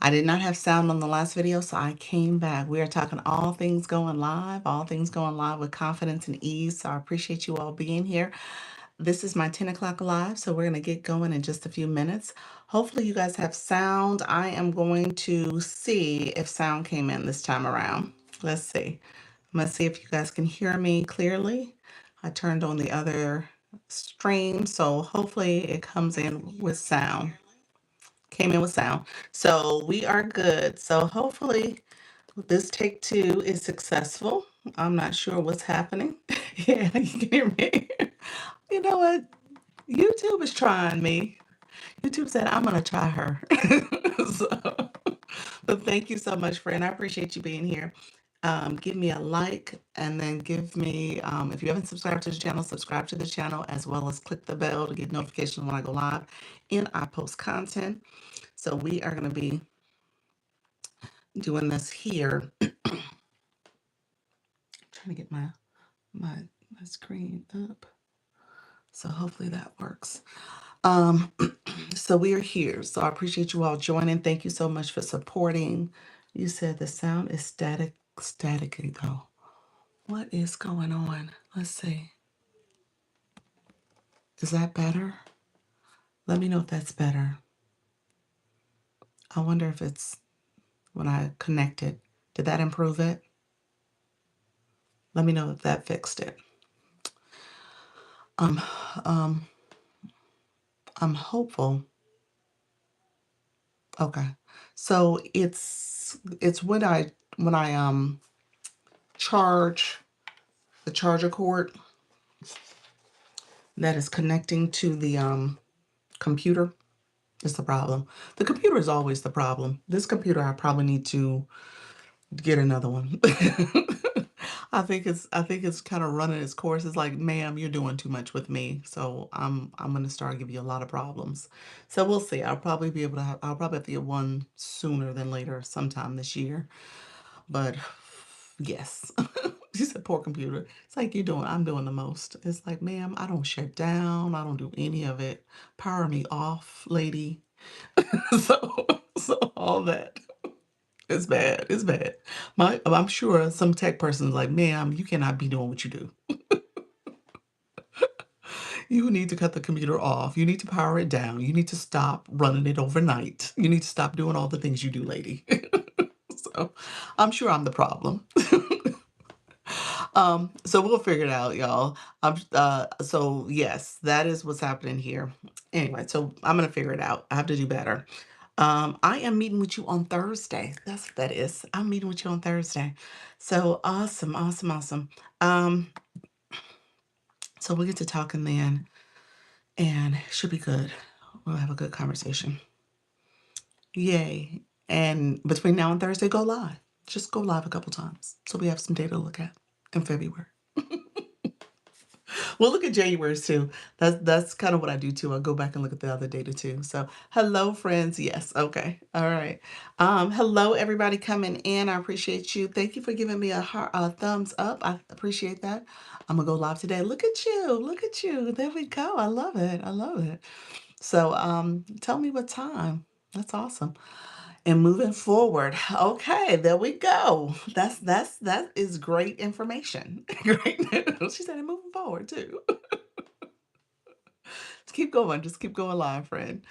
I did not have sound on the last video, so I came back. We are talking all things going live with confidence and ease. So I appreciate you all being here. This is my 10 o'clock live, so we're going to get going in just a few minutes. Hopefully you guys have sound. I am going to see if sound came in this time around. Let's see. I'm going to see if you guys can hear me clearly. I turned on the other stream, so hopefully it comes in with sound. Came in with sound. So we are good. So hopefully this take two is successful. I'm not sure what's happening. Yeah, you can hear me. You know what? YouTube is trying me. YouTube said I'm gonna try her. So, but thank you so much, friend. I appreciate you being here. Give me a like and then give me, if you haven't subscribed to the channel, subscribe to the channel as well as click the bell to get notifications when I go live and I post content. So we are going to be doing this here. Trying to get my screen up. So hopefully that works. So we are here. So I appreciate you all joining. Thank you so much for supporting. You said the sound is staticky though. What is going on? Let's see. Is that better? Let me know if that's better. I wonder if it's when I connected. Did that improve it? Let me know if that fixed it. I'm hopeful. Okay. So it's when I charge the charger cord that is connecting to the computer is the problem. The computer is always the problem. This computer, I probably need to get another one. I think it's kind of running its course. It's like, ma'am, you're doing too much with me. So I'm gonna start giving you a lot of problems. So we'll see. I'll probably have to get one sooner than later, sometime this year. But yes. She said, poor computer. It's like I'm doing the most. It's like, ma'am, I don't shut down. I don't do any of it. Power me off, lady. So all that. It's bad. It's bad. I'm sure some tech person's like, ma'am, you cannot be doing what you do. You need to cut the computer off. You need to power it down. You need to stop running it overnight. You need to stop doing all the things you do, lady. So I'm sure I'm the problem. So we'll figure it out, y'all. So yes, that is what's happening here. Anyway, so I'm gonna figure it out. I have to do better. I am meeting with you on Thursday. That's what that is. I'm meeting with you on Thursday. So awesome, awesome, awesome. So we'll get to talking then, and it should be good. We'll have a good conversation. Yay. And between now and Thursday, go live. Just go live a couple times so we have some data to look at in February. We'll look at January's too. That's kind of what I do too. I go back and look at the other data too. So hello, friends. Yes. Okay. All right. Hello, everybody coming in. I appreciate you. Thank you for giving me a thumbs up. I appreciate that. I'm gonna go live today. Look at you. Look at you. There we go. I love it. I love it. So tell me what time. That's awesome. And moving forward. Okay, there we go. That is great information. Great. She said, and moving forward too. Just keep going. Just keep going live, friend.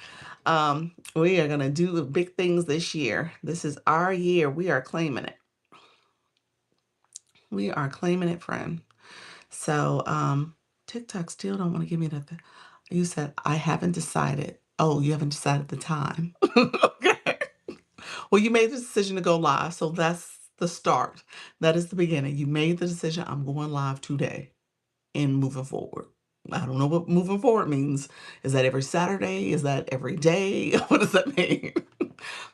We are gonna do the big things this year. This is our year. We are claiming it. We are claiming it, friend. So TikTok still don't want to give me the. You said I haven't decided. Oh, you haven't decided the time. Okay. Well, you made the decision to go live, so that's the start. That is the beginning. You made the decision. I'm going live today and moving forward. I don't know what moving forward means. Is that every Saturday? Is that every day? What does that mean?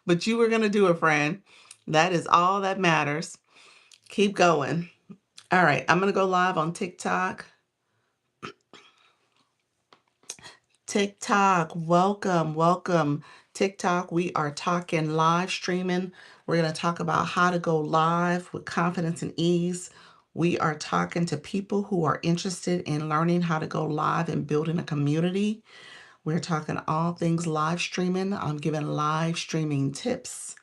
But you were going to do it, friend. That is all that matters. Keep going. All right. I'm going to go live on TikTok. TikTok, welcome, welcome. TikTok, we are talking live streaming. We're going to talk about how to go live with confidence and ease. We are talking to people who are interested in learning how to go live and building a community. We're talking all things live streaming. I'm giving live streaming tips.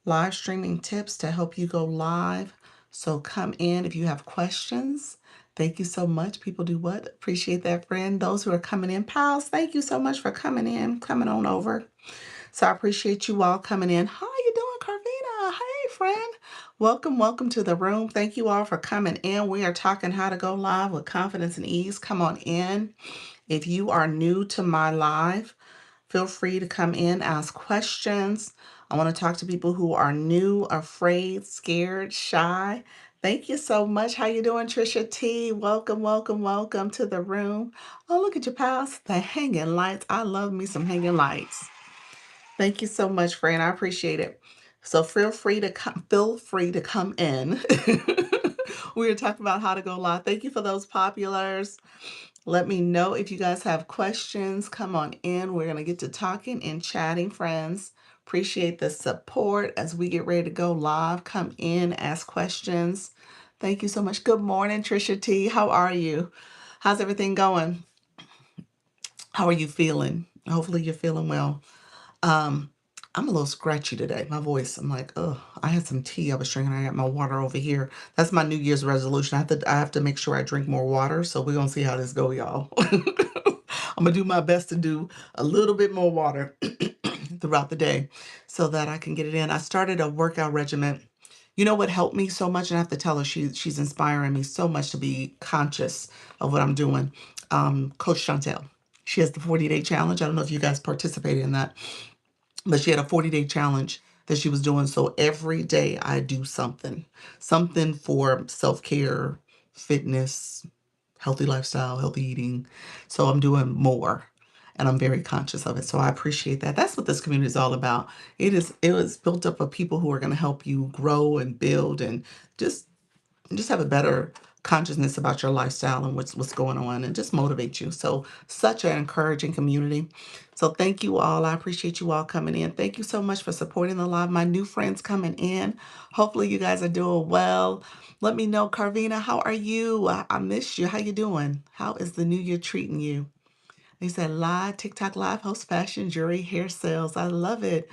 live streaming tips to help you go live. So come in if you have questions. Thank you so much. People do what? Appreciate that, friend. Those who are coming in, pals, thank you so much for coming in, coming on over. So I appreciate you all coming in. How you doing, Carvina? Hey, friend. Welcome, welcome to the room. Thank you all for coming in. We are talking how to go live with confidence and ease. Come on in. If you are new to my live, feel free to come in, ask questions. I want to talk to people who are new, afraid, scared, shy. Thank you so much. How you doing, Trisha T? Welcome, welcome, welcome to the room. Oh, look at your pals. The hanging lights. I love me some hanging lights. Thank you so much, friend. I appreciate it. So feel free to come in. We're talking about how to go live. Thank you for those populars. Let me know if you guys have questions. Come on in. We're going to get to talking and chatting, friends. Appreciate the support as we get ready to go live. Come in, ask questions. Thank you so much. Good morning, Trisha T. How are you? How's everything going? How are you feeling? Hopefully you're feeling well. Um, I'm a little scratchy today. My voice, I'm like, oh, I had some tea I was drinking. I got my water over here. That's my New Year's resolution. I have to make sure I drink more water. So we're gonna see how this go, y'all. I'm gonna do my best to do a little bit more water throughout the day so that I can get it in. I started a workout regimen. You know what helped me so much? And I have to tell her she's inspiring me so much to be conscious of what I'm doing. Coach Chantel. She has the 40-day challenge. I don't know if you guys participated in that, but she had a 40-day challenge that she was doing. So every day I do something for self-care, fitness, healthy lifestyle, healthy eating. So I'm doing more and I'm very conscious of it. So I appreciate that. That's what this community is all about. It was built up of people who are going to help you grow and build and just have a better consciousness about your lifestyle and what's going on and just motivate you. So such an encouraging community. So thank you all. I appreciate you all coming in. Thank you so much for supporting the live. My new friends coming in. Hopefully you guys are doing well. Let me know, Carvina, how are you? I miss you. How you doing? How is the new year treating you? They said live, TikTok live, host fashion, jewelry, hair sales. I love it.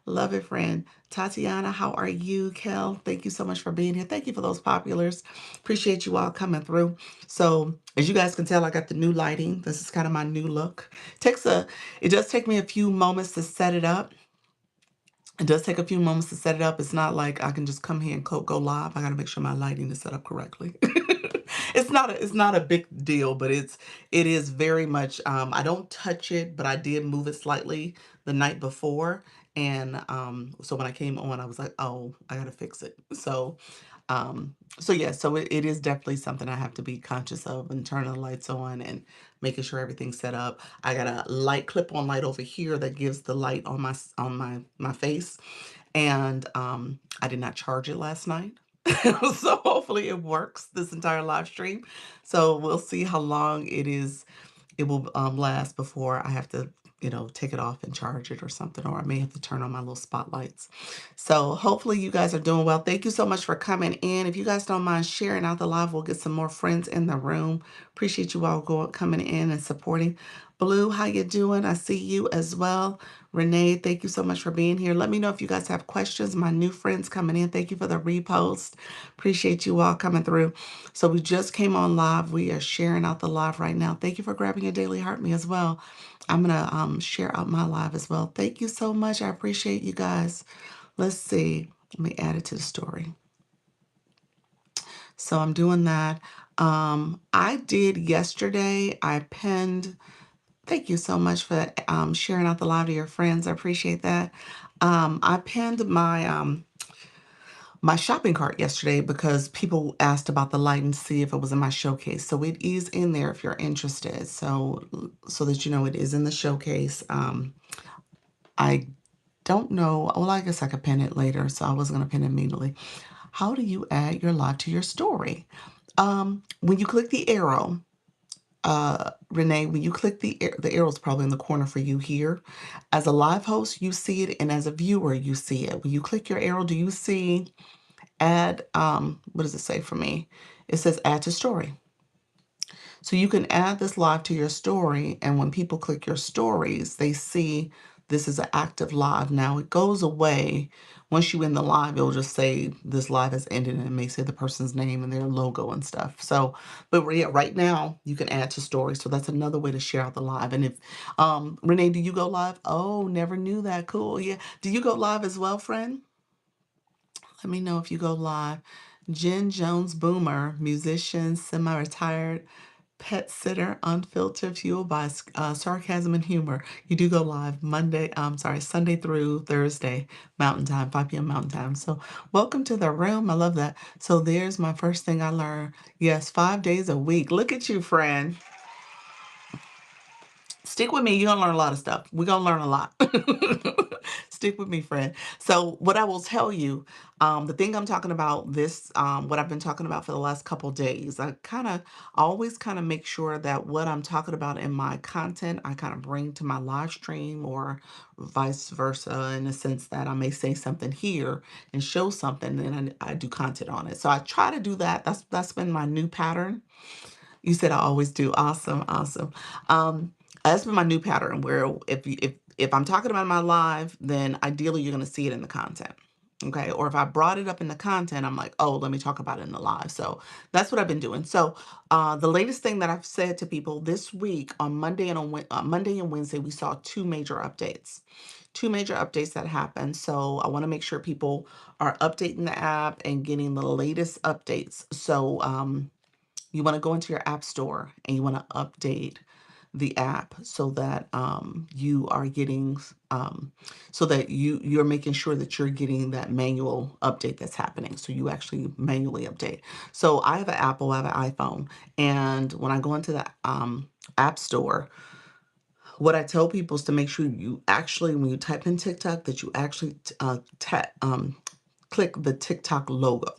Love it, friend. Tatiana, how are you? Kel, thank you so much for being here. Thank you for those populars. Appreciate you all coming through. So as you guys can tell, I got the new lighting. This is kind of my new look. It does take me a few moments to set it up. It does take a few moments to set it up. It's not like I can just come here and go live. I got to make sure my lighting is set up correctly. It's not a big deal, but it is very much. I don't touch it, but I did move it slightly the night before, and so when I came on, I was like, oh, I got to fix it. So yeah, so it is definitely something I have to be conscious of and turning the lights on and making sure everything's set up. I got a light clip-on light over here that gives the light on my face, and I did not charge it last night. So hopefully it works this entire live stream. So we'll see how long it will last before I have to, take it off and charge it or something, or I may have to turn on my little spotlights. So hopefully you guys are doing well. Thank you so much for coming in. If you guys don't mind sharing out the live, we'll get some more friends in the room. Appreciate you all coming in and supporting. Blue, how you doing? I see you as well. Renee, thank you so much for being here. Let me know if you guys have questions. My new friends coming in, thank you for the repost. Appreciate you all coming through. So we just came on live. We are sharing out the live right now. Thank you for grabbing your daily heart me as well. I'm going to share out my live as well. Thank you so much. I appreciate you guys. Let's see. Let me add it to the story. So I'm doing that. I did yesterday. I pinned. Thank you so much for sharing out the live to your friends. I appreciate that. I pinned my shopping cart yesterday because people asked about the light and see if it was in my showcase. So it is in there if you're interested. So that you know it is in the showcase. I don't know. Well, I guess I could pin it later. So I was going to pin it immediately. How do you add your live to your story? When you click the arrow, Renee, when you click the arrow's probably in the corner for you here. As a live host, you see it, and as a viewer, you see it. When you click your arrow, do you see add, what does it say for me? It says add to story. So you can add this live to your story, and when people click your stories, they see This is an active live. Now it goes away. Once you end the live, it'll just say this live has ended and it may say the person's name and their logo and stuff. So, but yeah, right now you can add to stories. So that's another way to share out the live. And if, Renee, do you go live? Oh, never knew that. Cool. Yeah. Do you go live as well, friend? Let me know if you go live. Jen Jones Boomer, musician, semi-retired, pet sitter, unfiltered, fueled by sarcasm and humor. You do go live Sunday through Thursday, Mountain Time, 5 p.m. Mountain Time. So welcome to the room. I love that. So there's my first thing I learned. Yes, 5 days a week. Look at you, friend. Stick with me. You're going to learn a lot of stuff. We're going to learn a lot. Stick with me, friend. So what I will tell you, the thing I'm talking about what I've been talking about for the last couple days, I always kind of make sure that what I'm talking about in my content, I kind of bring to my live stream or vice versa, in the sense that I may say something here and show something and I do content on it. So I try to do that. That's been my new pattern. You said I always do. Awesome, awesome. Um, that's been my new pattern where if I'm talking about my live, then ideally you're going to see it in the content. Okay. Or if I brought it up in the content, I'm like, oh, let me talk about it in the live. So that's what I've been doing. So the latest thing that I've said to people this week on Monday and Monday and Wednesday, we saw two major updates. Two major updates that happened. So I want to make sure people are updating the app and getting the latest updates. So you want to go into your app store and you want to update the app so that you are getting so that you're making sure that you're getting that manual update that's happening, so you actually manually update. So I have an Apple, I have an iPhone, and when I go into the app store, what I tell people is to make sure you actually, when you type in TikTok, that you actually click the TikTok logo.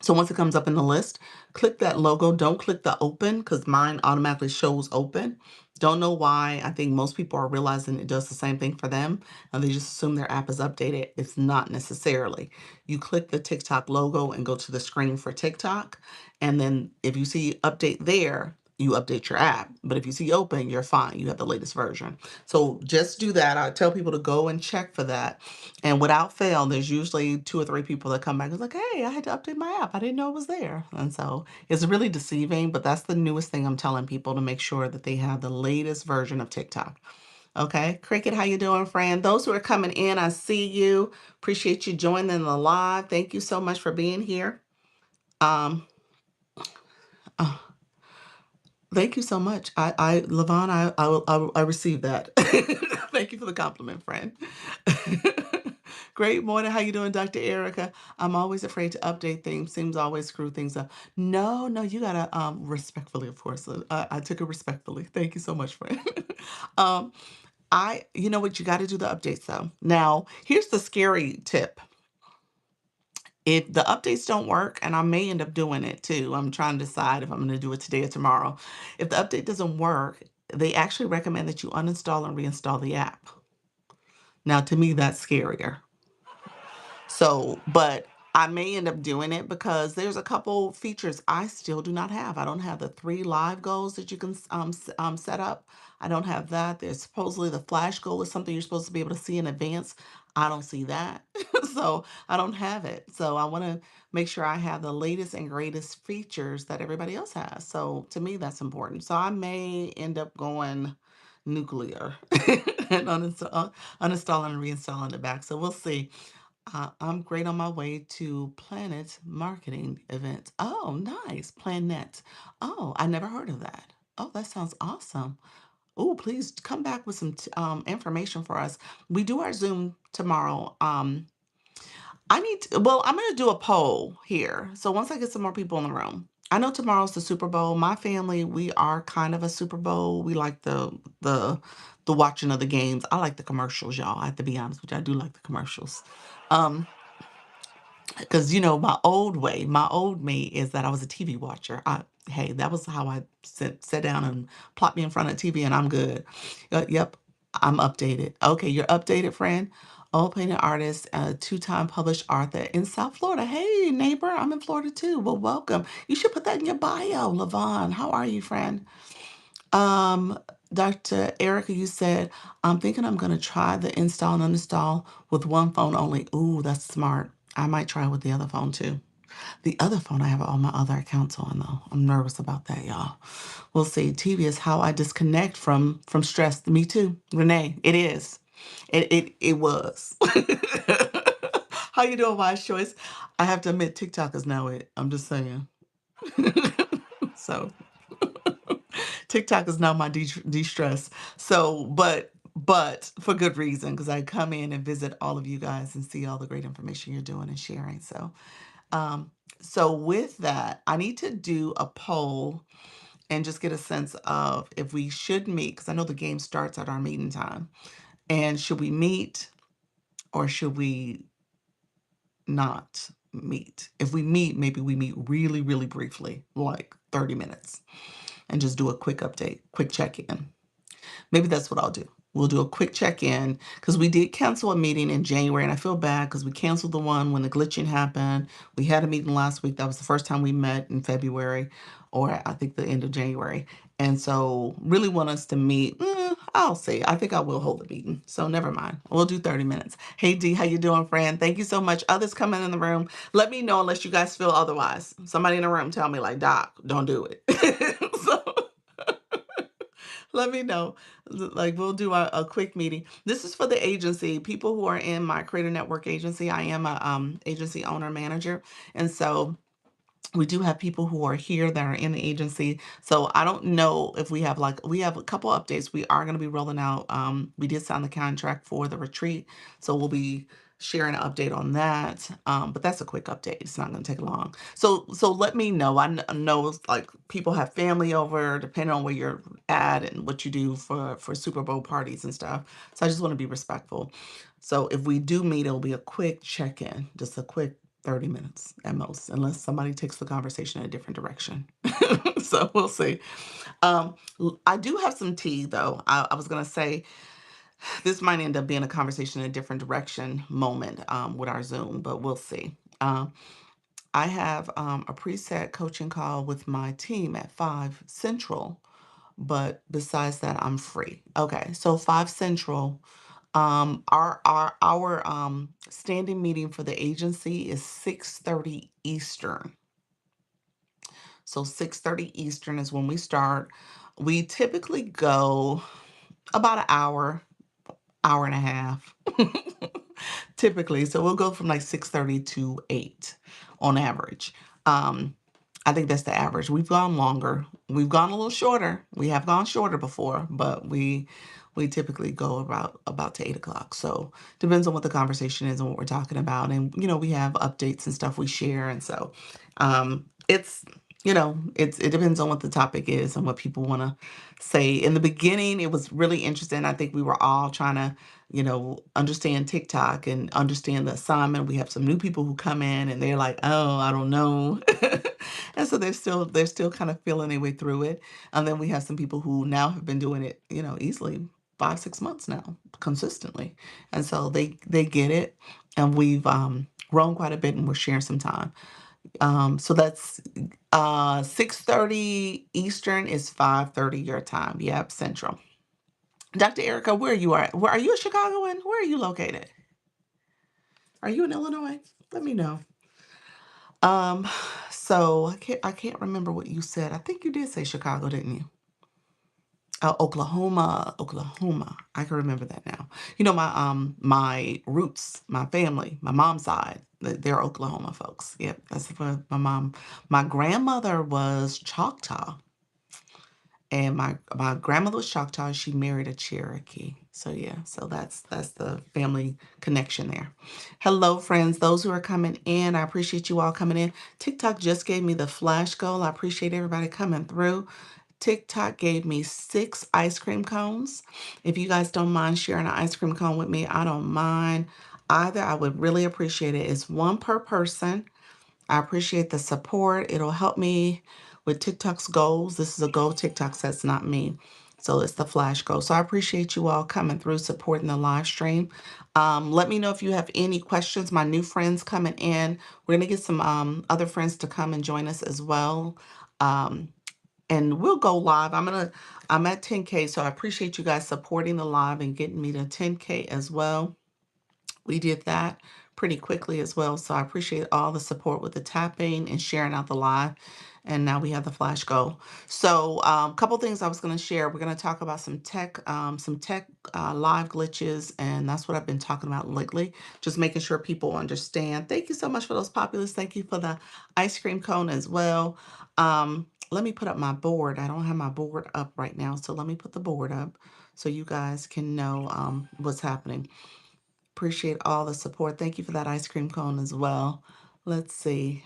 So once it comes up in the list, click that logo. Don't click the open, because mine automatically shows open. Don't know why. I think most people are realizing it does the same thing for them, and they just assume their app is updated. It's not necessarily. You click the TikTok logo and go to the screen for TikTok. And then if you see update there, you update your app. But if you see open, you're fine. You have the latest version. So just do that. I tell people to go and check for that. And without fail, there's usually 2 or 3 people that come back and like, hey, I had to update my app. I didn't know it was there. And so it's really deceiving, but that's the newest thing I'm telling people, to make sure that they have the latest version of TikTok. Okay. Cricket, how you doing, friend? Those who are coming in, I see you. Appreciate you joining the live. Thank you so much for being here. Um, uh, Thank you so much. Levon, I received that. Thank you for the compliment, friend. Great morning. How you doing, Dr. Erica? I'm always afraid to update things. Seems to always screw things up. No, no, you gotta respectfully, of course. I took it respectfully. Thank you so much, friend. um, you know what? You got to do the updates though. Now, here's the scary tip. If the updates don't work, and I may end up doing it too, I'm trying to decide if I'm going to do it today or tomorrow. If the update doesn't work, they actually recommend that you uninstall and reinstall the app. Now, to me, that's scarier. So, but I may end up doing it because there's a couple features I still do not have. I don't have the 3 live goals that you can set up. I don't have that. There's supposedly the flash goal is something you're supposed to be able to see in advance. I don't see that. So I don't have it. So I want to make sure I have the latest and greatest features that everybody else has. So to me, that's important. So I may end up going nuclear and uninstalling and reinstalling it back. So we'll see. I'm great on my way to Planet Marketing event. Oh, nice. Planet. Oh, I never heard of that. Oh, that sounds awesome. Oh, please come back with some information for us. We do our Zoom tomorrow. I'm going to do a poll here. So once I get some more people in the room, I know tomorrow's the Super Bowl. My family, we are kind of a Super Bowl. We like the watching of the games. I like the commercials, y'all. I have to be honest with you. I do like the commercials. Um, because my old way, my old me is that I was a TV watcher. Hey, that was how I sat down and plopped me in front of the TV and I'm good. Yep, I'm updated. Okay, you're updated, friend. Old painting artist, 2-time published author in South Florida. Hey, neighbor, I'm in Florida too. Well, welcome. You should put that in your bio, Levon. How are you, friend? Um, Dr. Erica, you said, I'm thinking I'm going to try the install and uninstall with one phone only. Ooh, that's smart. I might try with the other phone too. The other phone, I have all my other accounts on though. I'm nervous about that, y'all. We'll see. TV is how I disconnect from stress. Me too, Renee. It is. It was. How you doing, Wise Choice? I have to admit, TikTok is now it. I'm just saying. So TikTok is now my de-stress. So, but for good reason, because I come in and visit all of you guys and see all the great information you're doing and sharing. Um, so with that, I need to do a poll and just get a sense of if we should meet, because I know the game starts at our meeting time. And should we meet or should we not meet? If we meet, maybe we meet really, really briefly, like 30 minutes, and just do a quick update, quick check-in. Maybe that's what I'll do. We'll do a quick check-in because we did cancel a meeting in January, and I feel bad because we canceled the one when the glitching happened. We had a meeting last week. That was the first time we met in February, or I think the end of January. And so really want us to meet. I'll see. I think I will hold the meeting. So never mind. We'll do 30 minutes. Hey, D, how you doing, friend? Thank you so much. Others coming in the room. Let me know unless you guys feel otherwise. Somebody in the room tell me like, Doc, don't do it. So let me know. Like we'll do a quick meeting. This is for the agency. People who are in my Creator Network agency. I am a agency owner manager, and so we do have people who are here that are in the agency. So I don't know if we have we have a couple updates. We are going to be rolling out. We did sign the contract for the retreat, so we'll be sharing an update on that. But that's a quick update. It's not going to take long. So let me know. Know like people have family over, depending on where you're at and what you do for Super Bowl parties and stuff. So I just want to be respectful. So if we do meet, it'll be a quick check-in, just a quick 30 minutes at most, unless somebody takes the conversation in a different direction. So we'll see. I do have some tea though. I was going to say this might end up being a conversation in a different direction moment with our Zoom, but we'll see. I have a preset coaching call with my team at 5 Central, but besides that, I'm free. Okay, so 5 Central. Our standing meeting for the agency is 6:30 Eastern. So 6:30 Eastern is when we start. We typically go about an hour, hour and a half, typically. So we'll go from like 6:30 to 8 on average. Um, I think that's the average. We've gone longer. We've gone a little shorter. We have gone shorter before, but we typically go about to 8 o'clock. So depends on what the conversation is and what we're talking about. And we have updates and stuff we share. And so it's it depends on what the topic is and what people want to say. In the beginning, it was really interesting. I think we were all trying to understand TikTok and understand the assignment. We have some new people who come in and they're like, oh, I don't know. And so they're still kind of feeling their way through it. And then we have some people who now have been doing it, easily 5-6 months now, consistently. And so they get it. And we've grown quite a bit and we're sharing some time. So that's 6:30 Eastern is 5:30 your time. Yep, Central. Dr. Erica, where you are? Where are you, a Chicagoan? Where are you located? Are you in Illinois? Let me know. Um, so I can't remember what you said. I think you did say Chicago, didn't you? Oklahoma, Oklahoma. I can remember that now. My roots, my family, my mom's side, they're Oklahoma folks. Yep, that's for my mom. My grandmother was Choctaw. And my grandmother was Choctaw. She married a Cherokee. So yeah, so that's the family connection there. Hello, friends. Those who are coming in, I appreciate you all coming in. TikTok just gave me the flash goal. I appreciate everybody coming through. TikTok gave me 6 ice cream cones. If you guys don't mind sharing an ice cream cone with me, I don't mind either. I would really appreciate it. It's one per person. I appreciate the support. It'll help me with TikTok's goals. This is a goal TikTok sets, not me. So it's the flash goal. So I appreciate you all coming through, supporting the live stream. Let me know if you have any questions. My new friends coming in. We're going to get some other friends to come and join us as well. and we'll go live. I'm at 10K, so I appreciate you guys supporting the live and getting me to 10K as well. We did that pretty quickly as well. So I appreciate all the support with the tapping and sharing out the live. And now we have the flash go. So a couple things I was going to share. We're going to talk about some tech live glitches. And that's what I've been talking about lately. Just making sure people understand. Thank you so much for those populists. Thank you for the ice cream cone as well. Let me put up my board. I don't have my board up right now. So let me put the board up so you guys can know what's happening. Appreciate all the support. Thank you for that ice cream cone as well. Let's see.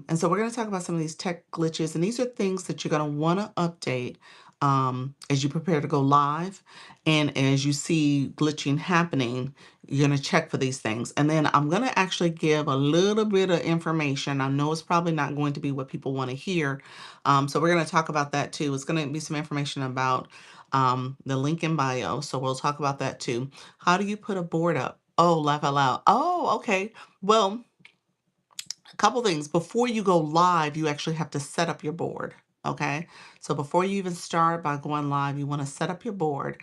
And so we're going to talk about some of these tech glitches, and these are things that you're going to want to update as you prepare to go live. And as you see glitching happening, you're going to check for these things. And then I'm going to actually give a little bit of information. I know it's probably not going to be what people want to hear. So we're going to talk about that too. It's going to be some information about the link in bio. So we'll talk about that too. How do you put a board up? Oh, laugh out loud. Oh, okay. Well, a couple things. Before you go live, you actually have to set up your board. Okay. So before you even start by going live, you want to set up your board.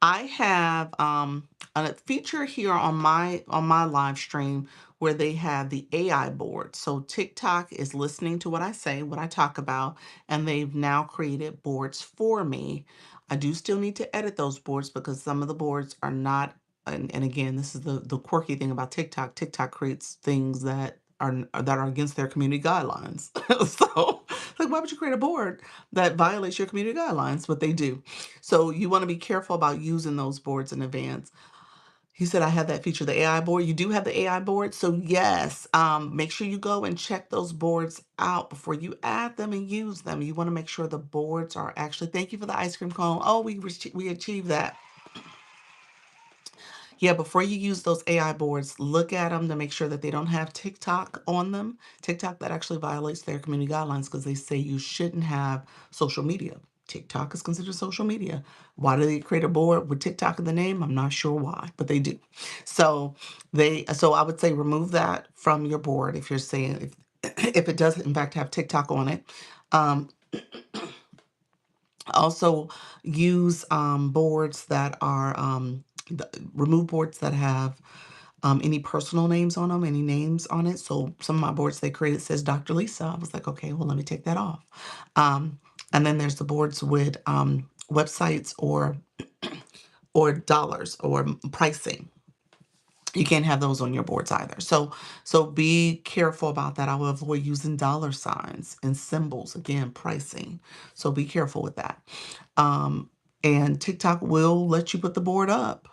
I have a feature here on my live stream where they have the AI board. So TikTok is listening to what I say, what I talk about, and they've now created boards for me. I do still need to edit those boards because some of the boards are not, and again, this is the quirky thing about TikTok. TikTok creates things that are against their community guidelines. So, like, why would you create a board that violates your community guidelines? But they do. So you want to be careful about using those boards in advance. He said I had that feature, the AI board. You do have the AI board. So yes, make sure you go and check those boards out before you add them and use them. You want to make sure the boards are actually, thank you for the ice cream cone. Oh, we achieved that. Yeah, before you use those AI boards, look at them to make sure that they don't have TikTok on them. TikTok, that actually violates their community guidelines because they say you shouldn't have social media. TikTok is considered social media. Why do they create a board with TikTok in the name? I'm not sure why, but they do. So so I would say remove that from your board if you're saying if it does in fact have TikTok on it. Um, Also use boards that are remove boards that have any personal names on them, any names on it. So some of my boards they created says Dr. Lisa. I was like, okay, well, let me take that off. And then there's the boards with websites or dollars or pricing. You can't have those on your boards either. So be careful about that. I will avoid using dollar signs and symbols. Again, pricing. So be careful with that. Um, and TikTok will let you put the board up.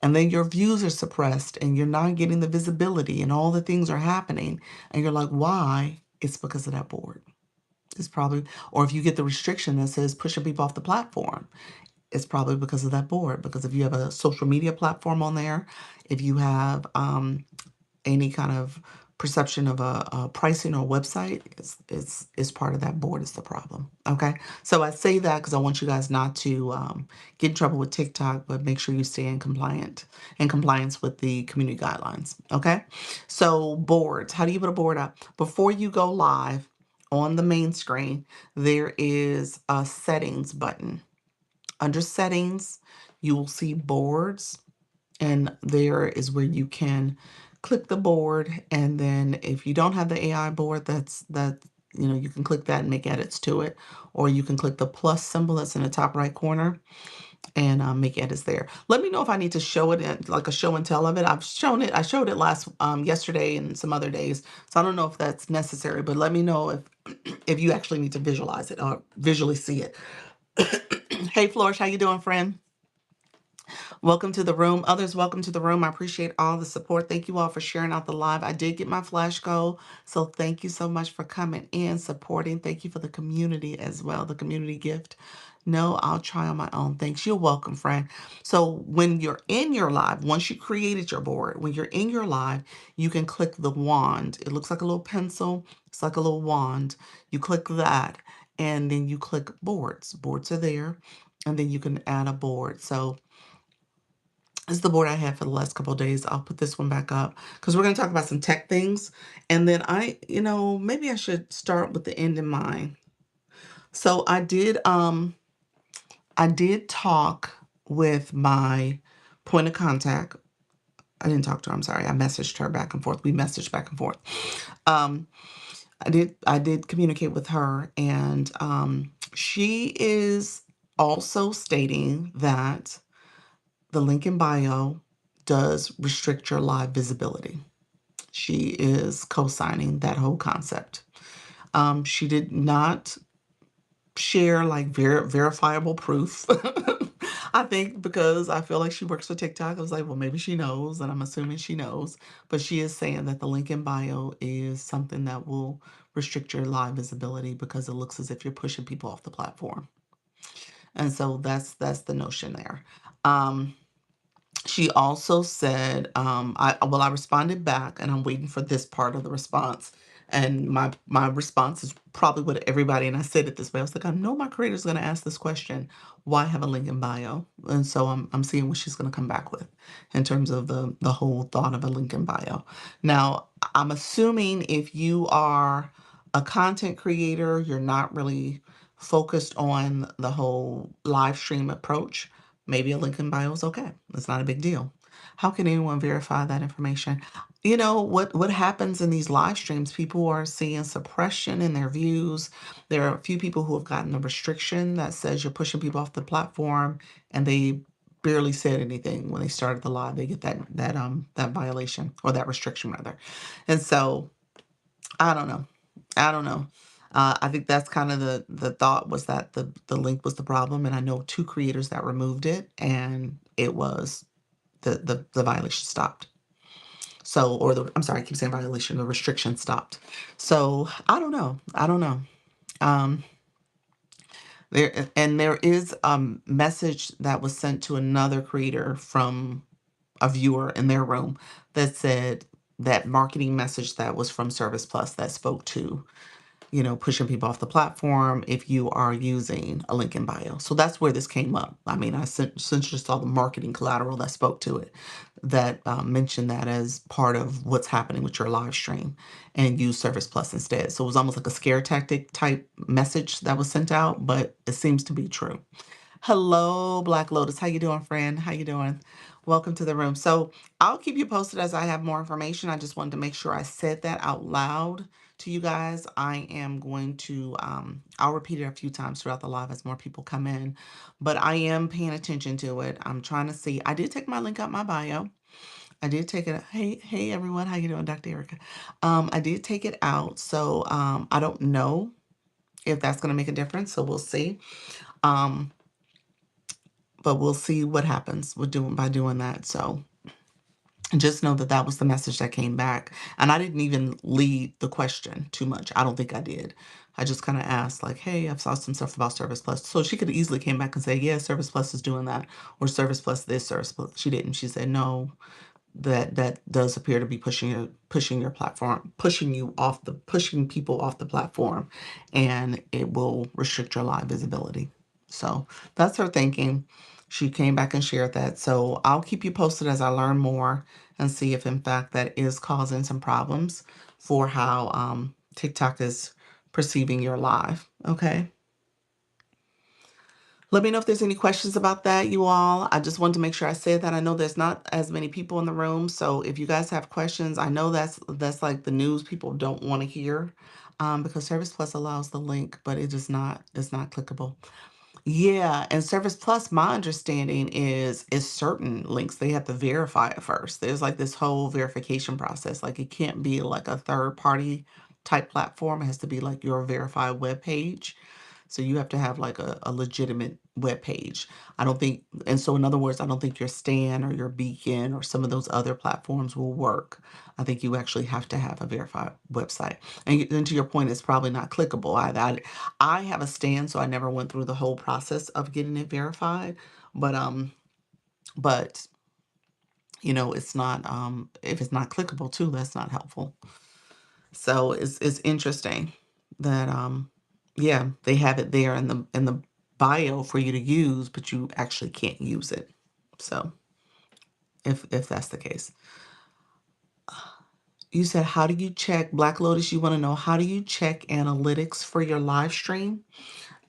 And then your views are suppressed and you're not getting the visibility and all the things are happening. And you're like, why? It's because of that board. It's probably, or if you get the restriction that says pushing people off the platform, it's probably because of that board. Because if you have a social media platform on there, if you have any kind of perception of a pricing or website, it's part of that board is the problem. Okay, so I say that because I want you guys not to get in trouble with TikTok, but make sure you stay in compliance with the community guidelines. Okay, so boards. How do you put a board up before you go live? On the main screen, there is a settings button. Under settings, you will see boards, and there is where you can click the board. And then if you don't have the AI board, you can click that and make edits to it, or you can click the plus symbol that's in the top right corner and make edits there. Let me know if I need to show it in like a show and tell of it. I showed it last yesterday and some other days, so I don't know if that's necessary, but let me know if you actually need to visualize it or visually see it. Hey Flourish, how you doing, friend? Welcome to the room. Others, welcome to the room. I appreciate all the support. Thank you all for sharing out the live. I did get my flash goal, so thank you so much for coming in, supporting. Thank you for the community as well, the community gift. No, I'll try on my own. Thanks. You're welcome, friend. So when you're in your live, once you created your board, when you're in your live, you can click the wand. It looks like a little pencil. It's like a little wand. You click that, and then you click boards. Boards are there, and then you can add a board. So this is the board I had for the last couple of days. I'll put this one back up because we're going to talk about some tech things. And then maybe I should start with the end in mind. So I did talk with my point of contact. I didn't talk to her, I'm sorry. I messaged her back and forth. We messaged back and forth. Um, I did communicate with her, and she is also stating that the link in bio does restrict your live visibility. She is co-signing that whole concept. She did not share like verifiable proof. I think because I feel like she works for TikTok, I was like, well, maybe she knows, and I'm assuming she knows. But she is saying that the link in bio is something that will restrict your live visibility because it looks as if you're pushing people off the platform. And so that's the notion there. Um, she also said, I responded back, and I'm waiting for this part of the response. And my response is probably what everybody, and I said it this way. I was like, I know my creator's going to ask this question, why have a link in bio? And so I'm seeing what she's going to come back with in terms of the whole thought of a link in bio. Now, I'm assuming if you are a content creator, you're not really focused on the whole live stream approach. Maybe a link in bio is okay. It's not a big deal. How can anyone verify that information? You know, what happens in these live streams, people are seeing suppression in their views. There are a few people who have gotten a restriction that says you're pushing people off the platform, and they barely said anything when they started the live. They get that violation, or that restriction rather. And so I don't know. I don't know. I think that's kind of the thought, was that the link was the problem, and I know two creators that removed it, and it was the violation stopped. So, or the I'm sorry, I keep saying violation. The restriction stopped. So I don't know. I don't know. Um, there is a message that was sent to another creator from a viewer in their room that said that marketing message that was from Service Plus that spoke to, you know, pushing people off the platform if you are using a link in bio. So that's where this came up. I mean, I since just saw the marketing collateral that spoke to it, that mentioned that as part of what's happening with your live stream, and use Service Plus instead. So it was almost like a scare tactic type message that was sent out, but it seems to be true. Hello, Black Lotus. How you doing, friend? How you doing? Welcome to the room. So I'll keep you posted as I have more information. I just wanted to make sure I said that out loud to you guys. I am going to, I'll repeat it a few times throughout the live as more people come in, but I am paying attention to it. I'm trying to see. I did take my link out my bio. I did take it. Hey, everyone. How you doing, Dr. Erica? I did take it out. So I don't know if that's going to make a difference. So we'll see. Um, but we'll see what happens with by doing that. So just know that that was the message that came back. And I didn't even lead the question too much. I don't think I did. I just kind of asked like, hey, I've saw some stuff about Service Plus. So she could easily came back and say, yeah, Service Plus is doing that, or Service Plus this, Service Plus. She didn't. She said, no, that does appear to be pushing your platform, pushing people off the platform, and it will restrict your live visibility. So that's her thinking. She came back and shared that. So I'll keep you posted as I learn more and see if in fact that is causing some problems for how TikTok is perceiving your live. Okay. Let me know if there's any questions about that, you all. I just wanted to make sure I said that. I know there's not as many people in the room, so if you guys have questions, I know that's like the news people don't want to hear, because Service Plus allows the link, but it's not clickable. Yeah, and Service Plus, my understanding is certain links they have to verify it first. There's like this whole verification process. Like it can't be like a third party type platform. It has to be like your verified web page. So you have to have like a legitimate web page. I don't think, and so in other words, I don't think your Stan or your Beacon or some of those other platforms will work. I think you actually have to have a verified website. And then to your point, it's probably not clickable. I have a Stan, so I never went through the whole process of getting it verified. But you know, it's not if it's not clickable too, that's not helpful. So it's interesting that yeah, they have it there in the bio for you to use, but you actually can't use it. So if that's the case. You said, how do you check Black Lotus? You want to know, how do you check analytics for your live stream?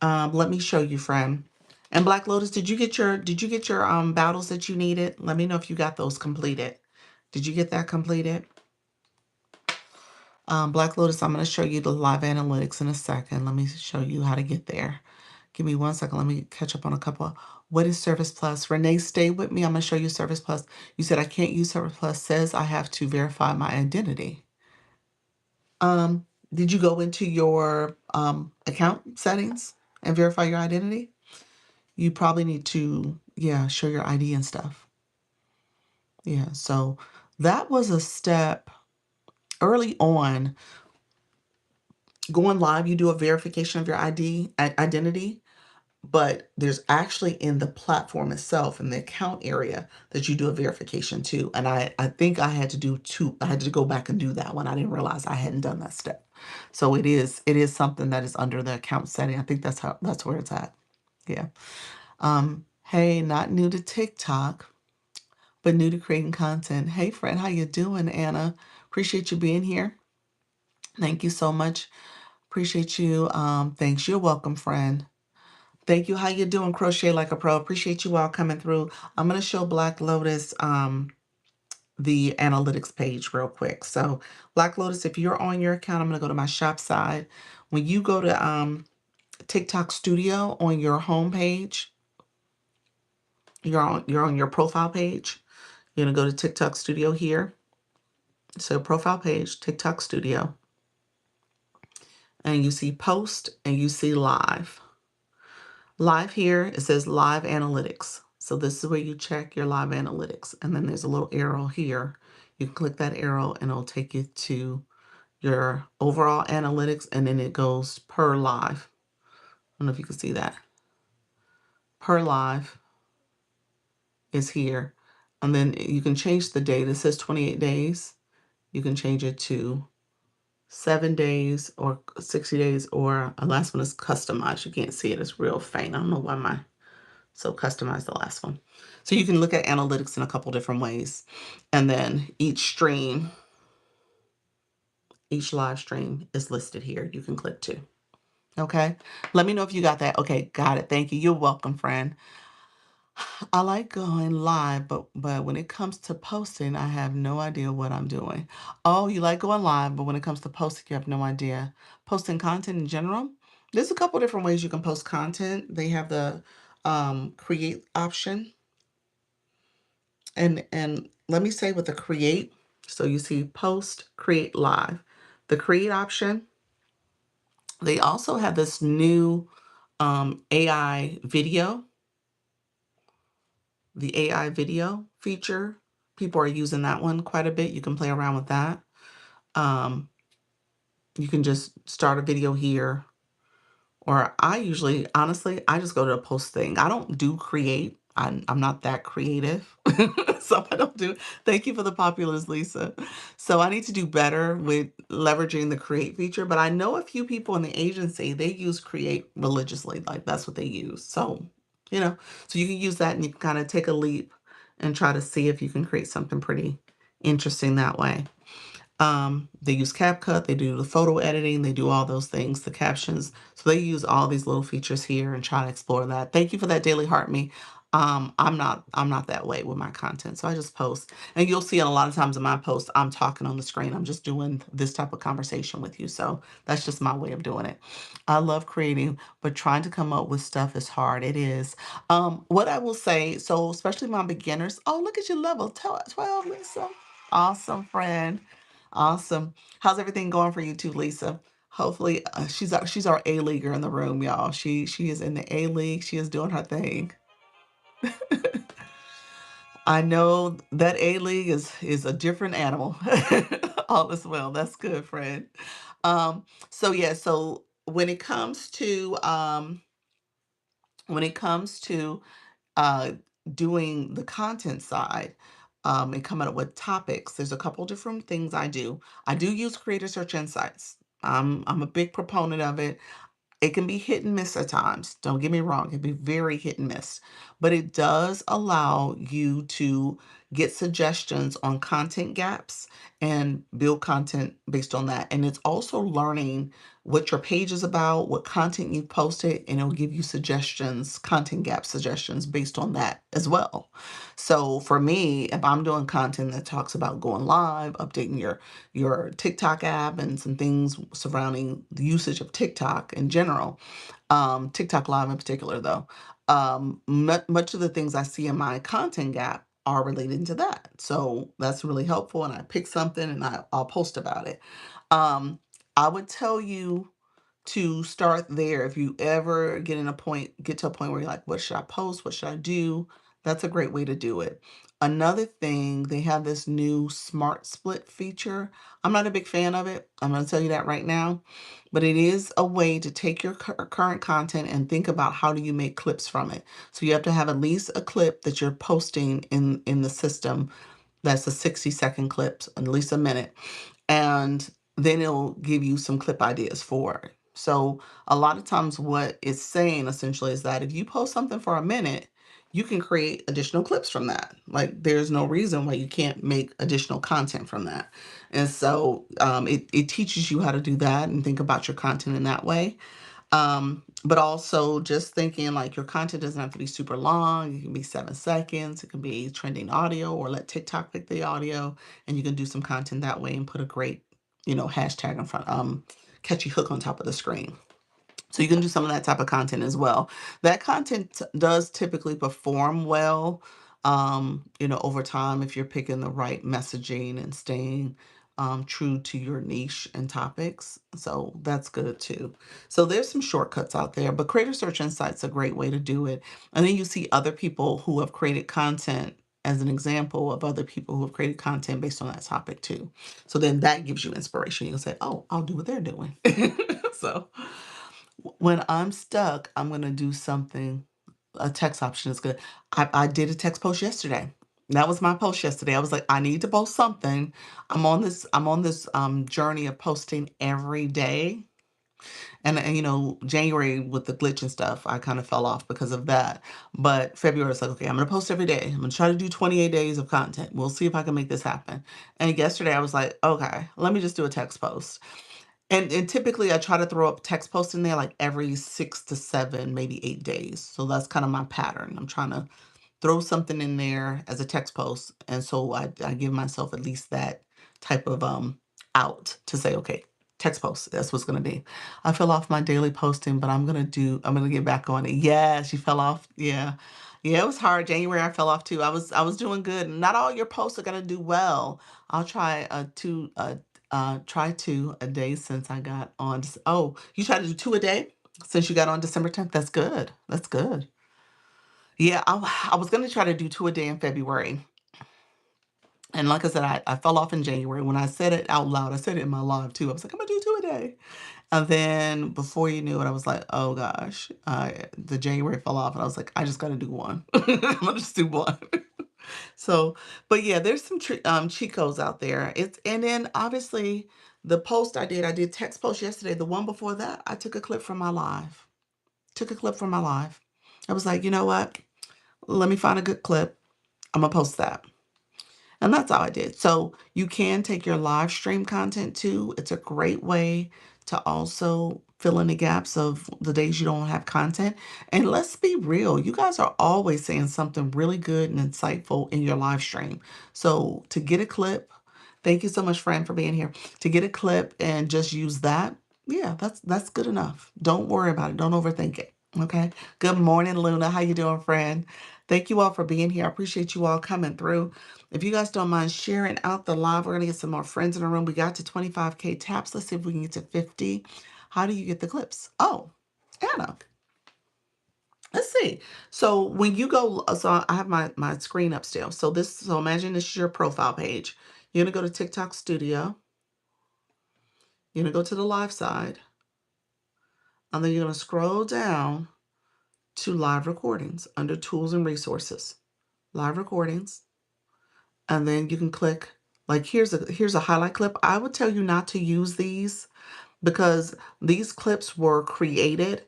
Let me show you, friend. And Black Lotus, did you get your battles that you needed? Let me know if you got those completed. Did you get that completed? Black Lotus, I'm going to show you the live analytics in a second. Let me show you how to get there. Give me 1 second. Let me catch up on a couple. What is Service Plus? Renee, stay with me. I'm going to show you Service Plus. You said I can't use Service Plus. Says I have to verify my identity. Did you go into your account settings and verify your identity? You probably need to, yeah, show your ID and stuff. Yeah, so that was a step early on. Going live, you do a verification of your identity, but there's actually in the platform itself, in the account area, that you do a verification too. And I think I had to do two. I had to go back and do that one. I didn't realize I hadn't done that step. So it is something that is under the account setting. I think that's where it's at. Yeah. Hey, not new to TikTok, but new to creating content. Hey, friend, how you doing, Anna? Appreciate you being here. Thank you so much. Appreciate you. Thanks. You're welcome, friend. Thank you. How you doing, Crochet Like a Pro? Appreciate you all coming through. I'm going to show Black Lotus the analytics page real quick. So Black Lotus, if you're on your account, I'm going to go to my shop side. When you go to TikTok Studio on your home page, you're on your profile page. You're going to go to TikTok Studio here. So profile page, TikTok Studio. And you see post and you see live. Live here, it says live analytics. So this is where you check your live analytics. And then there's a little arrow here. You can click that arrow and it'll take you to your overall analytics. And then it goes per live. I don't know if you can see that. Per live is here. And then you can change the date. It says 28 days. You can change it to 7 days or 60 days, or a last one is customized. You can't see it. It's real faint. I don't know why my so customize the last one. So you can look at analytics in a couple different ways. And then each live stream is listed here. You can click to. Okay. Let me know if you got that. Okay. Got it. Thank you. You're welcome, friend. I like going live, but when it comes to posting, I have no idea what I'm doing. Oh, you like going live, but when it comes to posting, you have no idea. Posting content in general, there's a couple different ways you can post content. They have the create option. And let me say with the create, so you see post, create, live. The create option, they also have this new AI video, the AI video feature. People are using that one quite a bit. You can play around with that. Um, you can just start a video here. Or I usually, honestly, I just go to the post thing. I don't do create. I'm not that creative. So I don't do. Thank you for the populars, Lisa. So I need to do better with leveraging the create feature. But I know a few people in the agency, they use create religiously. Like that's what they use. So, so you can use that and you can kind of take a leap and try to see if you can create something pretty interesting that way. They use CapCut, they do the photo editing, they do all those things, the captions. So they use all these little features here and try to explore that. Thank you for that daily heart me. I'm not that way with my content. So I just post. And you'll see a lot of times in my posts, I'm talking on the screen. I'm just doing this type of conversation with you. So that's just my way of doing it. I love creating, but trying to come up with stuff is hard. It is. What I will say, so especially my beginners, oh, look at your level 12, Lisa. Awesome, friend. Awesome. How's everything going for you too, Lisa? Hopefully, she's our A leaguer in the room, y'all. She is in the A league. She is doing her thing. I know that A league is a different animal. All is well. That's good, friend. So yeah, so when it comes to uh doing the content side, and coming up with topics, there's a couple different things I do. I do use Creator Search Insights. I'm a big proponent of it. It can be hit and miss at times. Don't get me wrong. It can be very hit and miss. But it does allow you to get suggestions on content gaps and build content based on that. And it's also learning what your page is about, what content you've posted, and it'll give you suggestions, content gap suggestions based on that as well. So for me, if I'm doing content that talks about going live, updating your TikTok app and some things surrounding the usage of TikTok in general, TikTok live in particular though, much of the things I see in my content gap are related to that. So that's really helpful. And I pick something and I'll post about it. I would tell you to start there. If you ever get to a point where you're like, what should I post? What should I do? That's a great way to do it. Another thing, they have this new smart split feature. I'm not a big fan of it. I'm going to tell you that right now, but it is a way to take your current content and think about how do you make clips from it. So you have to have at least a clip that you're posting in the system that's a 60-second clip, at least a minute, and then it'll give you some clip ideas for it. So a lot of times what it's saying essentially is that if you post something for a minute, you can create additional clips from that. Like there's no reason why you can't make additional content from that. And so it teaches you how to do that and think about your content in that way. But also just thinking like your content doesn't have to be super long. It can be 7 seconds. It can be trending audio, or let TikTok pick the audio, and you can do some content that way and put a great, hashtag in front, catchy hook on top of the screen. So you can do some of that type of content as well. That content does typically perform well, over time if you're picking the right messaging and staying true to your niche and topics. So that's good too. So there's some shortcuts out there, but Creator Search Insight's a great way to do it. And then you see other people who have created content as an example of other people who have created content based on that topic too. So then that gives you inspiration. You'll say, oh, I'll do what they're doing. So when I'm stuck, I'm going to do something. A text option is good. I did a text post yesterday. That was my post yesterday. I was like, I need to post something. I'm on this journey of posting every day. And January with the glitch and stuff, I kind of fell off because of that. But February was like, okay, I'm gonna post every day. I'm gonna try to do 28 days of content. We'll see if I can make this happen. And yesterday I was like, okay, let me just do a text post. And typically I try to throw up text posts in there like every 6 to 7, maybe 8 days. So that's kind of my pattern. I'm trying to throw something in there as a text post. And so I give myself at least that type of out to say, okay, text post, that's what's gonna be. I fell off my daily posting, but I'm gonna get back on it. Yes, you fell off. Yeah. Yeah, it was hard. January I fell off too. I was doing good. Not all your posts are gonna do well. I'll try two a day since I got on. Oh, you try to do two a day since you got on December 10th? That's good. That's good. Yeah, I was going to try to do two a day in February. And like I said, I fell off in January. When I said it out loud, I said it in my live too. I was like, I'm going to do two a day. And then before you knew it, I was like, oh gosh, the January fell off. And I was like, I just got to do one. I'm going to just do one. So, but yeah, there's some cheat codes out there. And then obviously the post I did text post yesterday. The one before that, I took a clip from my live. Took a clip from my live. I was like, you know what? Let me find a good clip. I'm gonna post that. And that's all I did. So you can take your live stream content too. It's a great way to also fill in the gaps of the days you don't have content. And let's be real, you guys are always saying something really good and insightful in your live stream. So to get a clip, thank you so much, Fran, for being here. To get a clip and just use that, yeah, that's good enough. Don't worry about it. Don't overthink it. Okay. Good morning, Luna. How you doing, friend? Thank you all for being here. I appreciate you all coming through. If you guys don't mind sharing out the live, we're going to get some more friends in the room. We got to 25K taps. Let's see if we can get to 50. How do you get the clips? Oh, Anna. Let's see. So when you go, so I have my screen up still. So imagine this is your profile page. You're going to go to TikTok Studio. You're going to go to the live side. And then you're going to scroll down to live recordings under tools and resources. Live recordings. And then you can click, like here's a highlight clip. I would tell you not to use these because these clips were created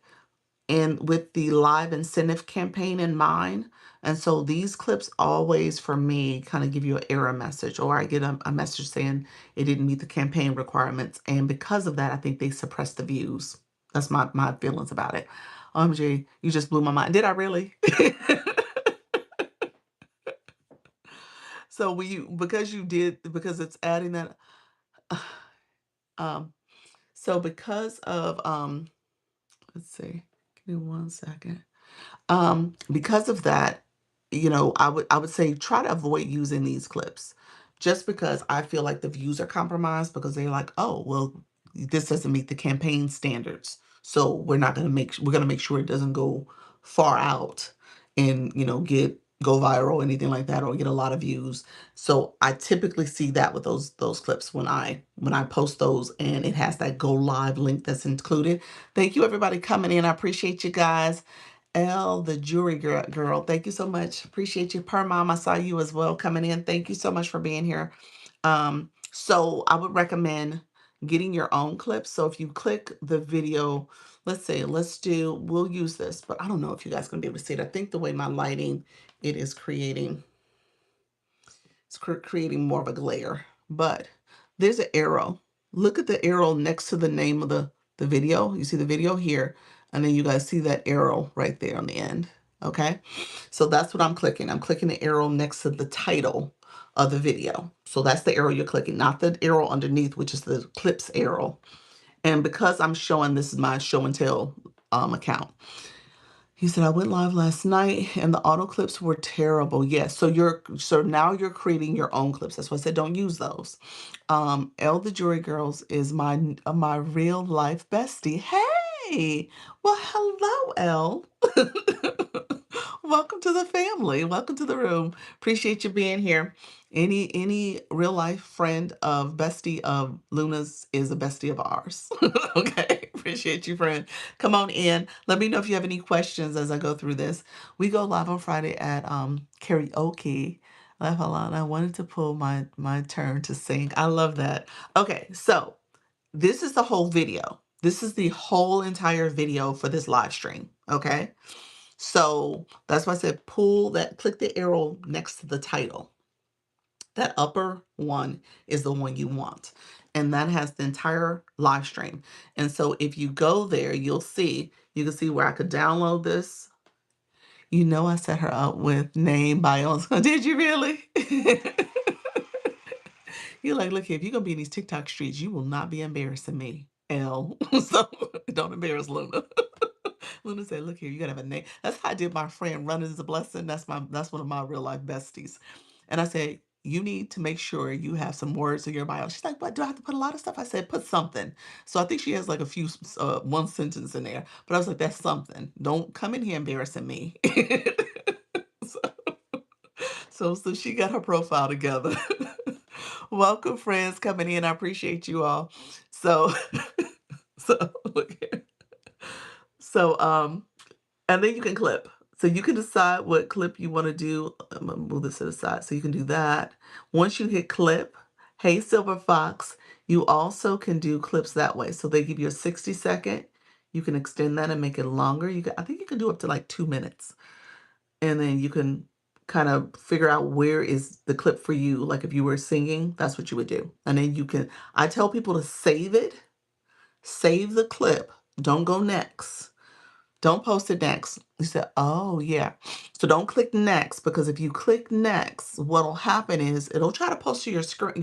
and with the live incentive campaign in mind. And so these clips always, for me, kind of give you an error message, or I get a message saying it didn't meet the campaign requirements. And because of that, I think they suppress the views. That's my feelings about it. OMG, you just blew my mind. Did I really? So because you did, because it's adding that, um, so because of, let's see, give me 1 second. Because of that, I would say try to avoid using these clips, just because I feel like the views are compromised because they're like, oh, well, this doesn't meet the campaign standards. So we're gonna make sure it doesn't go far out and, go viral or anything like that, or get a lot of views. So I typically see that with those clips when I post those, and it has that go live link that's included. Thank you everybody coming in. I appreciate you guys. Elle, the jewelry girl, thank you so much. Appreciate you. Per mom, I saw you as well coming in. Thank you so much for being here. So I would recommend getting your own clips. So if you click the video, let's say, we'll use this, but I don't know if you guys gonna be able to see it. I think the way my lighting, it is creating, creating more of a glare, but there's an arrow. Look at the arrow next to the name of the video. You see the video here, and then you guys see that arrow right there on the end. Okay, so that's what I'm clicking. I'm clicking the arrow next to the title of the video. So that's the arrow you're clicking, not the arrow underneath, which is the clips arrow. And because I'm showing, this is my show and tell account. He said, I went live last night and the auto clips were terrible. Yes. So now you're creating your own clips. That's why I said don't use those. Elle the Jewelry Girls is my real life bestie. Hey, well, hello, Elle. Welcome to the family. Welcome to the room. Appreciate you being here. Any real life friend of bestie of Luna's is a bestie of ours. Okay. Appreciate you, friend. Come on in. Let me know if you have any questions as I go through this. We go live on Friday at karaoke. Laugh out loud. I wanted to pull my turn to sing. I love that. Okay, so this is the whole video. This is the whole entire video for this live stream. Okay. So that's why I said click the arrow next to the title. That upper one is the one you want. And that has the entire live stream. And so if you go there, you can see where I could download this. I set her up with name, bios. Did you really? You're like, look, if you're going to be in these TikTok streets, you will not be embarrassing me, Elle. So don't embarrass Luna. Luna said, look here, you gotta have a name. That's how I did my friend Run is a Blessing. That's one of my real life besties. And I said, you need to make sure you have some words in your bio. She's like, but do I have to put a lot of stuff? I said, put something. So I think she has like a few, one sentence in there. But I was like, that's something. Don't come in here embarrassing me. so, so she got her profile together. Welcome, friends, coming in. I appreciate you all. So, so look here. So, and then you can clip. So you can decide what clip you want to do. I'm going to move this to the side. So you can do that. Once you hit clip, hey, Silver Fox, you also can do clips that way. So they give you a 60-second. You can extend that and make it longer. I think you can do up to like 2 minutes. And then you can kind of figure out where is the clip for you. Like if you were singing, that's what you would do. And then I tell people to save it, save the clip. Don't go next. Don't post it next. You said, oh, yeah. So don't click next, because if you click next, what'll happen is it'll try to post to your screen,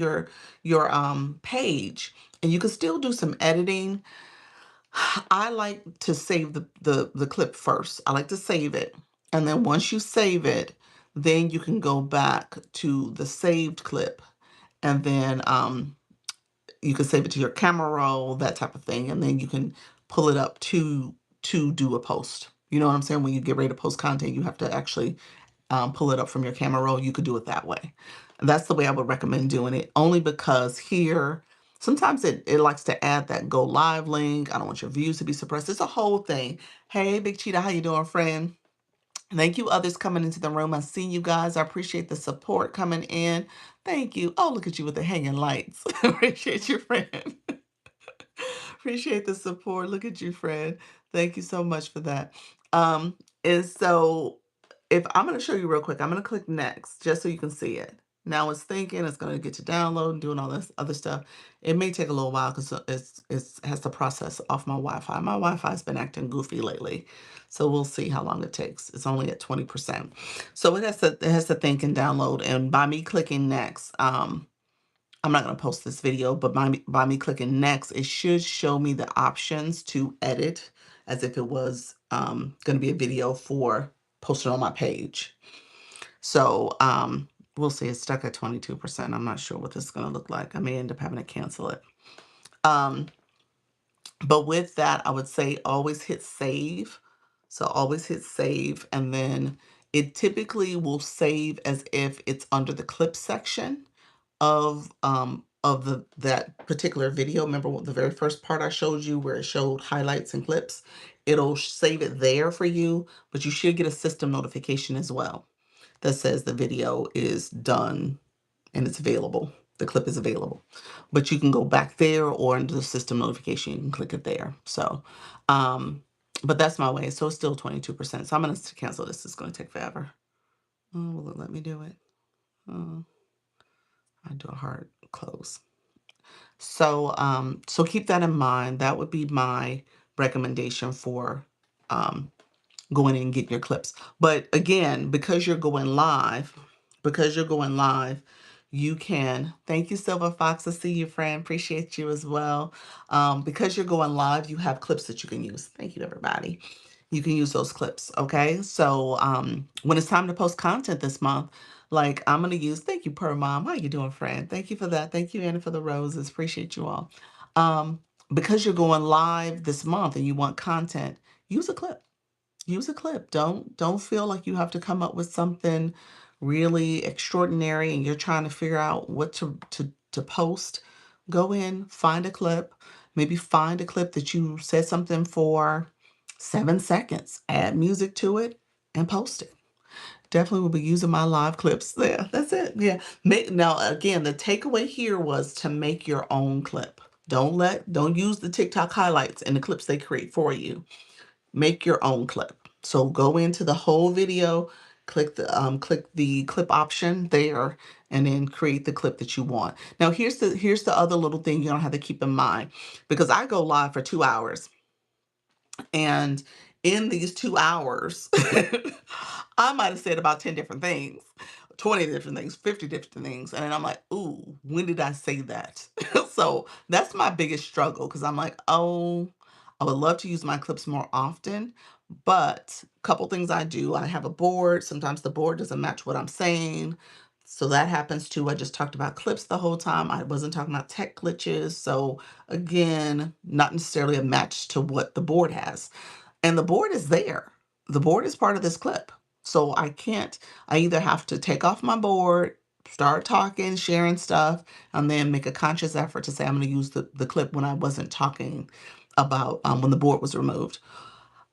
your page, and you can still do some editing. I like to save the clip first. I like to save it. And then once you save it, then you can go back to the saved clip, and then you can save it to your camera roll, that type of thing, and then you can pull it up to do a post. You know what I'm saying? When you get ready to post content, you have to actually pull it up from your camera roll. You could do it that way. And that's the way I would recommend doing it, only because here, sometimes it likes to add that go live link. I don't want your views to be suppressed. It's a whole thing. Hey, Big Cheetah, how you doing, friend? Thank you, others coming into the room. I see you guys. I appreciate the support coming in. Thank you. Oh, look at you with the hanging lights. Appreciate your friend. Appreciate the support. Look at you, friend. Thank you so much for that. And so if I'm going to show you real quick, I'm going to click next just so you can see it. Now it's thinking it's going to get to download and doing all this other stuff. It may take a little while because it has to process off my Wi-Fi. My Wi-Fi has been acting goofy lately, so we'll see how long it takes. It's only at 20%, so it has to think and download. And by me clicking next, I'm not going to post this video, but by me clicking next, it should show me the options to edit as if it was going to be a video for posted on my page. So we'll see. It's stuck at 22%. I'm not sure what this is going to look like. I may end up having to cancel it. But with that, I would say always hit save. So always hit save, and then it typically will save as if it's under the clip section of that particular video. Remember what the very first part I showed you where it showed highlights and clips? It'll save it there for you, but you should get a system notification as well that says the video is done and it's available. The clip is available, but you can go back there or into the system notification. You can click it there. So, but that's my way. So it's still 22%. So I'm going to cancel this. It's going to take forever. Oh, will it let me do it? Oh, I do a hard close. So keep that in mind. That would be my recommendation for going in and getting your clips. But again, because you're going live, you can, thank you, Silver Fox. I see you, friend. Appreciate you as well. Because you're going live, you have clips that you can use. Thank you, everybody. You can use those clips, okay? So when it's time to post content this month, like I'm gonna use, thank you, Per Mom. How you doing, friend? Thank you for that. Thank you, Anna, for the roses. Appreciate you all. Because you're going live this month and you want content, use a clip. Use a clip. Don't feel like you have to come up with something really extraordinary and you're trying to figure out what to post. Go in, find a clip. Maybe find a clip that you said something for 7 seconds. Add music to it and post it. Definitely will be using my live clips. Yeah, that's it. Yeah. Now again, the takeaway here was to make your own clip. Don't use the TikTok highlights and the clips they create for you. Make your own clip. So go into the whole video, click the clip option there, and then create the clip that you want. Now here's the other little thing you don't have to keep in mind, because I go live for 2 hours. And in these 2 hours, I might have said about 10 different things, 20 different things, 50 different things. And then I'm like, ooh, when did I say that? So that's my biggest struggle, because I'm like, oh, I would love to use my clips more often. But a couple things I do, I have a board. Sometimes the board doesn't match what I'm saying. So that happens too. I just talked about clips the whole time. I wasn't talking about tech glitches. So again, not necessarily a match to what the board has. And the board is there. The board is part of this clip. So I either have to take off my board, start talking, sharing stuff, and then make a conscious effort to say I'm going to use the clip when I wasn't talking about when the board was removed.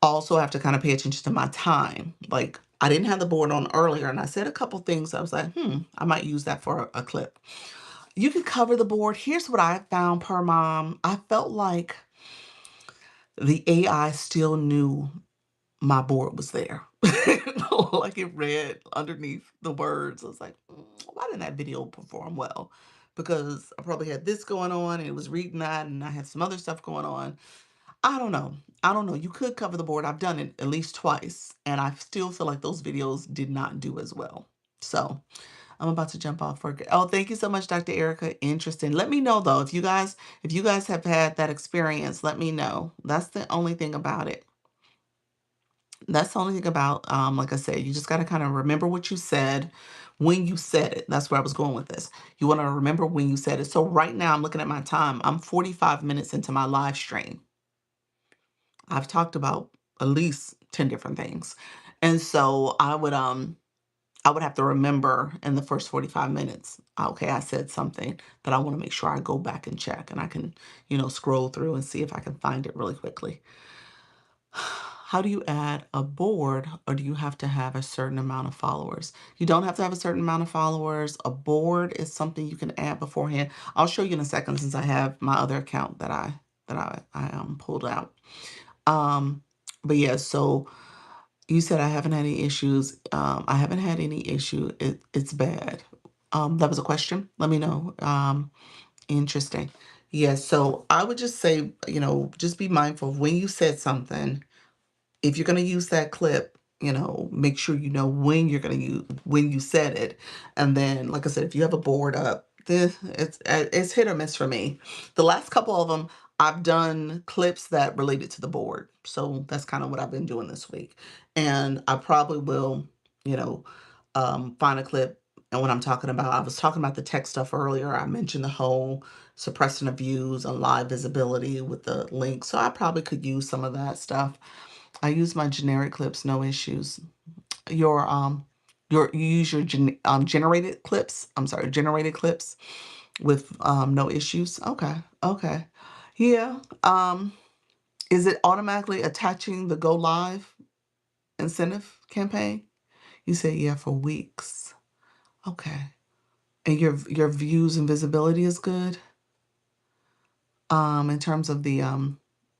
Also have to kind of pay attention to my time. Like I didn't have the board on earlier and I said a couple things. I was like, I might use that for a clip. You can cover the board. Here's what I found, Per Mom. I felt like the AI still knew my board was there. Like it read underneath the words. I was like, why didn't that video perform well? Because I probably had this going on and it was reading that and I had some other stuff going on. I don't know. I don't know. You could cover the board. I've done it at least twice and I still feel like those videos did not do as well. So I'm about to jump off for, oh, thank you so much, Dr. Erica. Interesting. Let me know though, if you guys have had that experience, let me know. That's the only thing about it. That's the only thing about, like I said, you just got to kind of remember what you said when you said it. That's where I was going with this. You want to remember when you said it. So right now I'm looking at my time. I'm 45 minutes into my live stream. I've talked about at least 10 different things. And so I would have to remember in the first 45 minutes, okay, I said something that I want to make sure I go back and check and I can, scroll through and see if I can find it really quickly. How do you add a board, or do you have to have a certain amount of followers? You don't have to have a certain amount of followers. A board is something you can add beforehand. I'll show you in a second since I have my other account that I that I pulled out. Um, but yeah, so you said I haven't had any issues. I haven't had any issue. It's bad. That was a question. Let me know. Interesting. Yeah, so I would just say, just be mindful of when you said something. If you're going to use that clip, make sure you know when you're going to use when you said it. And then, like I said, if you have a board up, it's hit or miss for me. The last couple of them, I've done clips that related to the board. So that's kind of what I've been doing this week. And I probably will, you know, find a clip. And when I'm talking about, I was talking about the tech stuff earlier. I mentioned the whole suppressing of views and live visibility with the link. So I probably could use some of that stuff. I use my generic clips, no issues. You use your generated clips. I'm sorry, generated clips with no issues. Okay, okay, yeah. Is it automatically attaching the go live incentive campaign? You say yeah for weeks. Okay, and your views and visibility is good. In terms of the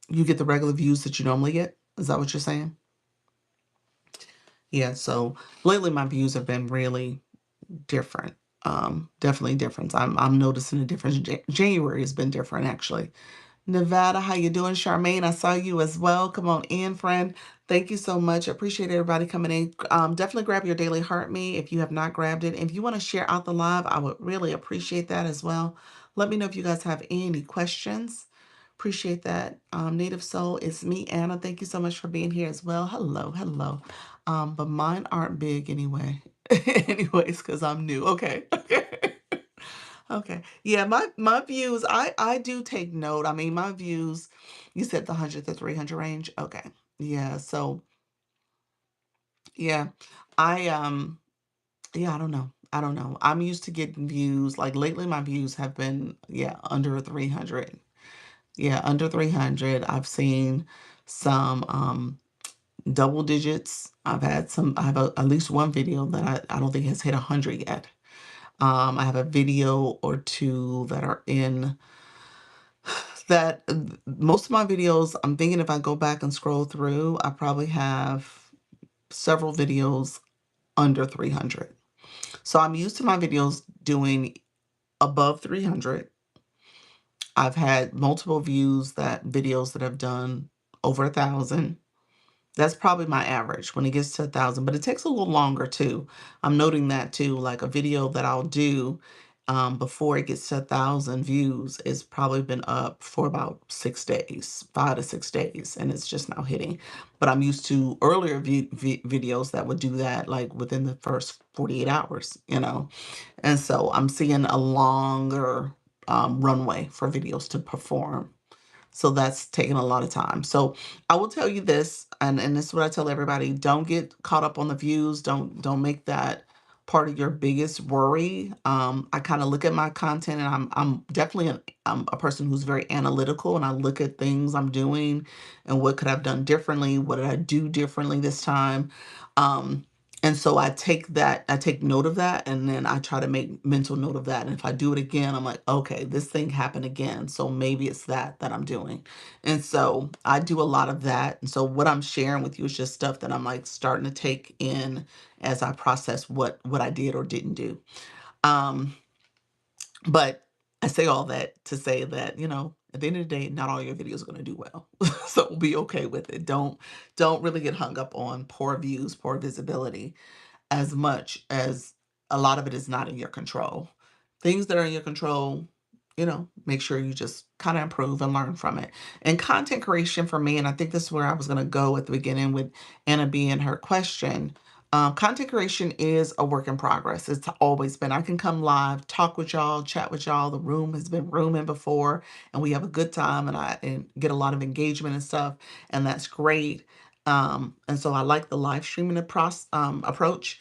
you get the regular views that you normally get. Is that what you're saying? Yeah. So lately my views have been really different. Definitely different. I'm noticing a difference. January has been different actually. Nevada, how you doing? Charmaine, I saw you as well. Come on in, friend. Thank you so much. Appreciate everybody coming in. Definitely grab your Daily Heart Me if you have not grabbed it. If you want to share out the live, I would really appreciate that as well. Let me know if you guys have any questions. Appreciate that. Native Soul, it's me, Anna. Thank you so much for being here as well. Hello, hello. But mine aren't big anyway. Anyways, because I'm new. Okay. Okay. Okay. Yeah, my views, I do take note. I mean, my views, you said the 100 to 300 range. Okay. Yeah, so yeah. I yeah, I don't know. I don't know. I'm used to getting views. Like lately my views have been under 300. Yeah, under 300. I've seen some double digits. I have at least one video that I don't think has hit 100 yet. I have a video or two that are in that most of my videos, I'm thinking if I go back and scroll through, I probably have several videos under 300. So I'm used to my videos doing above 300. I've had multiple views that videos that have done over 1,000. That's probably my average when it gets to 1,000, but it takes a little longer too. I'm noting that too, like a video that I'll do before it gets to 1,000 views is probably been up for about 6 days, 5 to 6 days, and it's just now hitting. But I'm used to earlier videos that would do that like within the first 48 hours. And so I'm seeing a longer runway for videos to perform. So that's taking a lot of time. So I will tell you this, and this is what I tell everybody: don't get caught up on the views. Don't make that part of your biggest worry. I kind of look at my content, and I'm definitely I'm a person who's very analytical, and I look at things I'm doing, and what could I've done differently? What did I do differently this time? Um, and so I take note of that, and then I try to make mental note of that. And if I do it again, I'm like, okay, this thing happened again. So maybe it's that I'm doing. And so I do a lot of that. And so what I'm sharing with you is just stuff that I'm like starting to take in as I process what I did or didn't do. Um, but I say all that to say that, at the end of the day, not all your videos are going to do well. So be okay with it. Don't really get hung up on poor views, poor visibility, as much as a lot of it is not in your control. Things that are in your control, make sure you just kind of improve and learn from it. And content creation for me, and I think this is where I was going to go at the beginning with Anna B and her question. Content creation is a work in progress. It's always been. I can come live, talk with y'all, chat with y'all. The room has been rooming before, and we have a good time, and I get a lot of engagement and stuff, and that's great. And so I like the live streaming approach.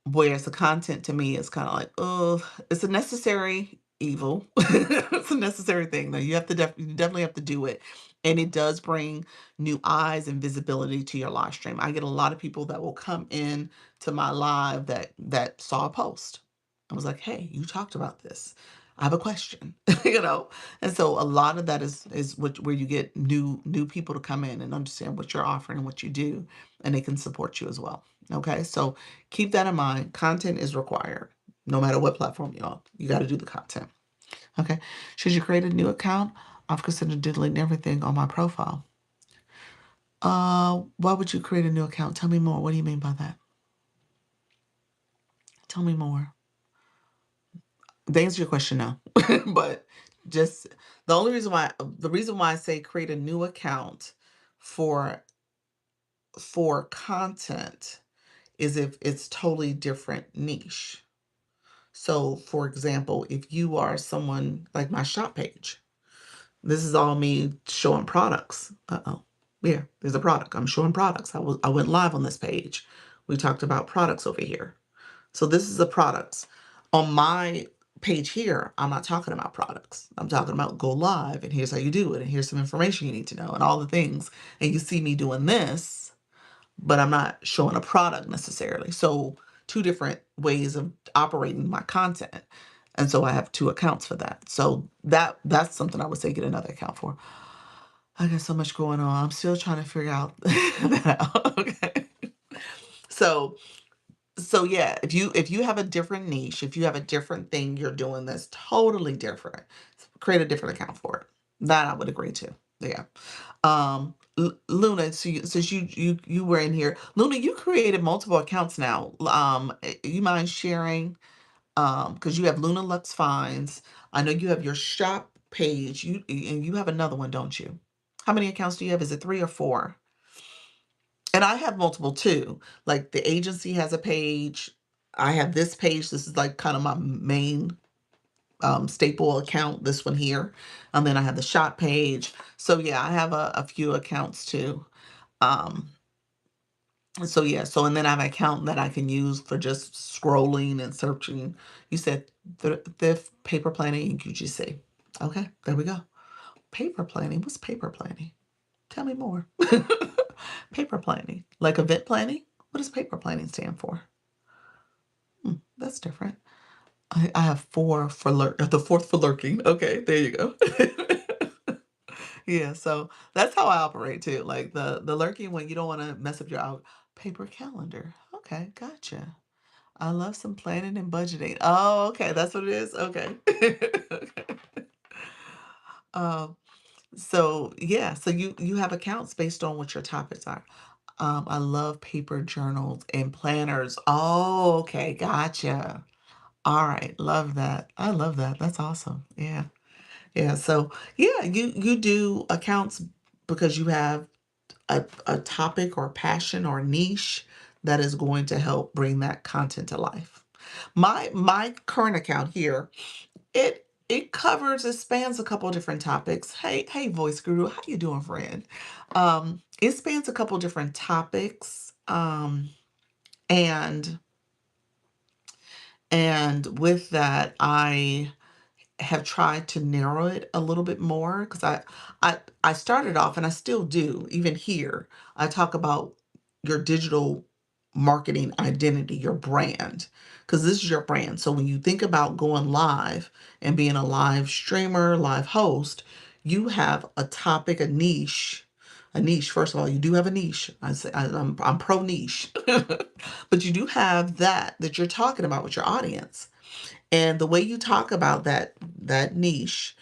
Whereas the content to me is kind of like, oh, it's a necessary evil. It's a necessary thing that you have to you definitely have to do it. And it does bring new eyes and visibility to your live stream. I get a lot of people that will come in to my live that saw a post. I was like, hey, you talked about this. I have a question, you know? And so a lot of that is where you get new people to come in and understand what you're offering and what you do, and they can support you as well. Okay? So keep that in mind. Content is required. No matter what platform you're on, you got to do the content. Okay? Should you create a new account? I've considered deleting everything on my profile. Why would you create a new account? Tell me more. What do you mean by that? Tell me more. The answer to your question, no. But just the reason why I say create a new account for content is if it's totally different niche. So for example, if you are someone like my shop page, this is all me showing products. Uh-oh. Yeah, there's a product. I'm showing products. I went live on this page. We talked about products over here. So this is the products. On my page here, I'm not talking about products. I'm talking about go live and here's how you do it and here's some information you need to know and all the things. And you see me doing this, but I'm not showing a product necessarily. So two different ways of operating my content. And so I have two accounts for that. So that's something I would say get another account for. I got so much going on. I'm still trying to figure out that out. Okay. So yeah, if you have a different niche, if you have a different thing you're doing that's totally different, create a different account for it. That I would agree to. Yeah. Luna, so since you were in here, Luna, you created multiple accounts now. You mind sharing? Because you have Luna Lux Finds. I know you have your shop page. And you have another one, don't you? How many accounts do you have? Is it 3 or 4? And I have multiple too. Like the agency has a page. I have this page. This is like kind of my main staple account, this one here. And then I have the shop page. So yeah, I have a few accounts too. Um, so yeah, so and then I have an account that I can use for just scrolling and searching. You said thrift paper planning and UGC. Okay, there we go. Paper planning. What's paper planning? Tell me more. Paper planning, like event planning? What does paper planning stand for? That's different. I have 4 for the fourth for lurking. Okay, there you go. Yeah, so that's how I operate too. Like the lurking when you don't want to mess up your paper calendar. Okay, gotcha. I love some planning and budgeting. Oh, okay, that's what it is. Okay. Okay. Um, so yeah, so you have accounts based on what your topics are. I love paper journals and planners. Oh, okay, gotcha. All right, love that. I love that. That's awesome. Yeah. Yeah. So yeah, you do accounts because you have a topic or passion or niche that is going to help bring that content to life. My current account here, it covers, it spans a couple different topics. Hey voice guru, how you doing, friend? It spans a couple different topics. And with that, I have tried to narrow it a little bit more because I started off and I still do, even here. I talk about your digital marketing identity, your brand, because this is your brand. So when you think about going live and being a live streamer, live host, you have a topic, a niche. A niche, first of all, you do have a niche. I'm pro niche, but you do have that you're talking about with your audience. And the way you talk about that niche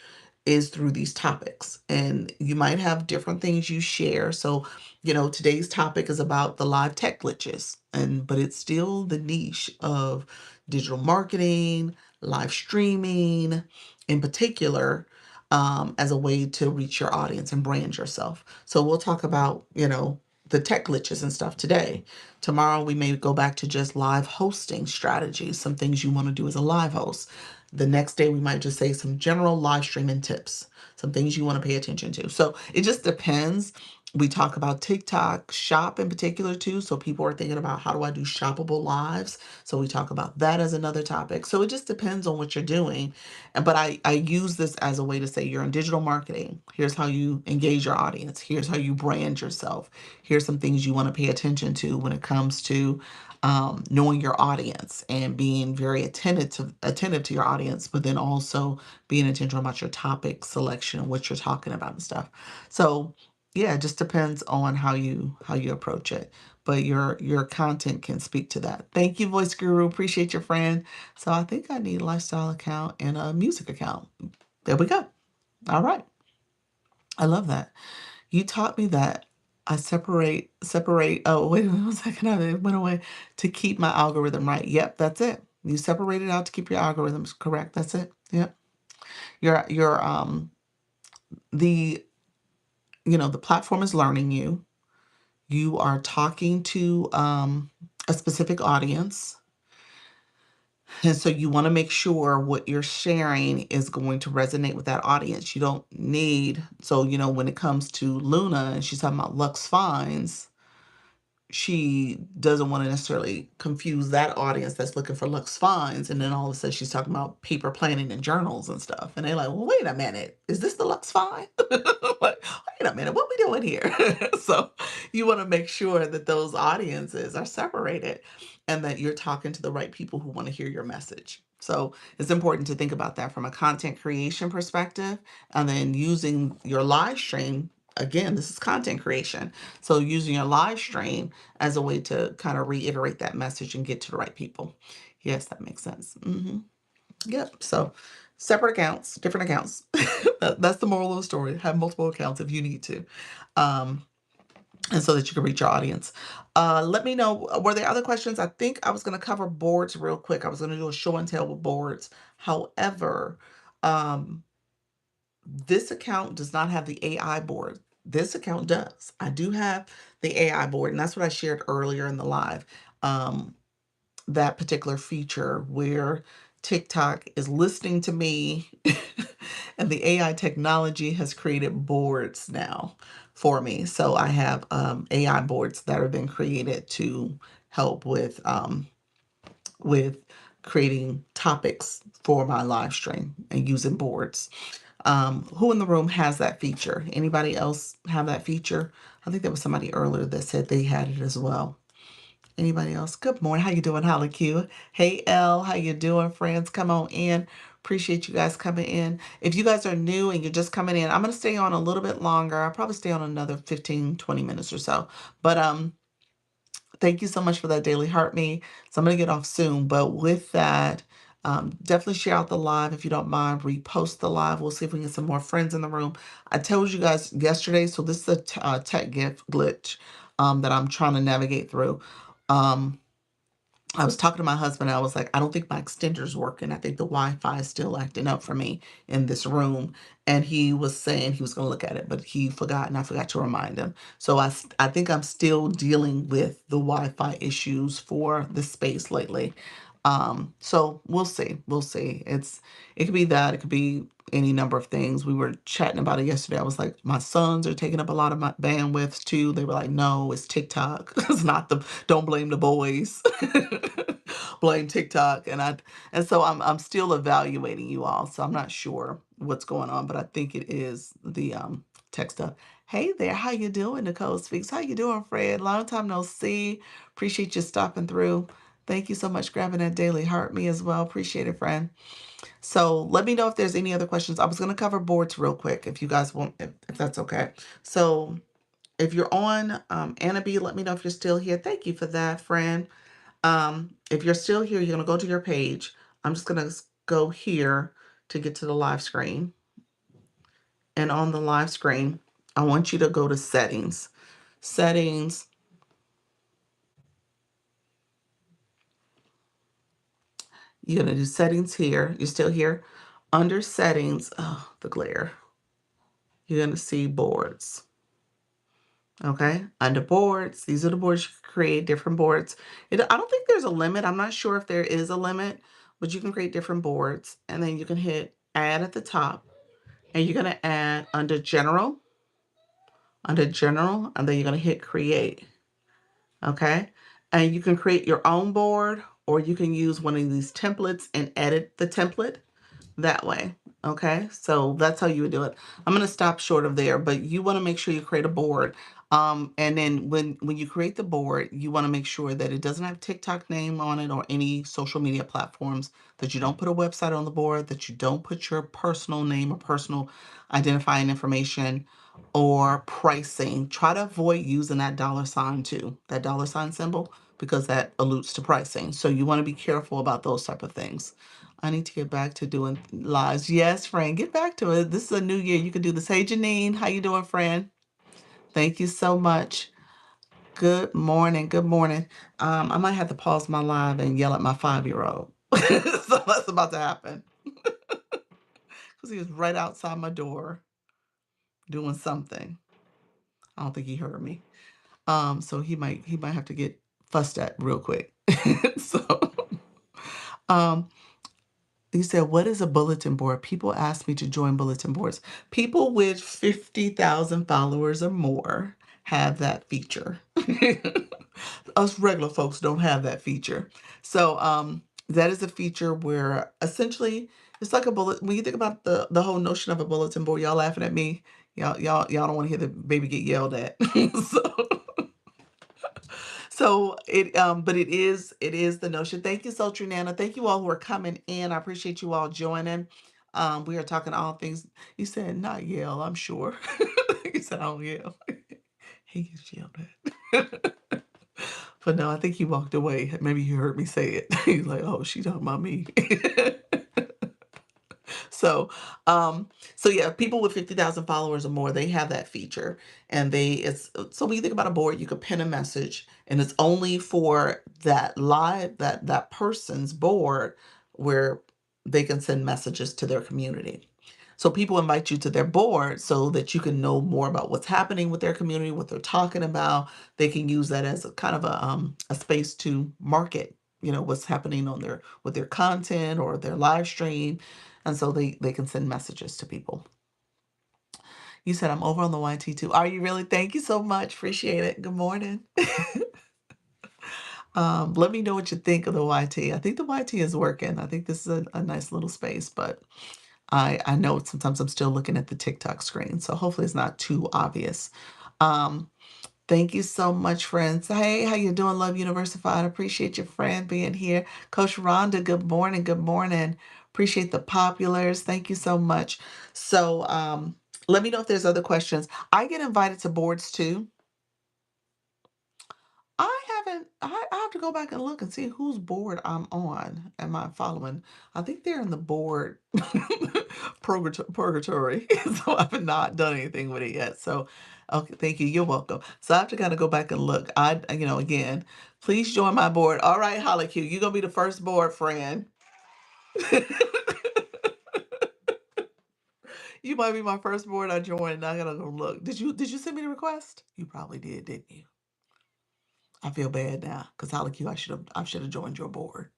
is through these topics. And you might have different things you share. So, today's topic is about the live tech glitches. But it's still the niche of digital marketing, live streaming in particular, as a way to reach your audience and brand yourself. So we'll talk about, the tech glitches and stuff today. Tomorrow we may go back to just live hosting strategies, some things you want to do as a live host. The next day we might just say some general live streaming tips, some things you want to pay attention to. So it just depends. We talk about TikTok shop in particular too. So people are thinking about, how do I do shoppable lives? So we talk about that as another topic. So it just depends on what you're doing. But I use this as a way to say, you're in digital marketing. Here's how you engage your audience. Here's how you brand yourself. Here's some things you want to pay attention to when it comes to knowing your audience and being very attentive to your audience, but then also being intentional about your topic selection and what you're talking about and stuff. So yeah, it just depends on how you approach it. But your content can speak to that. Thank you, Voice Guru. Appreciate your friend. So I think I need a lifestyle account and a music account. There we go. All right. I love that. You taught me that I separate. Oh, wait a minute, 1 second. It went away. To keep my algorithm right. Yep, that's it. You separate it out to keep your algorithms correct. That's it. Yep. Your the the platform is learning you. You are talking to a specific audience. And so you want to make sure what you're sharing is going to resonate with that audience. You don't need, so, when it comes to Luna and she's talking about Lux Finds, she doesn't want to necessarily confuse that audience that's looking for Lux Finds. And then all of a sudden she's talking about paper planning and journals and stuff. And they're like, well, wait a minute. Is this the Lux Find? Like, wait a minute. What we doing here? So you want to make sure that those audiences are separated and that you're talking to the right people who want to hear your message. So it's important to think about that from a content creation perspective, and then using your live stream. Again, this is content creation. So using your live stream as a way to kind of reiterate that message and get to the right people. Yes, that makes sense. Yep. So separate accounts, different accounts. That's the moral of the story. Have multiple accounts if you need to. Um, and so that you can reach your audience. Let me know, were there other questions? I think I was going to cover boards real quick. I was going to do a show and tell with boards. However, um, this account does not have the AI board. This account does. I do have the AI board, and that's what I shared earlier in the live. Um, that particular feature where TikTok is listening to me and the AI technology has created boards now for me. So I have AI boards that have been created to help with creating topics for my live stream and using boards. Who in the room has that feature? Anybody else have that feature? I think there was somebody earlier that said they had it as well. Anybody else? Good morning. How you doing, Holly Q? Hey, L. How you doing, friends? Come on in. Appreciate you guys coming in. If you guys are new and you're just coming in, I'm going to stay on a little bit longer. I'll probably stay on another 15, 20 minutes or so. But thank you so much for that daily heart me. So I'm going to get off soon. But with that, definitely share out the live if you don't mind. Repost the live. We'll see if we can get some more friends in the room. I told you guys yesterday, so this is a tech gift glitch that I'm trying to navigate through. I was talking to my husband. I was like, I don't think my extender's working. I think the Wi-Fi is still acting up for me in this room. And he was saying he was going to look at it, but he forgot, and I forgot to remind him. So I think I'm still dealing with the Wi-Fi issues for the space lately. So we'll see. We'll see. It could be that. It could be any number of things. We were chatting about it yesterday. I was like, my sons are taking up a lot of my bandwidth too. They were like, no, it's TikTok. It's not don't blame the boys. Blame TikTok. And so I'm still evaluating you all. So I'm not sure what's going on, but I think it is the tech stuff. Hey there, how you doing? Nicole Speaks. How you doing, Fred? Long time no see. Appreciate you stopping through. Thank you so much for grabbing that daily heart me as well. Appreciate it, friend. So let me know if there's any other questions. I was going to cover boards real quick if you guys want, if that's okay. So if you're on Anna B, let me know if you're still here. Thank you for that, friend. If you're still here, you're going to go to your page. I'm just going to go here to get to the live screen. And on the live screen, I want you to go to settings. Settings. You're going to do settings here. You're still here. Under settings, oh, the glare. You're going to see boards. Okay, under boards, these are the boards you can create, different boards. I don't think there's a limit. I'm not sure if there is a limit, but you can create different boards. And then you can hit add at the top. And you're going to add under general, under general, and then you're going to hit create. Okay. And you can create your own board, or you can use one of these templates and edit the template that way. Okay, so that's how you would do it. I'm going to stop short of there, but you want to make sure you create a board. And then when you create the board, you want to make sure that it doesn't have TikTok name on it or any social media platforms, that you don't put a website on the board, that you don't put your personal name or personal identifying information or pricing. Try to avoid using that $ too, that $ symbol, because that alludes to pricing. So you want to be careful about those type of things. I need to get back to doing lives. Yes, friend, get back to it. This is a new year. You can do this. Hey, Janine, how you doing, friend? Thank you so much. Good morning. Good morning. I might have to pause my live and yell at my 5-year-old. So that's about to happen because he was right outside my door doing something. I don't think he heard me. So he might have to get fussed at real quick. So, um, you said, what is a bulletin board? People ask me to join bulletin boards. People with 50,000 followers or more have that feature. Us regular folks don't have that feature. So that is a feature where essentially it's like a bullet. When you think about the whole notion of a bulletin board, y'all laughing at me. Y'all don't want to hear the baby get yelled at. So but it is the notion. Thank you, Sultry Nana. Thank you all who are coming in. I appreciate you all joining. We are talking all things. You said not yell, I'm sure. You said I don't yell. He gets yelled at. But no, I think he walked away. Maybe he heard me say it. He's like, oh, she talking about me. So, so yeah, people with 50,000 followers or more, they have that feature. And so when you think about a board, you could pin a message, and it's only for that person's board where they can send messages to their community. So people invite you to their board so that you can know more about what's happening with their community, what they're talking about. They can use that as a kind of a space to market, what's happening with their content or their live stream. And so they can send messages to people. You said I'm over on the YT too. Are you really? Thank you so much. Appreciate it. Good morning. Let me know what you think of the YT. I think the YT is working. I think this is a nice little space, but I know sometimes I'm still looking at the TikTok screen, so hopefully it's not too obvious. Thank you so much, friends. Hey, how you doing, Love Universified? Appreciate your friend being here. Coach Rhonda, good morning. Good morning. Appreciate the populars. Thank you so much. So let me know if there's other questions. I get invited to boards too. I have to go back and look and see whose board I'm on. Am I following? I think they're in the board purgatory. So I've not done anything with it yet. So, okay, thank you. You're welcome. So I have to kind of go back and look. Again, please join my board. All right, Holly Q, you're going to be the first board friend. You might be my first board I joined. I gotta go look. Did you send me the request? You probably did, didn't you? I feel bad now because Holly Q, I should have joined your board.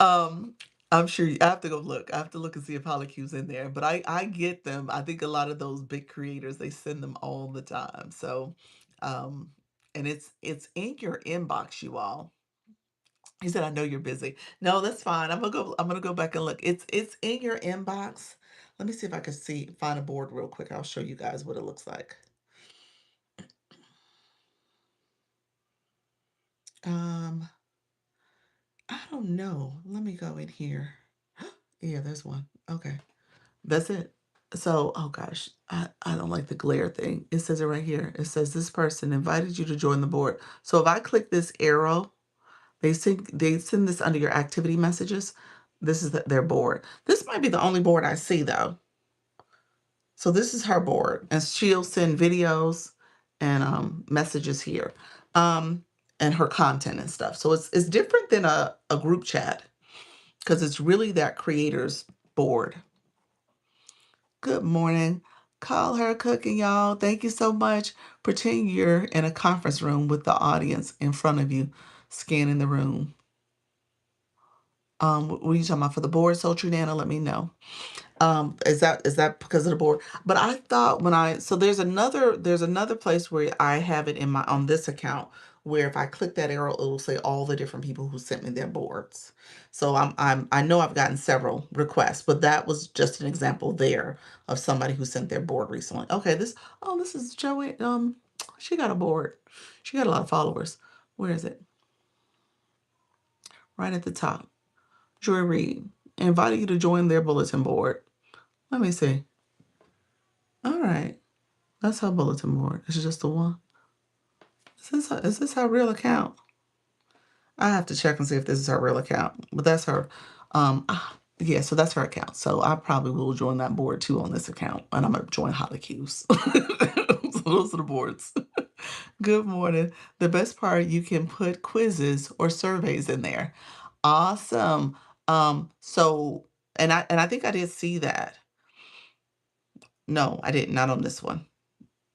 Um, I'm sure I have to go look. I have to look and see if Holly Q's in there. But I get them. I think a lot of those big creators, they send them all the time. So, um, and it's in your inbox, you all. He said, I know you're busy. No, that's fine. I'm gonna go back and look. It's in your inbox. Let me see if I can find a board real quick. I'll show you guys what it looks like. Um, I don't know. Let me go in here. Yeah, there's one. Okay. That's it. So, oh gosh, I don't like the glare thing. It says it right here. It says this person invited you to join the board. So if I click this arrow, they send this under your activity messages. This is their board. This might be the only board I see though. So this is her board, and she'll send videos and messages here, and her content and stuff. So it's different than a group chat because it's really that creator's board. Good morning. Call her cooking, y'all. Thank you so much. Pretend you're in a conference room with the audience in front of you, scanning the room. What are you talking about for the board, Sultry Nana? Let me know. Is that because of the board? But I thought so there's another place where I have it in my on this account where if I click that arrow, it will say all the different people who sent me their boards. So I know I've gotten several requests, but that was just an example there of somebody who sent their board recently. Okay, this is Joey. She got a board. She got a lot of followers. Where is it? Right at the top. Joy Reid invited you to join their bulletin board. Let me see. All right. That's her bulletin board. It's just the one. Is this her real account? I have to check and see if this is her real account. But that's her. Yeah, so that's her account. So I probably will join that board too on this account. And I'm going to join Holicues. So those are the boards. Good morning. The best part, you can put quizzes or surveys in there. Awesome. So and I think I did see that. No, I didn't. Not on this one.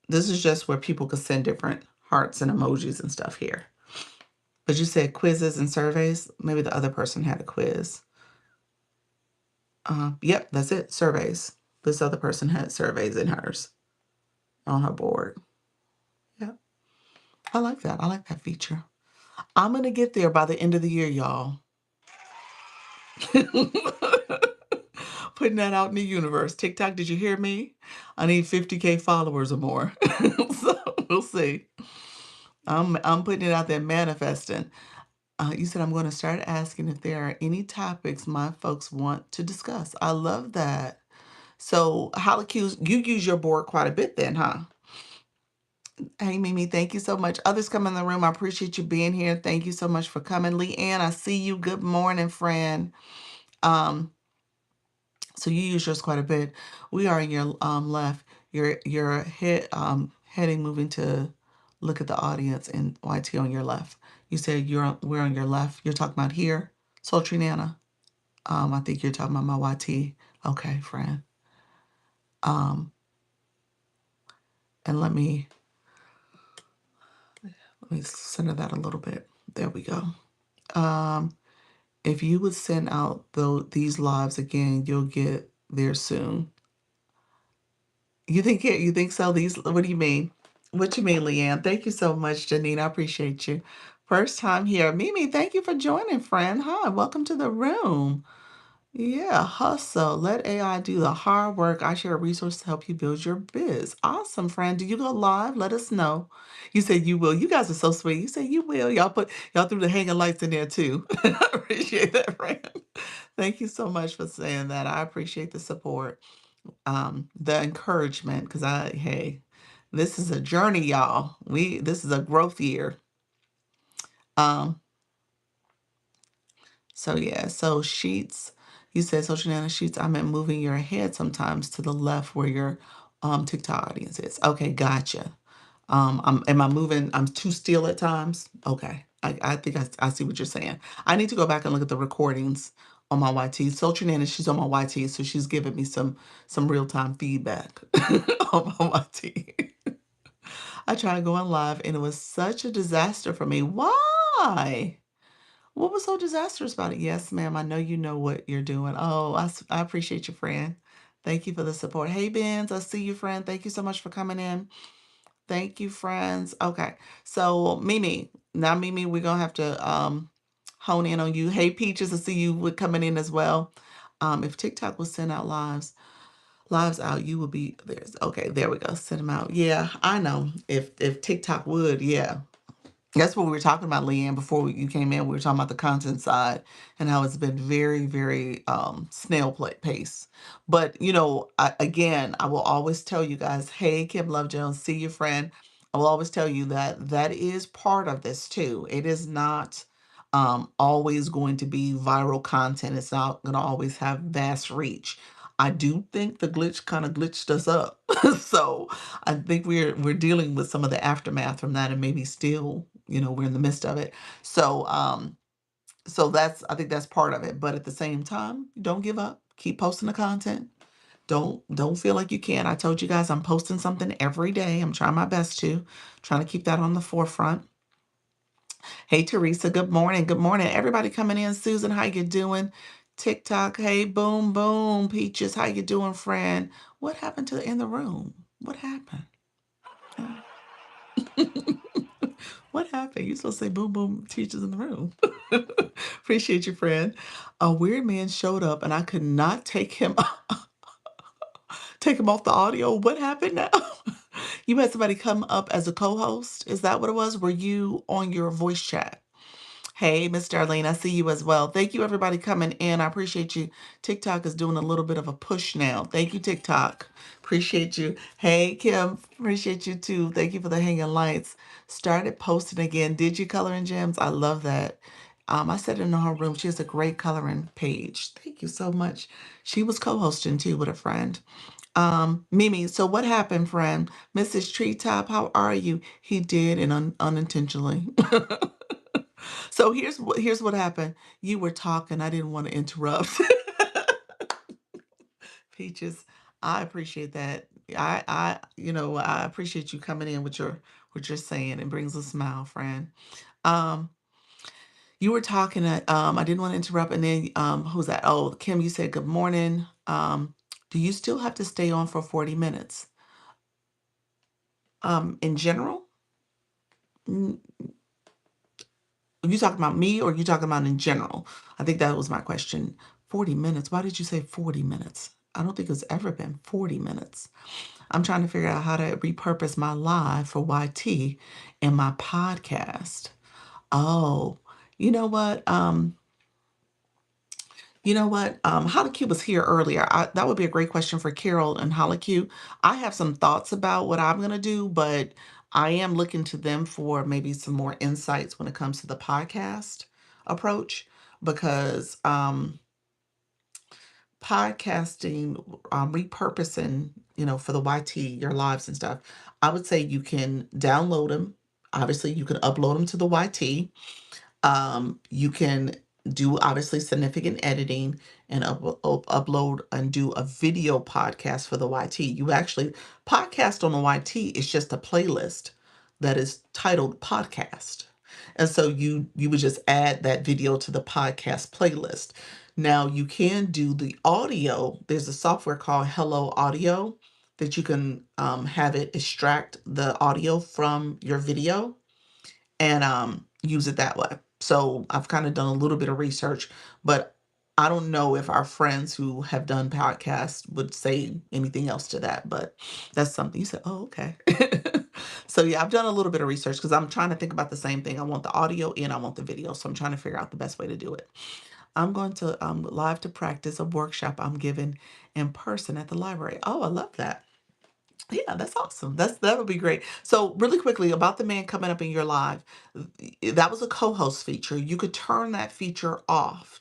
This is just where people could send different hearts and emojis and stuff here. But you said quizzes and surveys. Maybe the other person had a quiz. Yep, that's it. Surveys. This other person had surveys in hers on her board. Yep. I like that. I like that feature. I'm going to get there by the end of the year, y'all. Putting that out in the universe. TikTok, did you hear me? I need 50K followers or more. So we'll see. I'm putting it out there, manifesting. You said I'm going to start asking if there are any topics my folks want to discuss. I love that. So, Holocues, you use your board quite a bit then, huh? Hey, Mimi, thank you so much. Others come in the room. I appreciate you being here. Thank you so much for coming. Leanne, I see you. Good morning, friend. So you use yours quite a bit. We are in your left. Your heading moving to look at the audience and YT on your left. You said we're on your left. You're talking about here, Sultry Nana. I think you're talking about my YT. Okay, friend. And let me center that a little bit. There we go. If you would send out these lives again, you'll get there soon. You think so? What do you mean? What you mean, Leanne? Thank you so much, Janine. I appreciate you. First time here. Mimi, thank you for joining, friend. Hi, welcome to the room. Yeah, hustle. Let AI do the hard work. I share a resource to help you build your biz. Awesome, friend. Do you go live? Let us know. You said you will. You guys are so sweet. You said you will. Y'all threw the hanging lights in there too. I appreciate that, friend. Thank you so much for saying that. I appreciate the support, the encouragement, because hey, this is a journey, y'all. This is a growth year. Um, So yeah, so sheets, you said social nano sheets, I meant moving your head sometimes to the left where your TikTok audience is. Okay, gotcha. Am I moving? I'm too still at times. Okay. I think I see what you're saying. I need to go back and look at the recordings on my YT. Social Nana, she's on my YT, so she's giving me some real-time feedback on my YT. I tried going live and it was such a disaster for me. Why? What was so disastrous about it? Yes, ma'am. I know you know what you're doing. Oh, I appreciate you, friend. Thank you for the support. Hey, Benz, I see you, friend. Thank you so much for coming in. Thank you, friends. Okay. So, Mimi, we're going to have to hone in on you. Hey, Peaches, I see you with coming in as well. If TikTok will send out lives out, you will be there's okay, there we go. Send them out. Yeah, I know. If TikTok would, yeah. That's what we were talking about, Leanne, before you came in. We were talking about the content side and how it's been very, very pace. But, again, I will always tell you guys, hey, Kim Love Jones, see you, friend. I will always tell you that that is part of this, too. It is not always going to be viral content. It's not going to always have vast reach. I do think the glitch kind of glitched us up. So I think we're dealing with some of the aftermath from that, and maybe still, we're in the midst of it. So I think that's part of it. But at the same time, don't give up. Keep posting the content. Don't feel like you can't. I told you guys I'm posting something every day. I'm trying my best trying to keep that on the forefront. Hey, Teresa, good morning. Good morning. Everybody coming in. Susan, how you doing? TikTok, hey, boom, boom, Peaches, how you doing, friend? What happened to in the room? What happened? Uh, what happened? You supposed to say boom, boom, teachers in the room. Appreciate you, friend. A weird man showed up and I could not take him off the audio. What happened now? You had somebody come up as a co-host. Is that what it was? Were you on your voice chat? Hey, Miss Darlene, I see you as well. Thank you, everybody coming in. I appreciate you. TikTok is doing a little bit of a push now. Thank you, TikTok. Appreciate you. Hey, Kim, appreciate you too. Thank you for the hanging lights. Started posting again. Did you coloring gems? I love that. I said in her room, she has a great coloring page. Thank you so much. She was co-hosting too with a friend. Mimi, so what happened, friend? Mrs. Treetop, how are you? He did and unintentionally. So here's what happened. You were talking. I didn't want to interrupt. Peaches, I appreciate that. I appreciate you coming in with your what you're saying. It brings a smile, friend. Um, you were talking at I didn't want to interrupt, and then who's that? Oh, Kim, you said good morning. Do you still have to stay on for 40 minutes? In general? Mm, you talking about me or you talking about in general? I think that was my question. 40 minutes. Why did you say 40 minutes? I don't think it's ever been 40 minutes. I'm trying to figure out how to repurpose my live for YT and my podcast. Oh, you know what? Hollycube was here earlier. That would be a great question for Carol and Hollycube. I have some thoughts about what I'm going to do, but I am looking to them for maybe some more insights when it comes to the podcast approach because podcasting, repurposing, for the YT, your lives and stuff, I would say you can download them. Obviously, you can upload them to the YT. You can do obviously significant editing and upload and do a video podcast for the YT. You actually podcast on the YT is just a playlist that is titled podcast. And so you would just add that video to the podcast playlist. Now you can do the audio. There's a software called Hello Audio that you can have it extract the audio from your video and use it that way. So I've kind of done a little bit of research, but I don't know if our friends who have done podcasts would say anything else to that, but that's something you said, oh, okay. So yeah, I've done a little bit of research because I'm trying to think about the same thing. I want the audio and I want the video. So I'm trying to figure out the best way to do it. I'm going to live to practice a workshop I'm giving in person at the library. Oh, I love that. Yeah, that's awesome. That would be great. So really quickly about the man coming up in your live, that was a co-host feature. You could turn that feature off.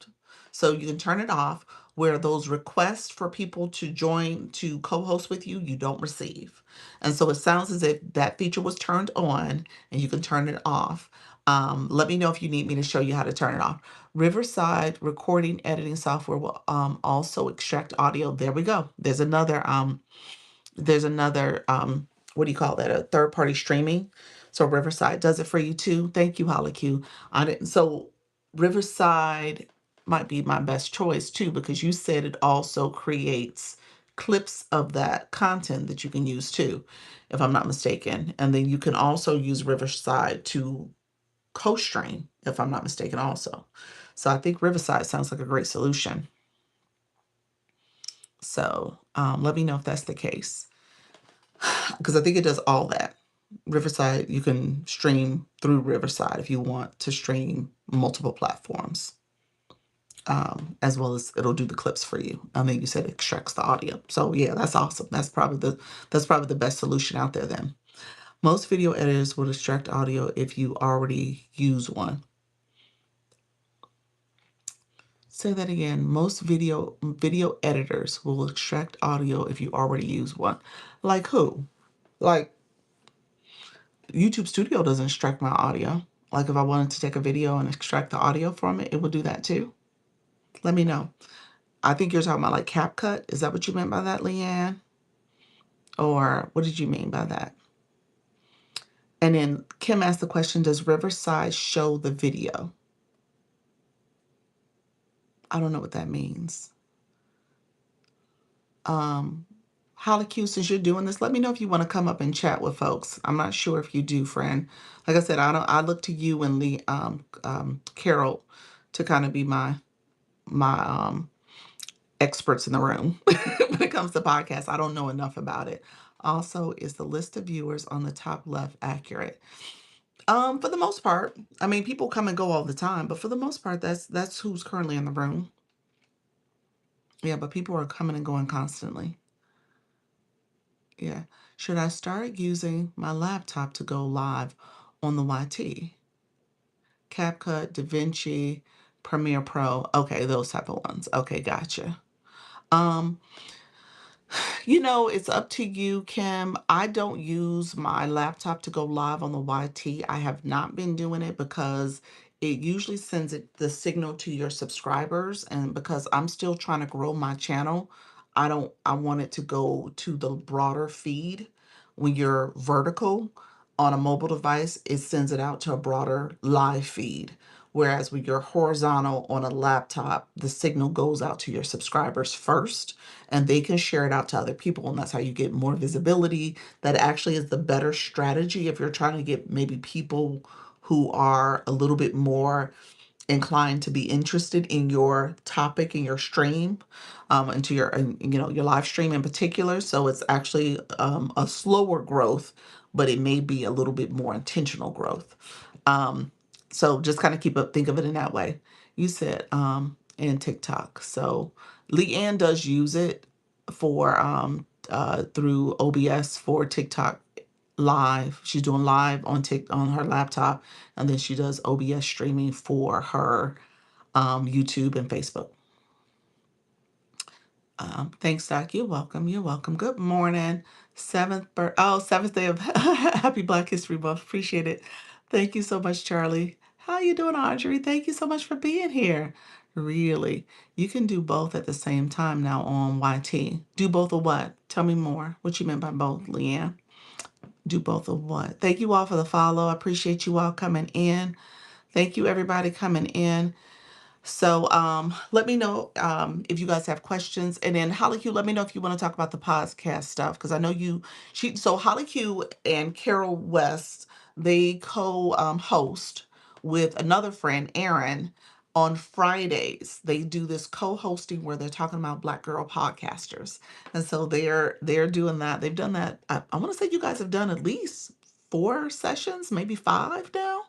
So you can turn it off where those requests for people to join to co-host with you, you don't receive. And so it sounds as if that feature was turned on and you can turn it off. Let me know if you need me to show you how to turn it off. Riverside recording editing software will also extract audio. There we go. There's another what do you call that, a third party streaming. So Riverside does it for you too. Thank you, Holly Q. I didn't so Riverside might be my best choice too, because you said it also creates clips of that content that you can use too, if I'm not mistaken. And then you can also use Riverside to co-stream, if I'm not mistaken also. So I think Riverside sounds like a great solution. So let me know if that's the case, because I think it does all that. Riverside, you can stream through Riverside if you want to stream multiple platforms, as well as it'll do the clips for you. I mean, you said it extracts the audio, so yeah, that's awesome. That's probably the best solution out there. Then most video editors will extract audio if you already use one. Say that again. Most video editors will extract audio if you already use one. Like who? Like YouTube Studio doesn't extract my audio. Like if I wanted to take a video and extract the audio from it, it will do that too. Let me know. I think you're talking about like CapCut. Is that what you meant by that, Leanne? Or what did you mean by that? And then Kim asked the question, does Riverside show the video? I don't know what that means. Holly Q, since you're doing this, let me know if you want to come up and chat with folks. I'm not sure if you do, friend. Like I said, I look to you and Lee, Carol, to kind of be my experts in the room when it comes to podcasts. I don't know enough about it. Also, is the list of viewers on the top left accurate? For the most part. I mean, people come and go all the time, but for the most part, that's who's currently in the room. Yeah, but people are coming and going constantly. Yeah. Should I start using my laptop to go live on the YT? CapCut, DaVinci, Premiere Pro. Okay, those type of ones. Okay, gotcha. Um, it's up to you, Kim. I don't use my laptop to go live on the YT. I have not been doing it because it usually sends the signal to your subscribers. And because I'm still trying to grow my channel, I want it to go to the broader feed. When you're vertical on a mobile device, it sends it out to a broader live feed. Whereas when you're horizontal on a laptop, the signal goes out to your subscribers first and they can share it out to other people. And that's how you get more visibility. That actually is the better strategy if you're trying to get maybe people who are a little bit more inclined to be interested in your topic in your stream, into your live stream in particular. So it's actually a slower growth, but it may be a little bit more intentional growth. So just kind of think of it in that way. You said in TikTok. So Leanne does use it for through OBS for TikTok live. She's doing live on her laptop, and then she does OBS streaming for her YouTube and Facebook. Thanks, Doc. You're welcome. You're welcome. Good morning. Seventh day of Happy Black History Month. Appreciate it. Thank you so much, Charlie. How you doing, Audrey? Thank you so much for being here. Really, you can do both at the same time now on YT. Do both of what? Tell me more. What you meant by both, Leanne? Do both of what? Thank you all for the follow. I appreciate you all coming in. Thank you, everybody coming in. So let me know if you guys have questions. And then Holly Q, let me know if you want to talk about the podcast stuff. Because I know so Holly Q and Carol West, they co-host with another friend, Aaron, on Fridays. They do this co-hosting where they're talking about Black girl podcasters. And so they're doing that. They've done that. I want to say you guys have done at least 4 sessions, maybe 5 now.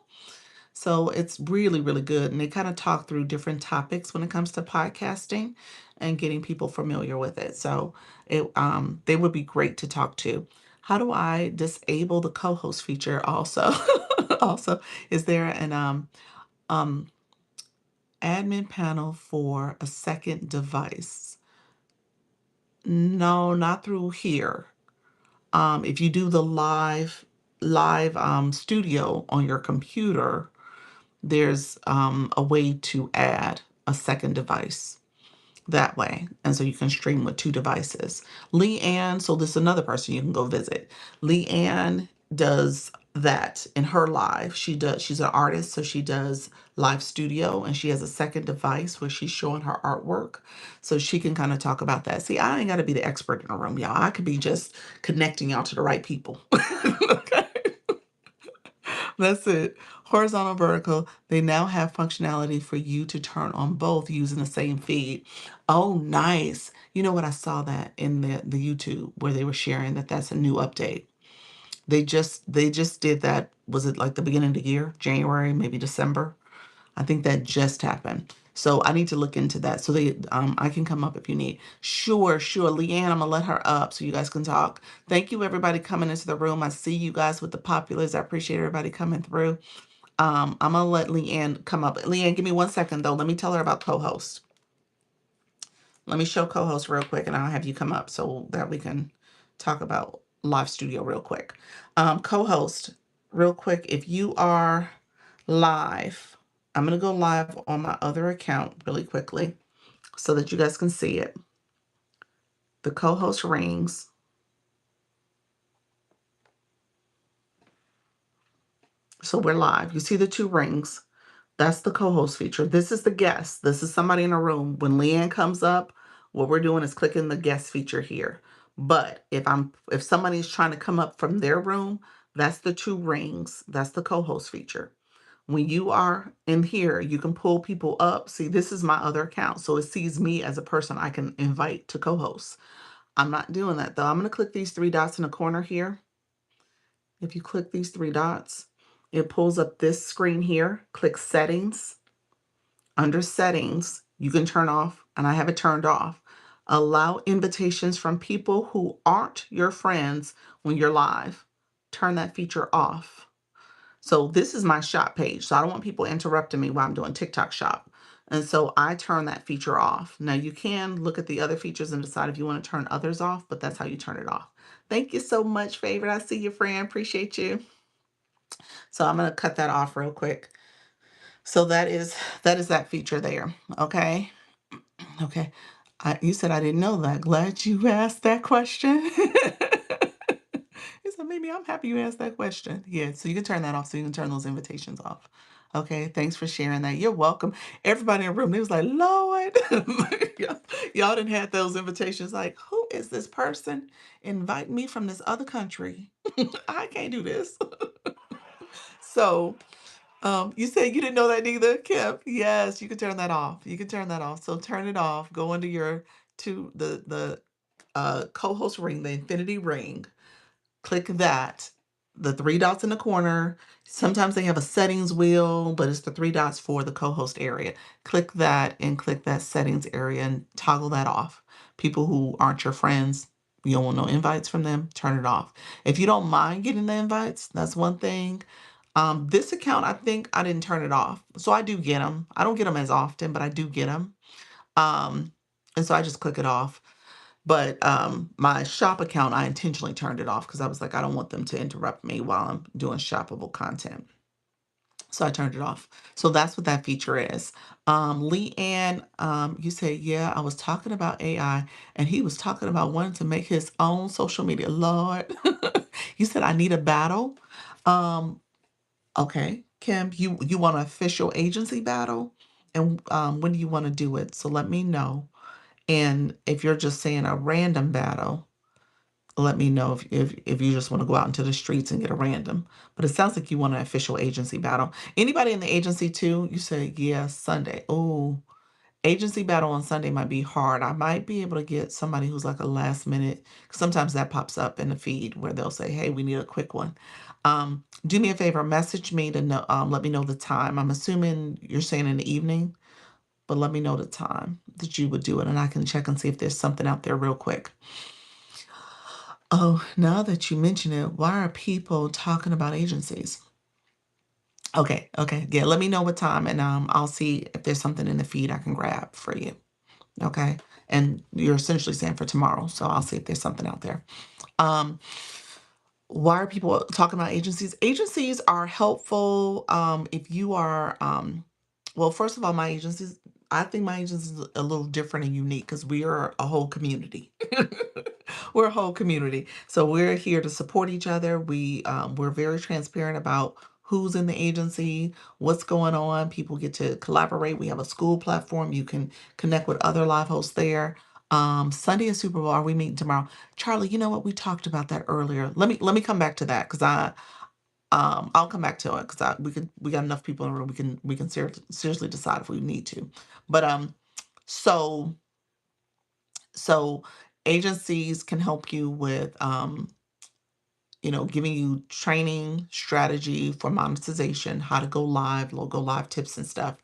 So it's really, really good. And they kind of talk through different topics when it comes to podcasting and getting people familiar with it. So they would be great to talk to. How do I disable the co-host feature also? Also, is there an admin panel for a second device? No, not through here. If you do the live studio on your computer, there's a way to add a second device that way. And so you can stream with 2 devices. Leanne, so this is another person you can go visit. Leanne does that in her live. She's an artist, so she does live studio and she has a second device where she's showing her artwork. So she can kind of talk about that. See, I ain't got to be the expert in the room, y'all. I could be just connecting y'all to the right people. Okay. That's it. Horizontal, vertical. They now have functionality for you to turn on both using the same feed. Oh, nice. You know what? I saw that in the YouTube where they were sharing that's a new update. They just did that. Was it like the beginning of the year, January, maybe December? I think that just happened. So I need to look into that. So I can come up if you need. Sure, sure. Leanne, I'm gonna let her up so you guys can talk. Thank you, everybody coming into the room. I see you guys with the populars. I appreciate everybody coming through. I'm gonna let Leanne come up. Leanne, give me 1 second though. Let me tell her about co-host. Let me show co-host real quick, and I'll have you come up so that we can talk about live studio real quick. Co-host, real quick. If you are live, I'm gonna go live on my other account really quickly so that you guys can see it. The co-host rings. So we're live. You see the 2 rings. That's the co-host feature. This is the guest. This is somebody in a room. When Leanne comes up, what we're doing is clicking the guest feature here. But if somebody's trying to come up from their room, that's the two rings. That's the co-host feature. When you are in here, you can pull people up. See, this is my other account. So it sees me as a person I can invite to co-host. I'm not doing that though. I'm going to click these three dots in the corner here. If you click these three dots, it pulls up this screen here. Click settings. Under settings, you can turn off, and I have it turned off. Allow invitations from people who aren't your friends when you're live. Turn that feature off. So this is my shop page. So I don't want people interrupting me while I'm doing TikTok shop. And so I turn that feature off. Now you can look at the other features and decide if you want to turn others off, but that's how you turn it off. Thank you so much, favorite. I see you, friend. Appreciate you. So I'm going to cut that off real quick. So that is that feature there. Okay. Okay. You said I didn't know that. Glad you asked that question. He said, maybe I'm happy you asked that question. Yeah, so you can turn that off so you can turn those invitations off. Okay, thanks for sharing that. You're welcome. Everybody in the room, they was like, Lord, y'all didn't have those invitations like, who is this person inviting me from this other country? I can't do this. So you said you didn't know that neither, Kim. Yes, you can turn that off. You can turn that off. So turn it off. Go into your to the co-host ring, the infinity ring. Click that. The three dots in the corner. Sometimes they have a settings wheel, but it's the three dots for the co-host area. Click that and click that settings area and toggle that off. People who aren't your friends, you don't want no invites from them, turn it off. If you don't mind getting the invites, that's one thing. This account, I think I didn't turn it off. So I do get them. I don't get them as often, but I do get them. Um, and so I just click it off. But my shop account, I intentionally turned it off because I was like, I don't want them to interrupt me while I'm doing shoppable content. So I turned it off. So that's what that feature is. Leanne, you said, yeah, I was talking about AI and he was talking about wanting to make his own social media. Lord, you said I need a battle. Um, Okay, Kim, you want an official agency battle? And when do you want to do it? So let me know. And if you're just saying a random battle, let me know if you just want to go out into the streets and get a random. But it sounds like you want an official agency battle. Anybody in the agency too? You say, yeah, Sunday. Oh, agency battle on Sunday might be hard. I might be able to get somebody who's like a last minute. Sometimes that pops up in the feed where they'll say, "Hey, we need a quick one." Do me a favor, message me to know. Let me know the time. I'm assuming you're saying in the evening, but let me know the time that you would do it, and I can check and see if there's something out there real quick. Oh, now that you mention it, why are people talking about agencies? Okay, okay, yeah. Let me know what time, and I'll see if there's something in the feed I can grab for you. Okay. And you're essentially saying for tomorrow. So I'll see if there's something out there. Um, why are people talking about agencies? Agencies are helpful if you are, well, first of all, my agencies, I think my agency is a little different and unique because we are a whole community. We're a whole community. So we're here to support each other. We're very transparent about who's in the agency, what's going on. People get to collaborate. We have a school platform. You can connect with other live hosts there. Sunday is Super Bowl. Are we meeting tomorrow? Charlie, you know what? We talked about that earlier. Let me come back to that because I'll come back to it because we got enough people in the room. We can seriously decide if we need to. But so so agencies can help you with giving you training strategy for monetization, how to go live, logo live tips and stuff.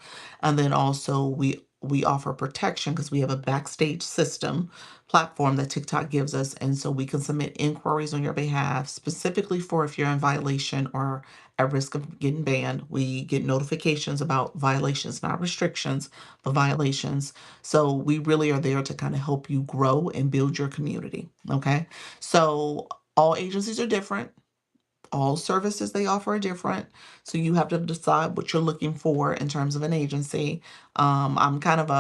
And then also we offer protection because we have a backstage system platform that TikTok gives us. And so we can submit inquiries on your behalf, specifically for if you're in violation or at risk of getting banned. We get notifications about violations, not restrictions, but violations. So we really are there to kind of help you grow and build your community. Okay. So all agencies are different. all services they offer are different. So you have to decide what you're looking for in terms of an agency. I'm kind of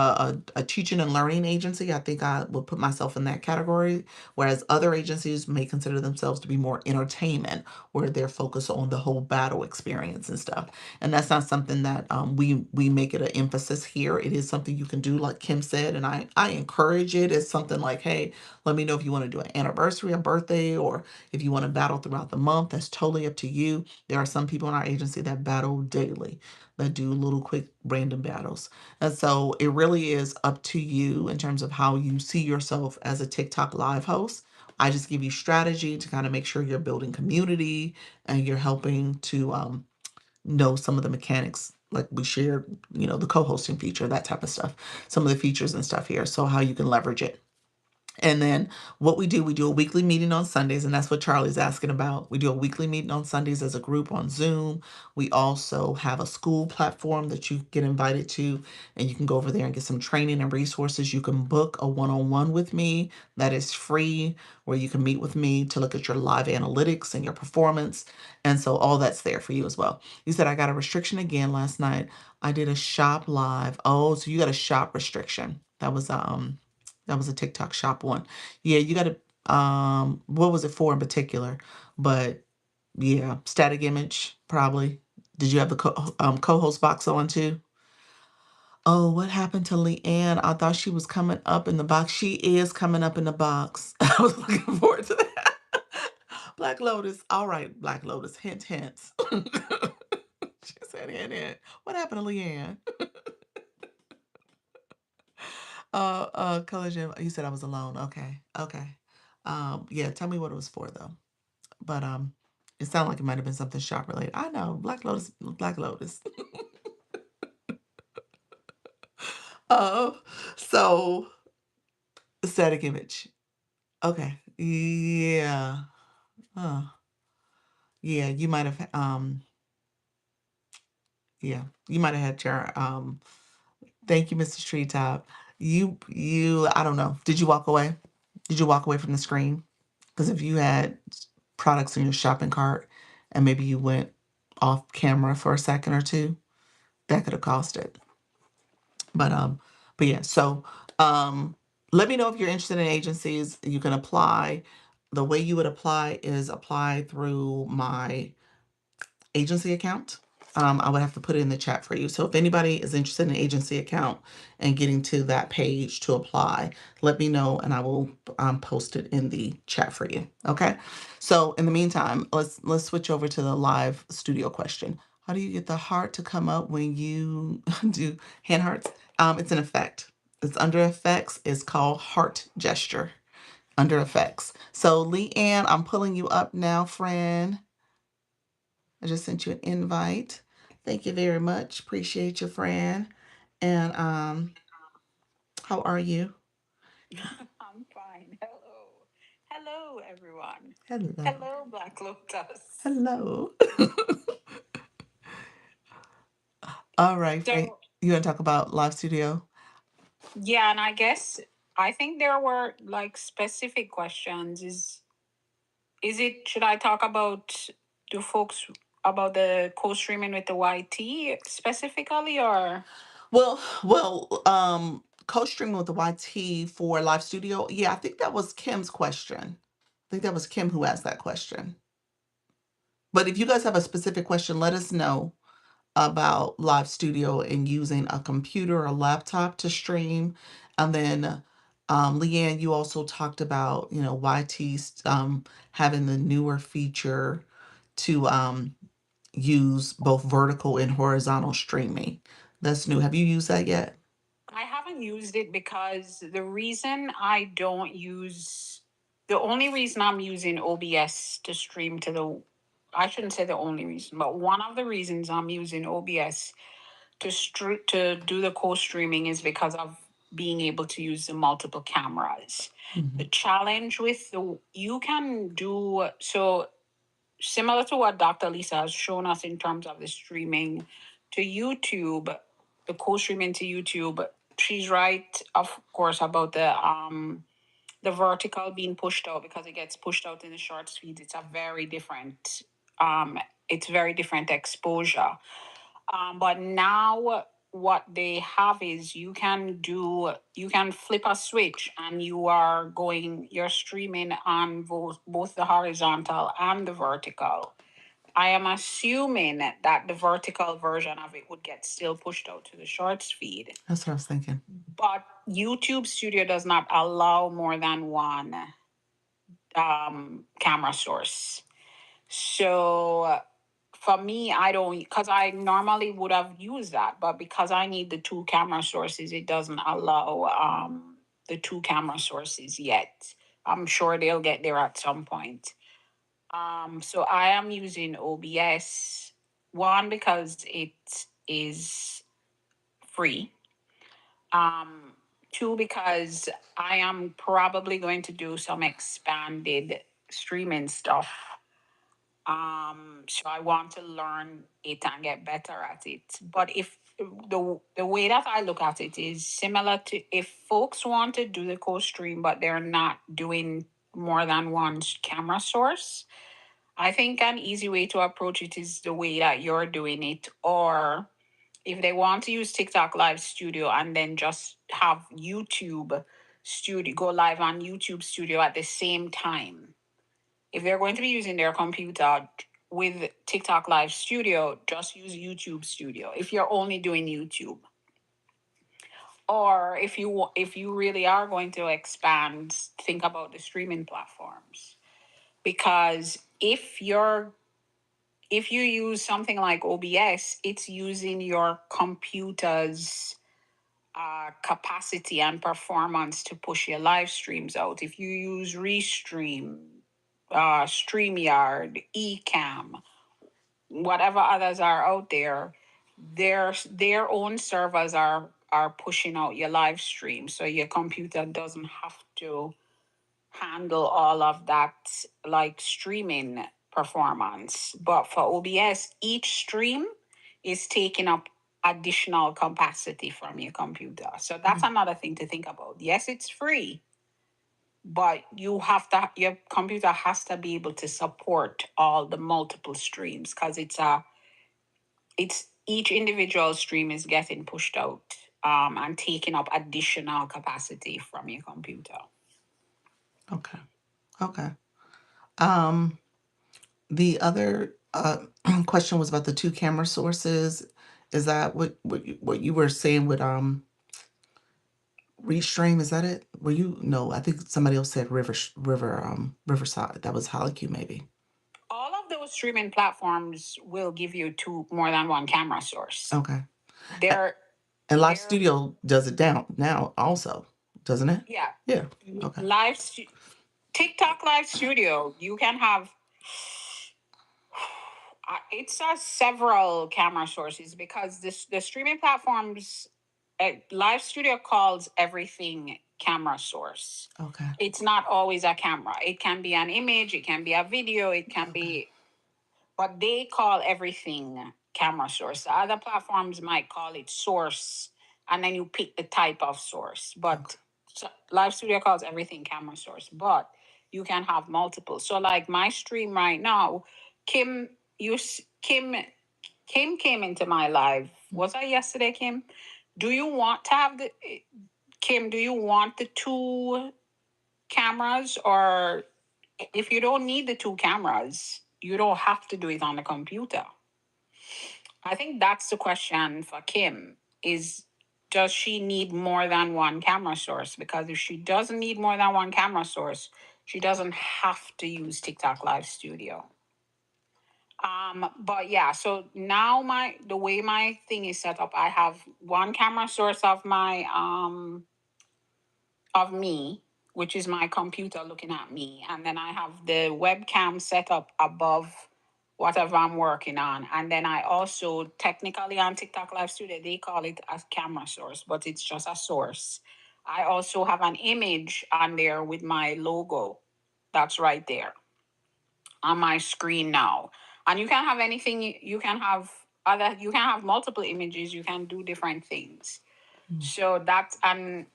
a teaching and learning agency. I think I would put myself in that category, whereas other agencies may consider themselves to be more entertainment, where they're focused on the whole battle experience and stuff. And that's not something that we make it an emphasis here. It is something you can do, like Kim said, and I encourage it. It's something like, hey, let me know if you want to do an anniversary, a birthday, or if you want to battle throughout the month. That's totally up to you. There are some people in our agency that battle daily, that do little quick random battles. And so it really is up to you in terms of how you see yourself as a TikTok live host. I just give you strategy to kind of make sure you're building community and you're helping to know some of the mechanics. Like we shared, the co-hosting feature, that type of stuff, some of the features and stuff here. So how you can leverage it. And then what we do a weekly meeting on Sundays, and that's what Charlie's asking about. We do a weekly meeting on Sundays as a group on Zoom. We also have a school platform that you get invited to, and you can go over there and get some training and resources. You can book a one-on-one with me that is free, where you can meet with me to look at your live analytics and your performance. And so all that's there for you as well. You said I got a restriction again last night. I did a shop live. Oh, so you got a shop restriction. That was a TikTok shop one. Yeah, you got to, what was it for in particular? But yeah, static image, probably. Did you have the co-host box on too? Oh, what happened to Leanne? I thought she was coming up in the box. She is coming up in the box. I was looking forward to that. Black Lotus. All right, Black Lotus. Hint, hints. She said hint, hint. What happened to Leanne? Color Jim, you said I was alone. Okay, okay. Yeah, tell me what it was for though. But it sounded like it might have been something shop related. I know, Black Lotus, Black Lotus. uh, so static image. Okay, yeah, uh, yeah. You might have had your Thank you, Mrs. Treetop. I don't know. Did you walk away? Did you walk away from the screen? Because if you had products in your shopping cart and maybe you went off camera for a second or two, that could have caused it. But yeah, so um let me know if you're interested in agencies. You can apply. The way you would apply is apply through my agency account. I would have to put it in the chat for you. So if anybody is interested in an agency account and getting to that page to apply, let me know and I will post it in the chat for you. Okay. So in the meantime, let's switch over to the live studio question. How do you get the heart to come up when you do hand hearts? It's an effect. It's under effects. It's called heart gesture under effects. So Leanne, I'm pulling you up now, friend. I just sent you an invite. Thank you very much. Appreciate you, friend. And how are you? I'm fine. Hello. Hello, everyone. Hello. Hello, Black Lotus. Hello. All right, Frank. So, You want to talk about live studio? yeah, and I think there were like specific questions. Is it should I talk about do folks about the co-streaming with the YT specifically or Co-streaming with the YT for live studio. Yeah, I think that was Kim's question. I think that was Kim who asked that question. But if you guys have a specific question, let us know about live studio and using a computer or laptop to stream. And then Leanne, you also talked about, YT having the newer feature to use both vertical and horizontal streaming. That's new. Have you used that yet? I haven't used it because the only reason I'm using OBS to stream to I shouldn't say the only reason, but one of the reasons I'm using OBS to do the co-streaming is because of being able to use the multiple cameras. The challenge with you can do so similar to what Dr. Lisa has shown us in terms of the streaming to YouTube, the co-streaming to YouTube. She's right, of course, about the vertical being pushed out because it gets pushed out in the short feeds. It's a very different it's very different exposure. But now what they have is you can flip a switch and you're streaming on both the horizontal and the vertical. I am assuming that the vertical version of it would get still pushed out to the shorts feed. That's what I was thinking. But YouTube Studio does not allow more than one camera source. So for me, I don't, because I normally would have used that, but because I need the two camera sources, it doesn't allow the two camera sources yet. I'm sure they'll get there at some point. So I am using OBS, one because it is free. Um, Two because I am probably going to do some expanded streaming stuff. So I want to learn it and get better at it. But if the way that I look at it is similar to if folks want to do the co-stream, but they're not doing more than one camera source, I think an easy way to approach it is the way that you're doing it. Or if they want to use TikTok Live Studio and then just have YouTube Studio, go live on YouTube Studio at the same time. If they're going to be using their computer with TikTok Live Studio, just use YouTube Studio if you're only doing YouTube. Or if you really are going to expand, think about the streaming platforms. Because if you use something like OBS, it's using your computer's capacity and performance to push your live streams out. If you use Restream, StreamYard, Ecamm, whatever others are out there, their own servers are pushing out your live stream, so your computer doesn't have to handle all of that like streaming performance. But for OBS, each stream is taking up additional capacity from your computer. So that's another thing to think about. Yes, it's free, but your computer has to be able to support all the multiple streams because it's each individual stream is getting pushed out and taking up additional capacity from your computer. Okay. Okay. Um, the other question was about the two camera sources. Is that what you were saying with Restream? Is that it? Were you no? I think somebody else said Riverside. That was Hollycue maybe. All of those streaming platforms will give you more than one camera source. Okay. They're And Live they're Studio does it down now also, doesn't it? yeah. Yeah. Okay. TikTok Live Studio, you can have it's several camera sources because the streaming platforms, Live Studio calls everything camera source. Okay. It's not always a camera. It can be an image, it can be a video, it can be, but they call everything camera source. The other platforms might call it source, and then you pick the type of source. But Live Studio calls everything camera source, but you can have multiple. So, like my stream right now, Kim, Kim, Kim came into my live. Was I yesterday, Kim? Do you want to have Kim? Do you want the two cameras, or if you don't need the two cameras, you don't have to do it on the computer? I think that's the question for Kim is, does she need more than one camera source? Because if she doesn't need more than one camera source, she doesn't have to use TikTok Live Studio. But yeah, so now the way my thing is set up, I have one camera source of me, which is my computer looking at me. And then I have the webcam set up above whatever I'm working on. And then I also, technically on TikTok Live Studio, they call it a camera source, but it's just a source. I also have an image on there with my logo. That's right there on my screen now. And you can have anything, you can have multiple images, you can do different things. So that's, and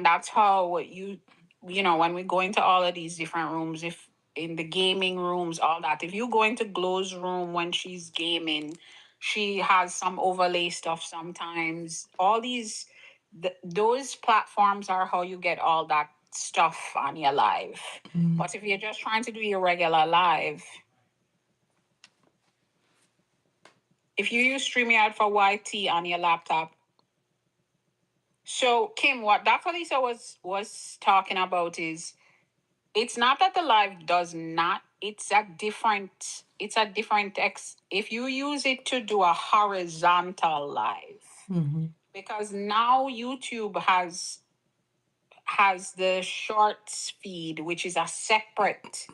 that's how when we go into all of these different rooms, in the gaming rooms, all that. If you go into Glow's room when she's gaming, she has some overlay stuff sometimes. All these, those platforms are how you get all that stuff on your live. But if you're just trying to do your regular live, if you use StreamYard for YT on your laptop, so Kim, what Dr. Lisa was talking about is, it's not that the live does not, it's a different if you use it to do a horizontal live. Mm-hmm. Because now YouTube has the shorts feed, which is a separate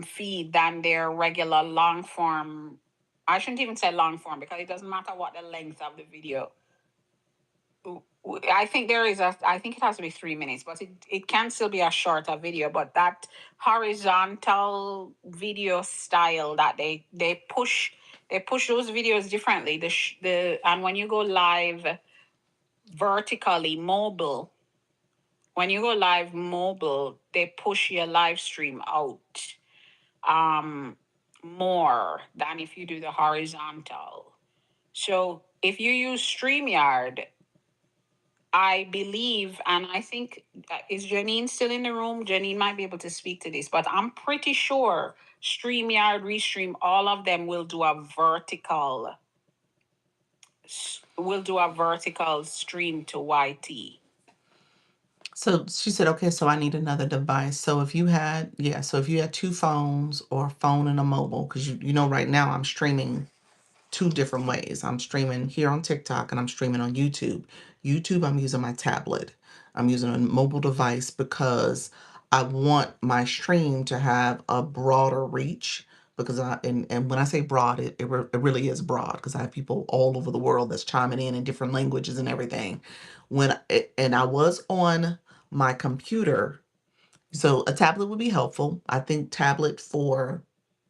feed than their regular long form. I shouldn't even say long form because it doesn't matter what the length of the video. I think I think it has to be 3 minutes, but it can still be a shorter video. But that horizontal video style that they push those videos differently. And when you go live vertically mobile, when you go live mobile, they push your live stream out more than if you do the horizontal. So if you use StreamYard, I believe, and I think, is Janine still in the room? Janine might be able to speak to this, but I'm pretty sure StreamYard, Restream, all of them will do a vertical stream to YT. So she said, okay, so I need another device. So if you had, so if you had two phones or a phone and a mobile, because you know, right now I'm streaming two different ways. I'm streaming here on TikTok and I'm streaming on YouTube. YouTube, I'm using my tablet. I'm using a mobile device because I want my stream to have a broader reach. Because and when I say broad, it really is broad, because I have people all over the world that's chiming in different languages and everything. And I was on my computer, so a tablet would be helpful. I think tablet for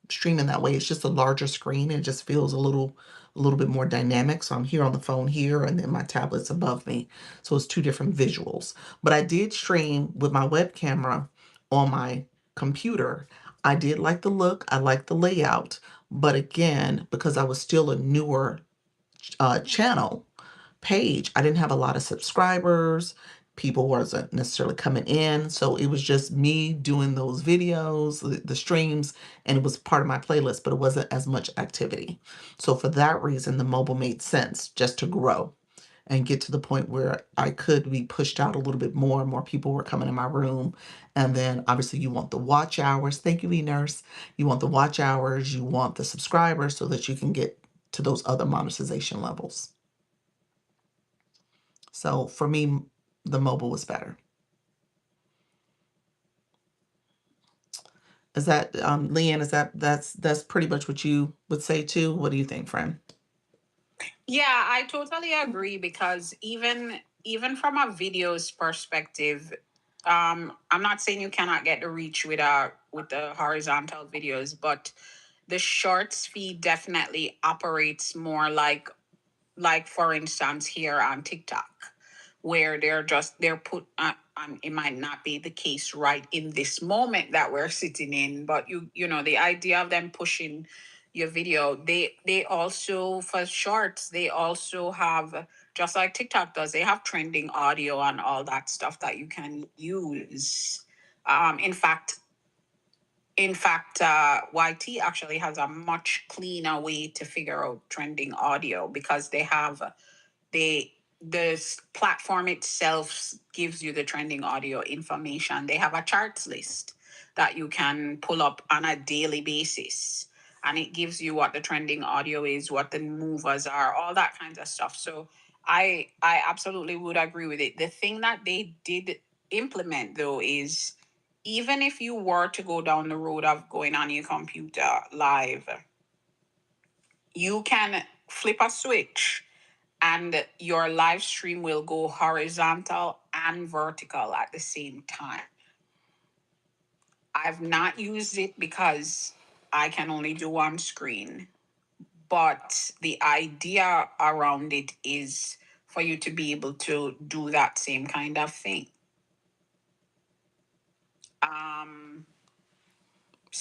streaming that way, it's just a larger screen and it just feels a little bit more dynamic. So I'm here on the phone here and then my tablet's above me. So it's two different visuals. But I did stream with my web camera on my computer. I did like the look, I like the layout, but again, because I was still a newer channel page, I didn't have a lot of subscribers. People wasn't necessarily coming in. So it was just me doing those videos, the streams, and it was part of my playlist, but it wasn't as much activity. So for that reason, the mobile made sense, just to grow and get to the point where I could be pushed out a little bit more and more people were coming in my room. And then obviously you want the watch hours. Thank you, E-Nurse. You want the watch hours, you want the subscribers so that you can get to those other monetization levels. So for me, the mobile was better. Is that, Leanne, that's pretty much what you would say too? What do you think, friend? Yeah, I totally agree, because even from a videos perspective, I'm not saying you cannot get the reach with the horizontal videos, but the shorts feed definitely operates more like for instance here on TikTok, where they're put it might not be the case right in this moment that we're sitting in, but you know, the idea of them pushing your video, they also, for shorts, they also have, just like TikTok does, they have trending audio and all that stuff that you can use. In fact, YT actually has a much cleaner way to figure out trending audio, because they this platform itself gives you the trending audio information. They have a charts list that you can pull up on a daily basis, and it gives you what the trending audio is, what the movers are, all that kinds of stuff. So I absolutely would agree with it. The thing that they did implement though is, even if you were to go down the road of going on your computer live, you can flip a switch and your live stream will go horizontal and vertical at the same time. I've not used it because I can only do one screen, but the idea around it is for you to be able to do that same kind of thing. Um,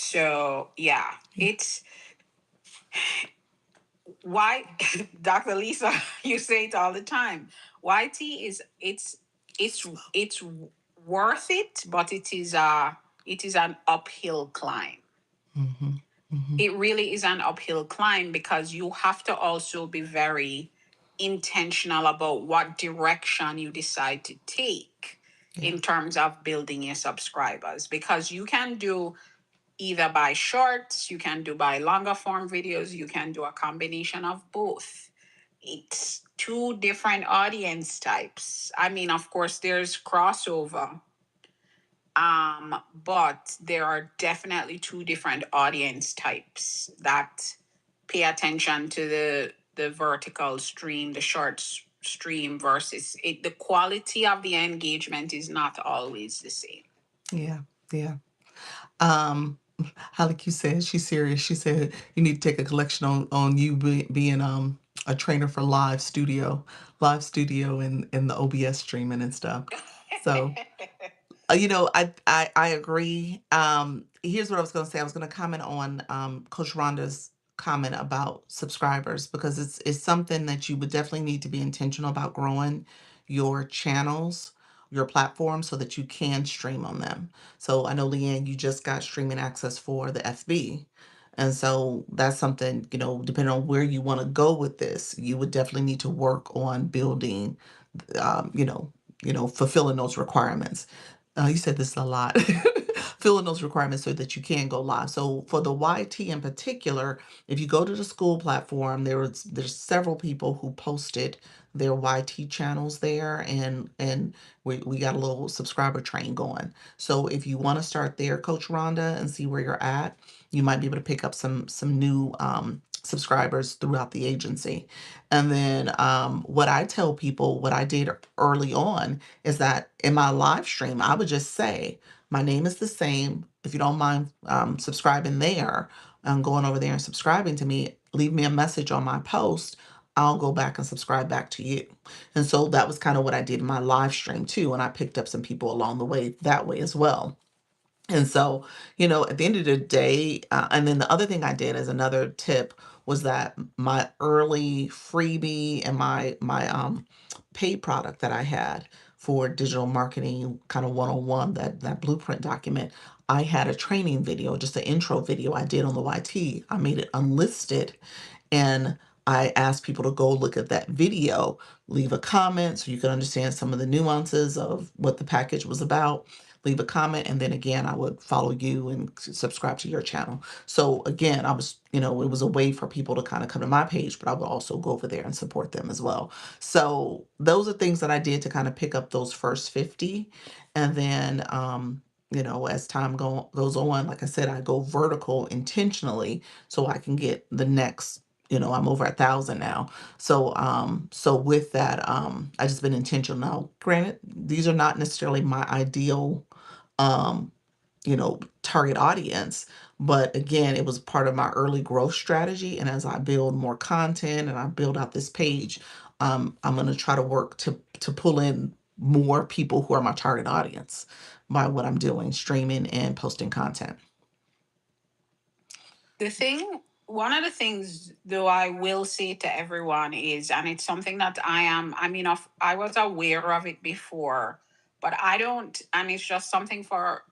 So yeah, it's why Dr. Lisa, you say it all the time. YT is it's worth it, but it is an uphill climb. Mm-hmm. Mm-hmm. It really is an uphill climb because you have to also be very intentional about what direction you decide to take Yeah. in terms of building your subscribers, because you can do either by shorts, you can do by longer form videos, you can do a combination of both. It's two different audience types. I mean, of course, there's crossover, but there are definitely two different audience types that pay attention to the vertical stream, the short stream versus it. The quality of the engagement is not always the same. Yeah. Yeah. Um, like you said, she's serious. She said you need to take a collection on you being a trainer for live studio and the OBS streaming and stuff. So I agree. Here's what I was going to say. I was going to comment on Coach Rhonda's comment about subscribers because it's something that you would definitely need to be intentional about growing your channels, your platform, so that you can stream on them. So I know Leanne, you just got streaming access for the FB. And so that's something, depending on where you want to go with this, you would definitely need to work on building, um, you know, fulfilling those requirements. You said this a lot. Filling those requirements so that you can go live. So for the YT in particular, if you go to the school platform, there's several people who posted their YT channels there, and we got a little subscriber train going. So if you want to start there, Coach Rhonda, and see where you're at, you might be able to pick up some new subscribers throughout the agency. And then what I tell people, what I did early on is that in my live stream, I would just say, my name is the same. If you don't mind subscribing there and going over there and subscribing to me, leave me a message on my post. I'll go back and subscribe back to you. And so that was kind of what I did in my live stream too. And I picked up some people along the way that way as well. And so, at the end of the day, and then the other thing I did as another tip was that my early freebie and my paid product that I had for digital marketing, kind of 101, that blueprint document, I had a training video, just an intro video I did on the YT. I made it unlisted, and I asked people to go look at that video, leave a comment so you can understand some of the nuances of what the package was about. Leave a comment, and then again, I would follow you and subscribe to your channel. So again, it was a way for people to kind of come to my page, but I would also go over there and support them as well. So those are things that I did to kind of pick up those first 50. And then, as time goes on, like I said, I go vertical intentionally so I can get the next, I'm over 1,000 now. So with that, I just been intentional. Now, granted, these are not necessarily my ideal, um, target audience, but again, it was part of my early growth strategy. And as I build more content and I build out this page, I'm going to try to work to pull in more people who are my target audience by what I'm doing, streaming and posting content. One of the things though I will say to everyone is, and it's something that I was aware of it before, but I don't, and it's just something for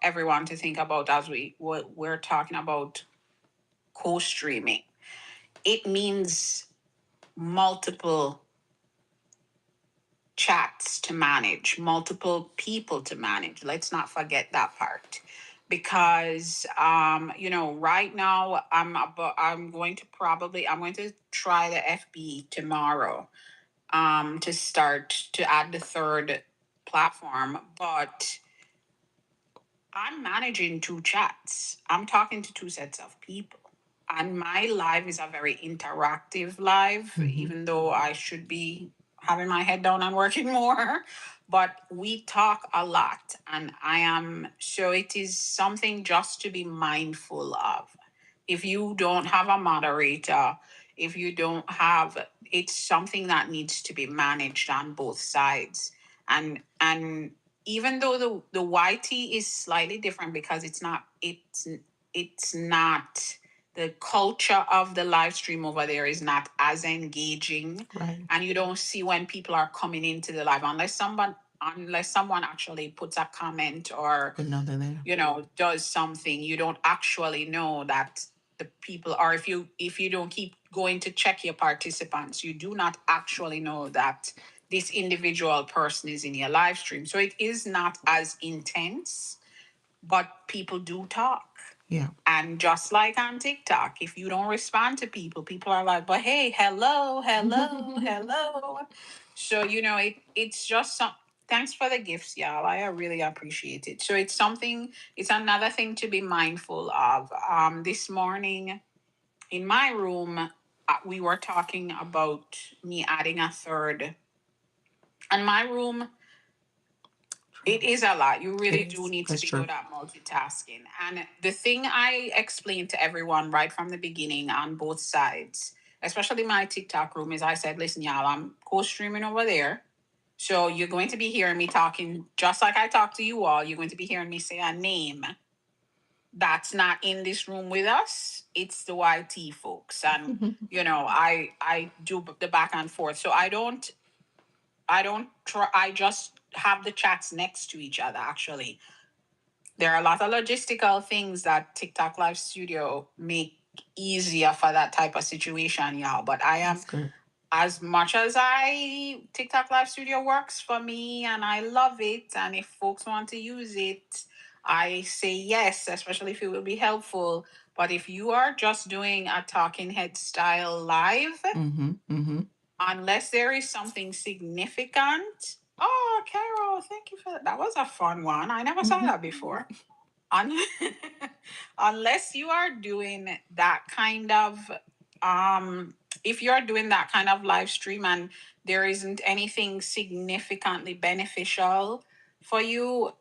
everyone to think about as we're talking about co-streaming. It means multiple chats to manage, multiple people to manage. Let's not forget that part. Because right now I'm going to try the FB tomorrow to start to add the third platform, but I'm managing two chats. I'm talking to two sets of people. And my live is a very interactive live, Mhm. even though I should be having my head down and working more. But we talk a lot. And so it is something just to be mindful of. If you don't have a moderator, if you don't have, it's something that needs to be managed on both sides. And even though the YT is slightly different because it's not, it's not, the culture of the live stream over there is not as engaging, Right. and you don't see when people are coming into the live unless someone actually puts a comment or But no, they're there. does something. You don't actually know that the people, or if you don't keep going to check your participants, you do not actually know that this individual person is in your live stream. So it is not as intense, but people do talk. Yeah. And just like on TikTok, if you don't respond to people, people are like, but hey, hello, hello, hello. So, it's just some, thanks for the gifts, y'all. I really appreciate it. So it's another thing to be mindful of. This morning in my room, we were talking about me adding a third. And my room, it is a lot. You really do need to That's be true. good at multitasking. And the thing I explained to everyone right from the beginning on both sides, especially my TikTok room, is I said, listen, y'all, I'm co-streaming over there. So you're going to be hearing me talking just like I talk to you all. You're going to be hearing me say a name that's not in this room with us. It's the YT folks. And I do the back and forth. So I don't try. I just have the chats next to each other. Actually, there are a lot of logistical things that TikTok Live Studio make easier for that type of situation, y'all. But I am, That's good. as much as I TikTok Live Studio works for me and I love it, and if folks want to use it, I say yes, especially if it will be helpful. But if you are just doing a talking head style live, Mm-hmm. Mm-hmm. unless there is something significant. Oh, Carol, thank you for that. That was a fun one. I never saw that before. Un- Unless you are doing that kind of if you're doing that kind of live stream and there isn't anything significantly beneficial for you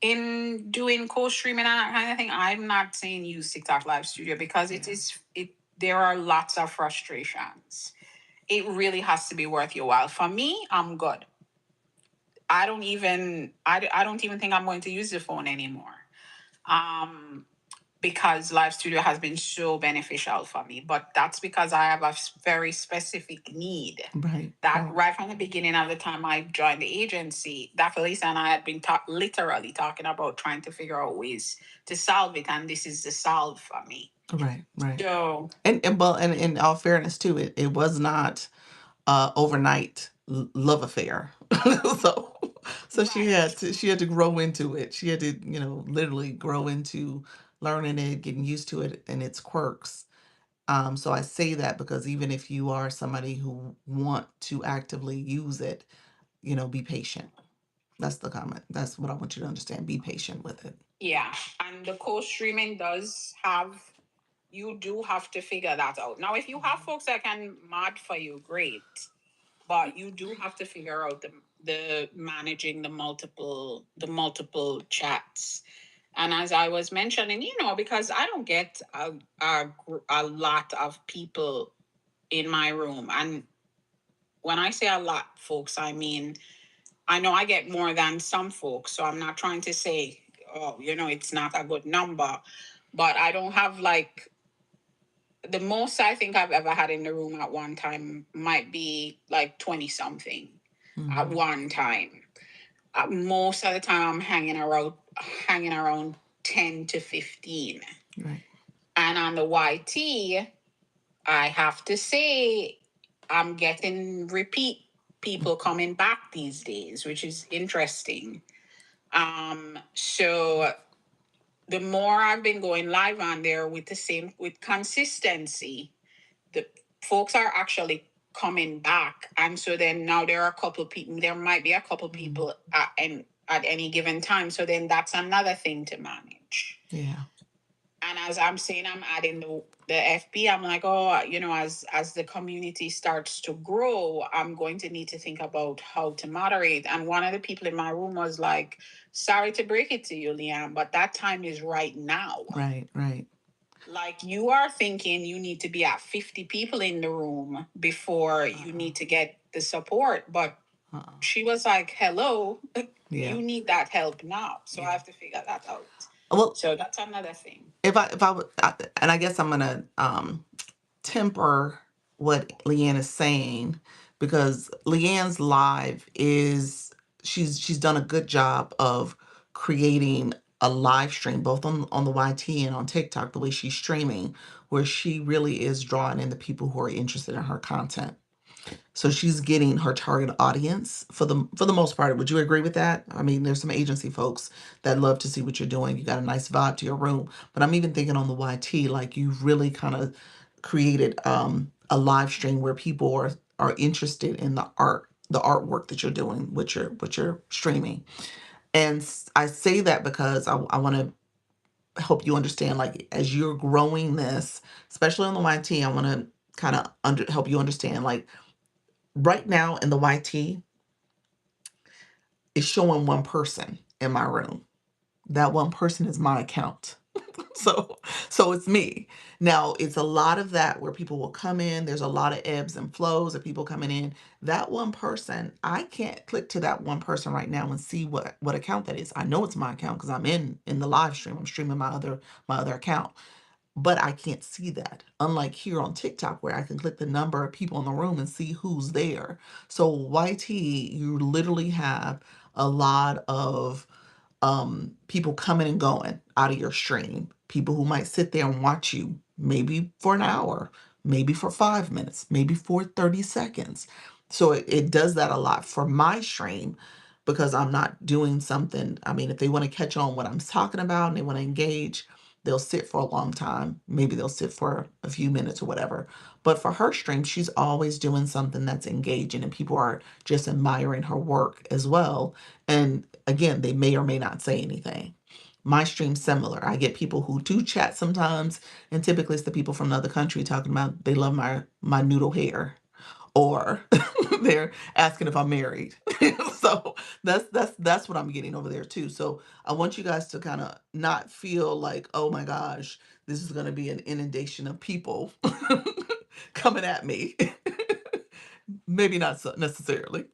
in doing co-streaming and that kind of thing, I'm not saying use TikTok Live Studio because it there are lots of frustrations. It really has to be worth your while. For me, I'm good. I don't even think I'm going to use the phone anymore. Um, because Live Studio has been so beneficial for me. But that's because I have a very specific need. Right. That Right. right from the beginning of the time I joined the agency, Dr. Lisa and I had been literally talking about trying to figure out ways to solve it, and this is the solve for me. Right. Right. So And well, and in all fairness too, it was not overnight love affair. so so right. she had to grow into it. She had to, literally grow into learning it, getting used to it and its quirks. So I say that because even if you are somebody who want to actively use it, be patient. That's the comment. That's what I want you to understand. Be patient with it. Yeah, and the co-streaming does have, you do have to figure that out. Now, if you have folks that can mod for you, great. But you do have to figure out the managing the multiple chats. And as I was mentioning, because I don't get a lot of people in my room. And when I say a lot, folks, I mean, I know I get more than some folks. So I'm not trying to say, oh, it's not a good number. But I don't have like, the most I think I've ever had in the room at one time might be like 20 something at one time. Most of the time I'm hanging around 10 to 15. Right. And on the YT, I have to say I'm getting repeat people coming back these days, which is interesting. So the more I've been going live on there with consistency, the folks are actually coming back. And so then now there are a couple people, there might be a couple people at any given time. So then that's another thing to manage. Yeah. And as I'm saying, I'm adding the FB. I'm like, oh, as the community starts to grow, I'm going to need to think about how to moderate. And one of the people in my room was like, sorry to break it to you, Liam, but that time is right now. Right. Right. Like you are thinking you need to be at 50 people in the room before you need to get the support. But she was like, hello, Yeah. you need that help now. So I have to figure that out. Well, So that's another thing. if I would, and I guess I'm gonna temper what Leanne is saying, because Leanne's live is, she's done a good job of creating a live stream both on the YT and on TikTok, the way she's streaming, where she really is drawing in the people who are interested in her content. So she's getting her target audience for the most part. Would you agree with that? I mean, there's some agency folks that love to see what you're doing. You got a nice vibe to your room. But I'm even thinking on the YT, like you've really kind of created a live stream where people are interested in the artwork that you're doing, what you're streaming. And I say that because I want to help you understand, like as you're growing this, especially on the YT, I want to kind of help you understand, like right now in the YT, is showing one person in my room. That one person is my account. So so it's me. Now it's a lot of that where people will come in. There's a lot of ebbs and flows of people coming in. That one person, I can't click to that one person right now and see what account that is. I know it's my account because I'm in the live stream. I'm streaming my other account, but I can't see that. Unlike here on TikTok, where I can click the number of people in the room and see who's there. So YT, you literally have a lot of people coming and going out of your stream. People who might sit there and watch you maybe for an hour, maybe for 5 minutes, maybe for 30 seconds. So it does that a lot for my stream because I'm not doing something. I mean, if they want to catch on what I'm talking about and they want to engage, they'll sit for a long time. Maybe they'll sit for a few minutes or whatever. But for her stream, she's always doing something that's engaging and people are just admiring her work as well. And again, they may or may not say anything. My stream's similar. I get people who do chat sometimes, and typically it's the people from another country talking about they love my noodle hair, or they're asking if I'm married. So that's what I'm getting over there too. So I want you guys to kind of not feel like, oh my gosh, this is going to be an inundation of people coming at me. Maybe not so necessarily.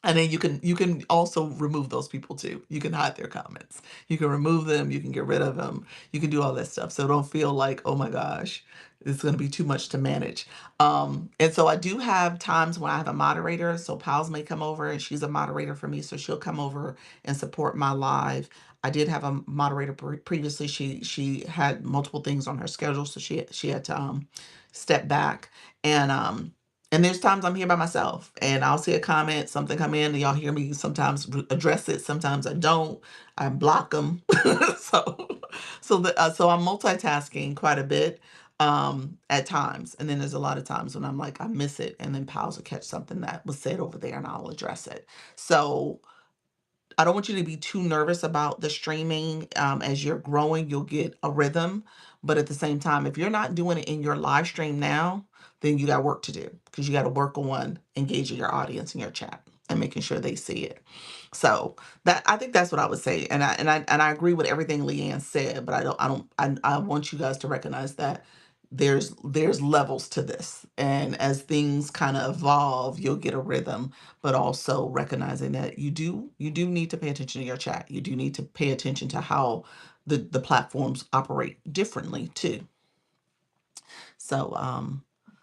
And then you can also remove those people too. You can hide their comments. You can remove them, you can get rid of them. You can do all that stuff. So don't feel like, "Oh my gosh, it's going to be too much to manage." And so I do have times when I have a moderator. So Pals may come over and she's a moderator for me, so she'll come over and support my live. I did have a moderator previously. She had multiple things on her schedule, so she had to step back. And there's times I'm here by myself and I'll see a comment, something come in, and y'all hear me sometimes address it. Sometimes I don't. I block them. so, so I'm multitasking quite a bit at times. And then there's a lot of times when I'm like, I miss it. And then Pals will catch something that was said over there and I'll address it. So I don't want you to be too nervous about the streaming. As you're growing, you'll get a rhythm. But at the same time, if you're not doing it in your live stream now, then you got work to do because you got to work on engaging your audience in your chat and making sure they see it. So that, I think that's what I would say, and I agree with everything Leanne said. But I want you guys to recognize that there's levels to this, and as things kind of evolve, you'll get a rhythm, but also recognizing that you do need to pay attention to your chat. You do need to pay attention to how the platforms operate differently too. So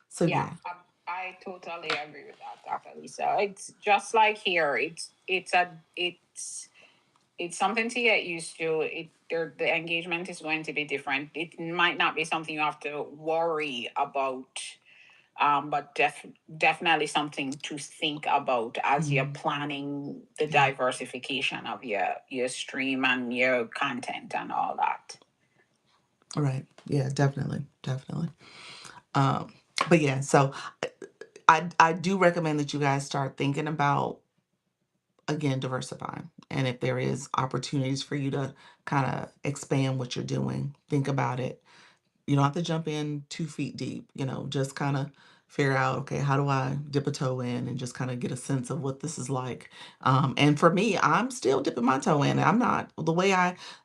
so Yeah, yeah. I totally agree with that, Dr. Lisa. It's just like here. It's something to get used to. The engagement is going to be different. It might not be something you have to worry about, but definitely something to think about as you're Mhm. planning the Yeah. diversification of your stream and your content and all that. Right. Yeah, definitely. Definitely. Um, but yeah, so I do recommend that you guys start thinking about, again, diversifying. And if there is opportunities for you to kind of expand what you're doing, think about it. You don't have to jump in 2 feet deep, just kind of figure out, okay, how do I dip a toe in and just kind of get a sense of what this is like. And for me, I'm still dipping my toe in. I'm not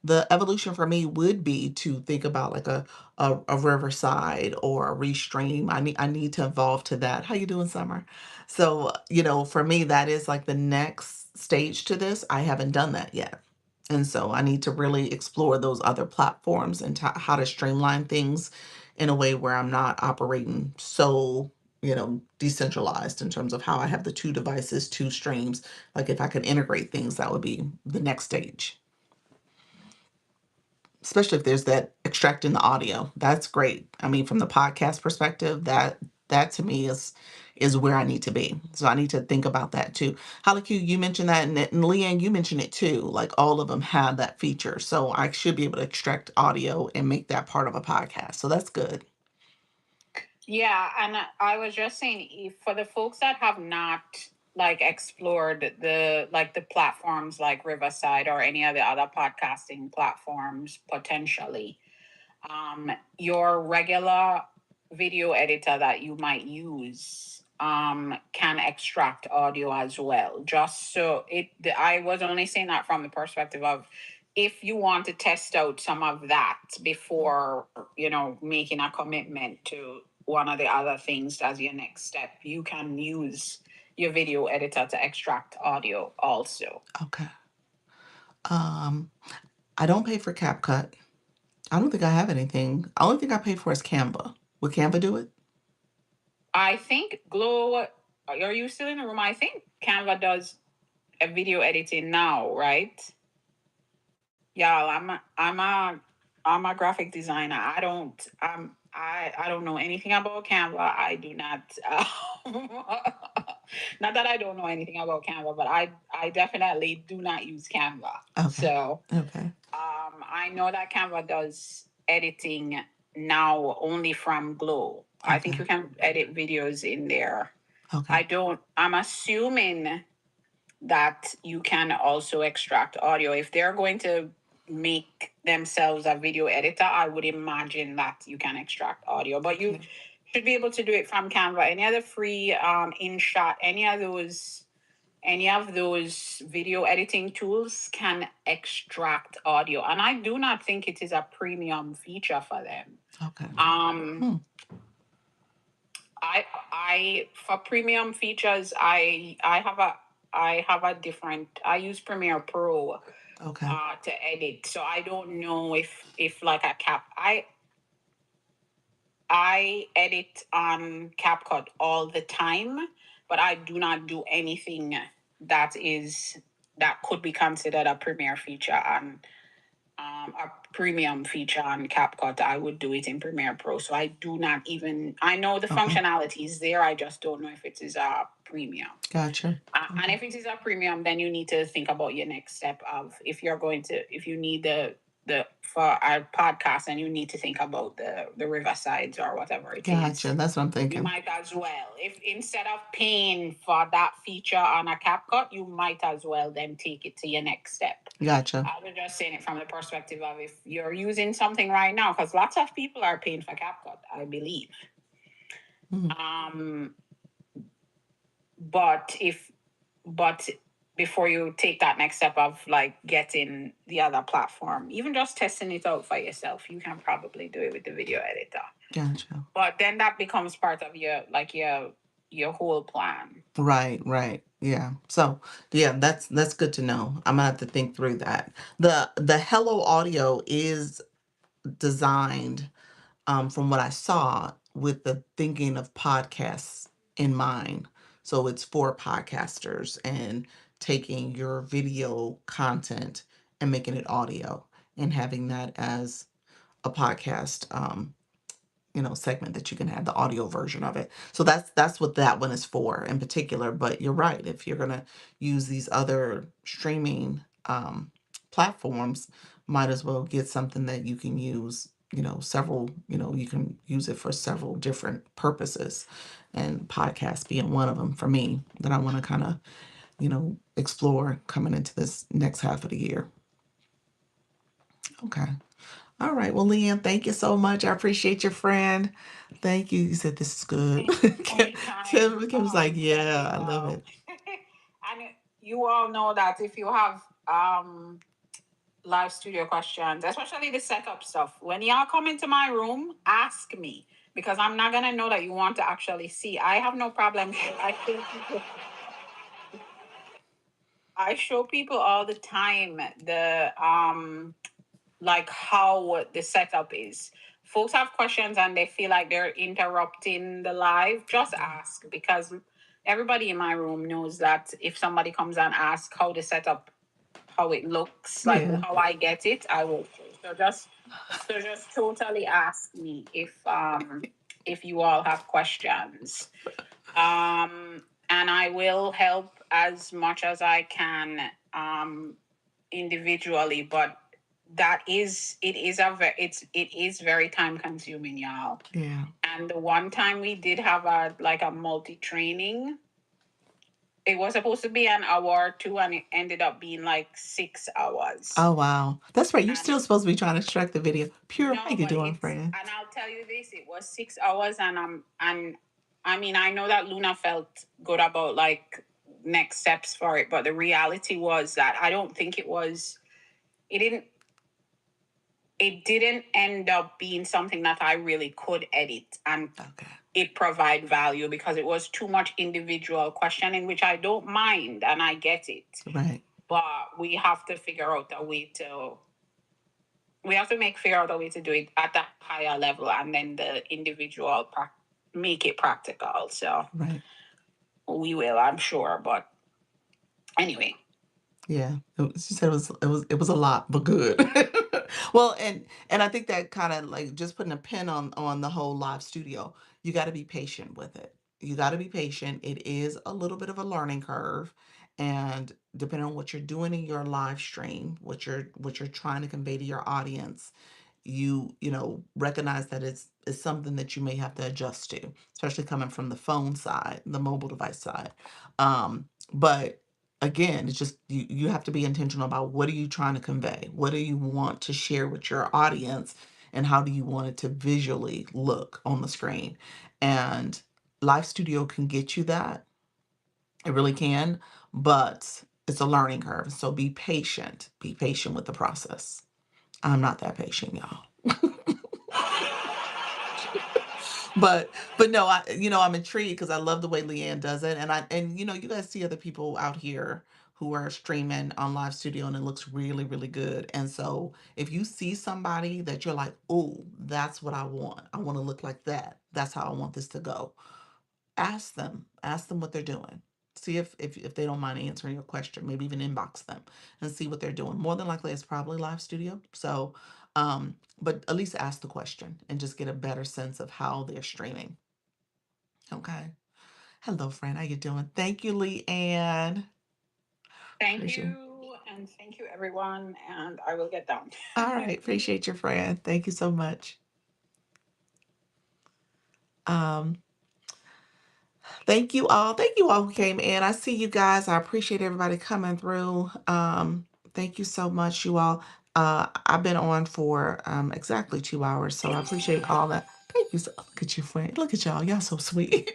the evolution for me would be to think about like a Riverside or a Restream. I need to evolve to that. How you doing, Summer? So, for me, that is like the next stage to this. I haven't done that yet. And so I need to really explore those other platforms and how to streamline things in a way where I'm not operating so, decentralized in terms of how I have the two devices, two streams. Like if I could integrate things, that would be the next stage. Especially if there's that extracting the audio. That's great. I mean, from the podcast perspective, that to me is where I need to be. So I need to think about that too. Holly Q, you mentioned that, and Leanne, you mentioned it too. Like all of them have that feature. So I should be able to extract audio and make that part of a podcast. So that's good. Yeah, and I was just saying, for the folks that have not like explored the platforms like Riverside or any of the other podcasting platforms potentially, your regular video editor that you might use can extract audio as well. Just so I was only saying that from the perspective of if you want to test out some of that before making a commitment to one of the other things as your next step, you can use your video editor to extract audio also. Okay. I don't pay for CapCut. I don't think I have anything. The only thing I pay for is Canva. Would Canva do it? I think Glow. Are you still in the room? I think Canva does a video editing now, right? Yeah, I'm a graphic designer. I don't know anything about Canva. I do not. Not that I don't know anything about Canva, but I definitely do not use Canva. Okay. So Okay. I know that Canva does editing now only from Glow. I think Okay. you can edit videos in there. Okay. I'm assuming that you can also extract audio. If they're going to make themselves a video editor, I would imagine that you can extract audio, but you should be able to do it from Canva. Any other free InShot, any of those video editing tools can extract audio, and I do not think it is a premium feature for them. Okay. I for premium features, I have a different. I use Premiere Pro Okay. to edit, so I don't know if like a cap. I edit on CapCut all the time, but I do not do anything that could be considered a Premiere feature on a premium feature on CapCut. I would do it in Premiere Pro. So I do not even, I know the functionality is there. I just don't know if it is a premium. Gotcha. And if it is a premium, then you need to think about your next step of if you need for our podcast, and you need to think about the Riversides or whatever it is. Gotcha. That's what I'm You thinking. might as well, if instead of paying for that feature on a CapCut, you might as well then take it to your next step. Gotcha. I was just saying it from the perspective of if you're using something right now, because lots of people are paying for CapCut, I believe. But before you take that next step of like getting the other platform, even just testing it out for yourself, you can probably do it with the video editor. Gotcha. But then that becomes part of your whole plan. Right. Yeah. So yeah, that's good to know. I'm gonna have to think through that. The Hello Audio is designed, from what I saw, with the thinking of podcasts in mind. So it's for podcasters and taking your video content and making it audio and having that as a podcast, segment that you can have the audio version of it. So that's what that one is for in particular. But you're right. If you're gonna use these other streaming platforms, might as well get something that you can use, several, you can use it for several different purposes, and podcast being one of them for me that I want to kind of, explore coming into this next half of the year. Okay. All right. Well, Leanne, thank you so much. I appreciate your friend. Thank you. You said this is good. Kim was like, yeah, I love it. And you all know that if you have live studio questions, especially the setup stuff, when y'all come into my room, ask me, because I'm not gonna know that you want to actually see. I have no problem. I show people all the time the like how the setup is. Folks have questions and they feel like they're interrupting the live. Just ask, because everybody in my room knows that if somebody comes and asks how the setup, how it looks, like Yeah. how I get it, I will. So just totally ask me if you all have questions. And I will help as much as I can individually, but it is very time consuming, y'all. Yeah. And the one time we did have a multi training, it was supposed to be an hour or two, and it ended up being like 6 hours. Oh wow. That's right. You're And still supposed to be trying to extract the video. Pure, how no, you but doing, friend? and I'll tell you this, it was 6 hours, and I mean, I know that Luna felt good about like next steps for it, but the reality was that I don't think it didn't it didn't end up being something that I really could edit and Okay. it provide value, because it was too much individual questioning, which I don't mind and I get it. Right. But we have to figure out a way to figure out a way to do it at that higher level, and then the individual make it practical. So Right. we will, I'm sure. But anyway. Yeah, she said it was a lot, but good. Well, and I think that kind of like just putting a pin on the whole live studio. You got to be patient with it. You got to be patient. It is a little bit of a learning curve, and depending on what you're doing in your live stream, what you're trying to convey to your audience, you recognize that it's something that you may have to adjust to, especially coming from the phone side, the mobile device side. But again, it's just you have to be intentional about what are you trying to convey, what do you want to share with your audience, and how do you want it to visually look on the screen. And live studio can get you that, it really can, but it's a learning curve, so be patient with the process. I'm not that patient, y'all. But no, I'm intrigued because I love the way Leanne does it, and you guys see other people out here who are streaming on live studio, and it looks really really good. And so if you see somebody that you're like, oh, that's what I want to look like that, that's how I want this to go, ask them what they're doing. See if they don't mind answering your question, maybe even inbox them and see what they're doing. More than likely it's probably live studio, so but at least ask the question and just get a better sense of how they're streaming. Okay. Hello, friend. How you doing? Thank you, Leanne. Thank Appreciate it. you, and thank you, everyone. And I will get down. All right. Appreciate your friend. Thank you so much. Um, Thank you all. Thank you all who came in. I see you guys. I appreciate everybody coming through. Thank you so much, you all. I've been on for exactly 2 hours, so I appreciate all that. Thank you. Look at you, friend. Look at y'all. Y'all so sweet.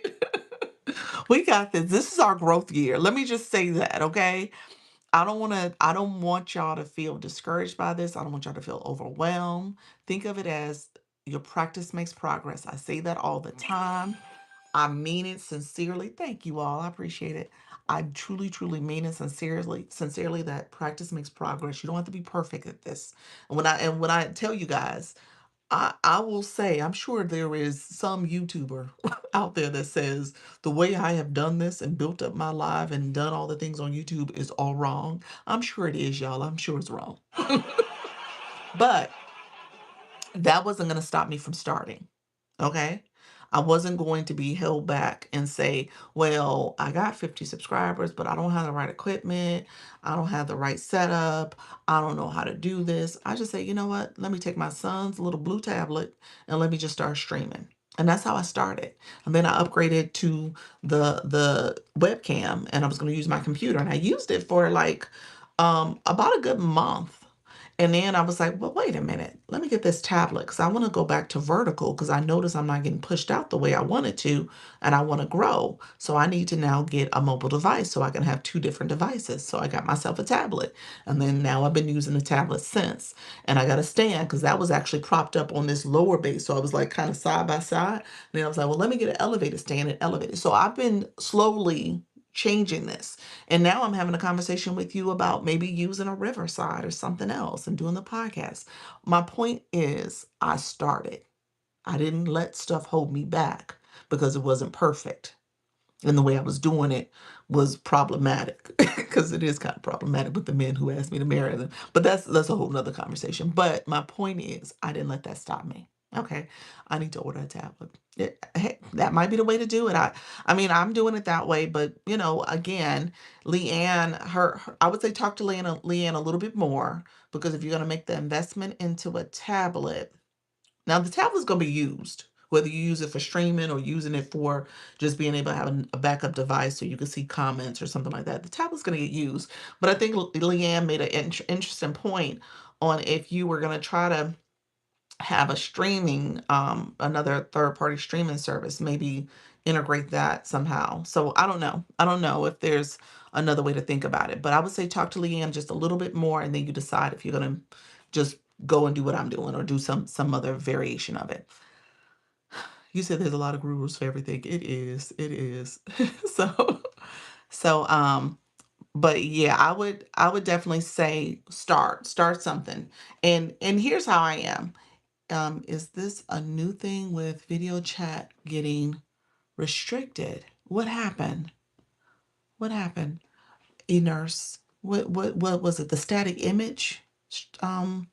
We got this. This is our growth year. Let me just say that, okay? I don't want y'all to feel discouraged by this. I don't want y'all to feel overwhelmed. Think of it as your practice makes progress. I say that all the time. I mean it sincerely. Thank you all. I appreciate it. I truly, truly mean it sincerely that practice makes progress. You don't have to be perfect at this. And when I tell you guys, I will say, I'm sure there is some YouTuber out there that says the way I have done this and built up my life and done all the things on YouTube is all wrong. I'm sure it is, y'all. I'm sure it's wrong. But that wasn't going to stop me from starting. Okay. I wasn't going to be held back and say, well, I got 50 subscribers, but I don't have the right equipment. I don't have the right setup. I don't know how to do this. I just say, you know what? Let me take my son's little blue tablet and let me just start streaming. And that's how I started. And then I upgraded to the webcam, and I was going to use my computer, and I used it for like about a good month. And then I was like, well, wait a minute. Let me get this tablet because I want to go back to vertical because I notice I'm not getting pushed out the way I wanted to, and I want to grow. So I need to now get a mobile device so I can have two different devices. So I got myself a tablet. And then now I've been using the tablet since. And I got a stand because that was actually propped up on this lower base. So I was like kind of side by side. And then I was like, well, let me get an elevated stand and elevate it. So I've been slowly changing this. And now I'm having a conversation with you about maybe using a Riverside or something else and doing the podcast. My point is, I started. I didn't let stuff hold me back because it wasn't perfect. And the way I was doing it was problematic because it is kind of problematic with the men who asked me to marry them. But that's a whole nother conversation. But my point is, I didn't let that stop me. Okay, I need to order a tablet. Hey, that might be the way to do it. I mean, I'm doing it that way. But you know, again, Leanne, I would say talk to Leanne a little bit more, because if you're going to make the investment into a tablet, now the tablet's going to be used, whether you use it for streaming or using it for just being able to have a backup device so you can see comments or something like that. The tablet's going to get used. But I think Leanne made an interesting point on if you were going to try to have a streaming, another third party streaming service, maybe integrate that somehow. So I don't know. I don't know if there's another way to think about it, but I would say talk to Leanne just a little bit more, and then you decide if you're going to just go and do what I'm doing or do some other variation of it. You said there's a lot of gurus for everything. It is. so, so, but yeah, I would definitely say start something. And here's how I am. Is this a new thing with video chat getting restricted? What happened? What happened? E-nurse. What was it? The static image? Um,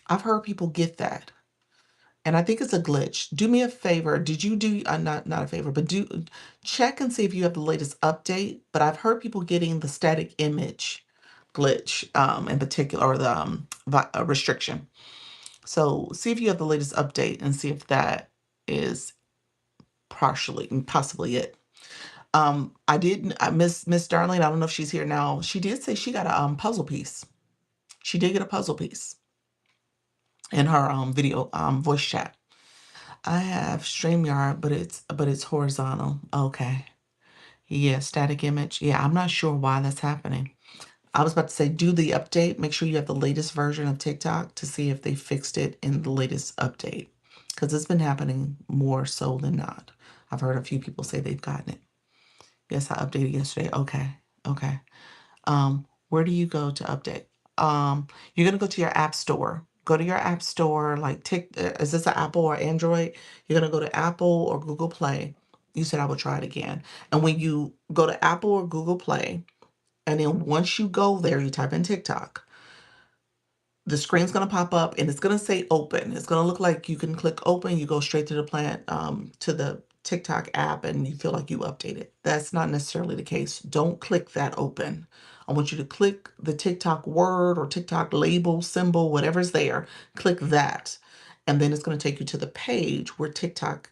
I've heard people get that. And I think it's a glitch. Do me a favor. Did you do not a favor, but do check and see if you have the latest update. But I've heard people getting the static image glitch, in particular, or the restriction. So see if you have the latest update and see if that is possibly it. I did Miss Darlene. I don't know if she's here now. She did say she got a puzzle piece. She did get a puzzle piece in her video voice chat. I have StreamYard, but it's horizontal. Okay. Yeah, static image. Yeah, I'm not sure why that's happening. I was about to say do the update. Make sure you have the latest version of TikTok to see if they fixed it in the latest update. Because it's been happening more so than not. I've heard a few people say they've gotten it. Yes, I updated yesterday. Okay. Okay. Where do you go to update? You're gonna go to your app store. Go to your app store, like is this an Apple or Android? You're gonna go to Apple or Google Play. You said I would try it again. And when you go to Apple or Google Play, and then once you go there, you type in TikTok, the screen's going to pop up and it's going to say open. It's going to look like you can click open. You go straight to the to the TikTok app, and you feel like you updated. That's not necessarily the case. Don't click that open. I want you to click the TikTok word or TikTok label, symbol, whatever's there. Click that. And then it's going to take you to the page where TikTok,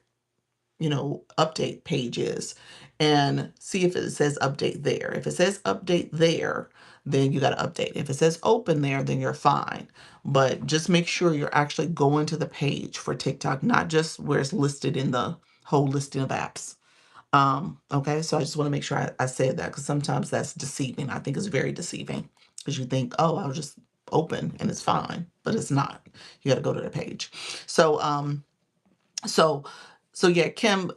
update pages, and see if it says update there. If it says update there, then you got to update. If it says open there, then you're fine. But just make sure you're actually going to the page for TikTok, not just where it's listed in the whole listing of apps. Okay, so I just want to make sure I said that, because sometimes that's deceiving. I think it's very deceiving because you think, oh, I'll just open and it's fine, but it's not. You got to go to the page. So, so yeah, Kim.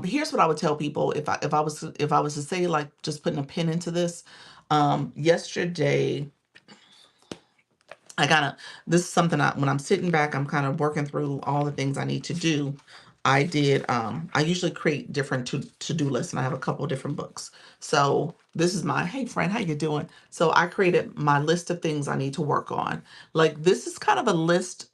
Here's what I would tell people if I was to say, like, just putting a pin into this. Yesterday, I gotta. This is something when I'm sitting back, I'm kind of working through all the things I need to do. I did. I usually create different to-do lists, and I have a couple of different books. So this is my hey friend, how you doing? So I created my list of things I need to work on. Like, this is kind of a list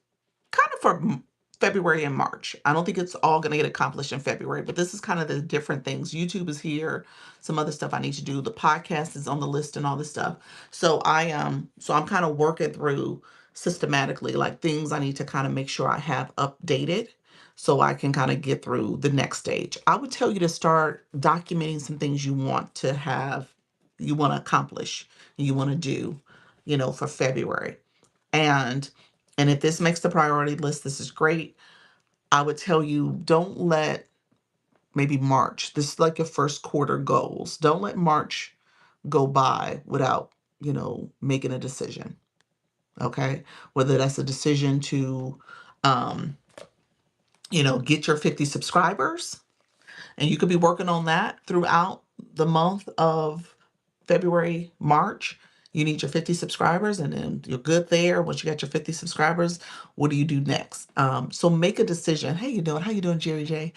kind of for February and March. I don't think it's all going to get accomplished in February, but this is kind of the different things. YouTube is here, some other stuff I need to do. The podcast is on the list and all this stuff. So I'm kind of working through systematically, like, things I need to kind of make sure I have updated so I can kind of get through the next stage. I would tell you to start documenting some things you want to have, you want to accomplish, you want to do, for February. And and if this makes the priority list, this is great. I would tell you, don't let maybe March, this is like your first quarter goals. Don't let March go by without, making a decision. Okay. Whether that's a decision to, um, get your 50 subscribers, and you could be working on that throughout the month of February, March, you need your 50 subscribers, and then you're good there. Once you got your 50 subscribers, what do you do next? So make a decision. Hey, you doing? How you doing, Jerry J?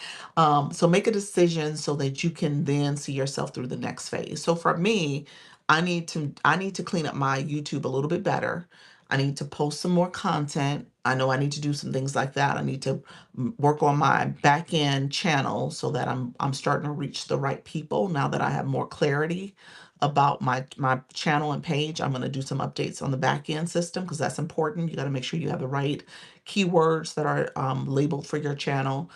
So make a decision so that you can then see yourself through the next phase. So for me, I need to clean up my YouTube a little bit better. I need to post some more content. I know I need to do some things like that. I need to work on my back end channel so that I'm starting to reach the right people now that I have more clarity about my channel and page. I'm going to do some updates on the back end system because that's important. You got to make sure you have the right keywords that are labeled for your channel.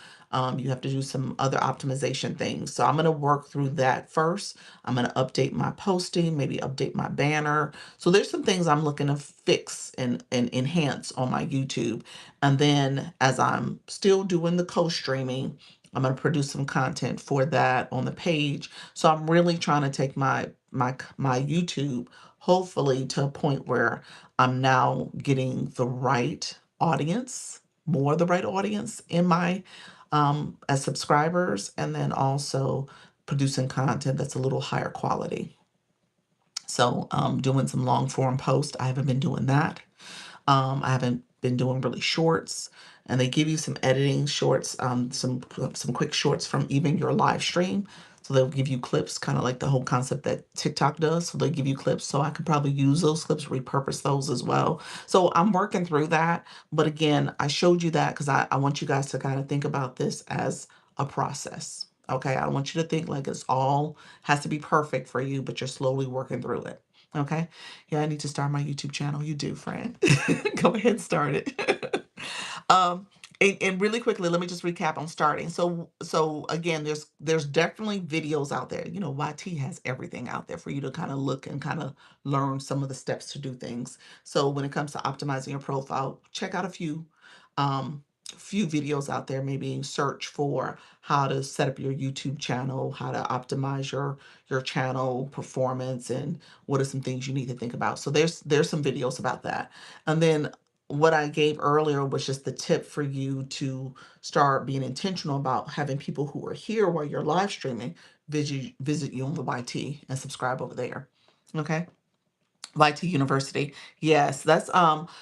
You have to do some other optimization things. So I'm going to work through that first. I'm going to update my posting, maybe update my banner. So there's some things I'm looking to fix and enhance on my YouTube. And then as I'm still doing the co-streaming, I'm going to produce some content for that on the page. So I'm really trying to take my YouTube hopefully to a point where I'm now getting the right audience, more of the right audience in my as subscribers, and then also producing content that's a little higher quality. So doing some long form posts. I haven't been doing that. I haven't been doing really shorts, and they give you some editing shorts, some quick shorts from even your live stream. So they'll give you clips, kind of like the whole concept that TikTok does. So they give you clips. So I could probably use those clips, repurpose those as well. So I'm working through that. But again, I showed you that because I want you guys to kind of think about this as a process. Okay. I don't want you to think like it's all has to be perfect for you, but you're slowly working through it. Okay. Yeah, I need to start my YouTube channel. You do, friend. Go ahead and start it. um, and really quickly, let me just recap on starting. So again, there's definitely videos out there. You know, YT has everything out there for you to kind of look and kind of learn some of the steps to do things. So when it comes to optimizing your profile, check out um, few videos out there. Maybe search for how to set up your YouTube channel, how to optimize your channel performance, and what are some things you need to think about. So there's some videos about that. And then what I gave earlier was just the tip for you to start being intentional about having people who are here while you're live streaming visit you on the YT and subscribe over there. Okay. YT University. Yes, that's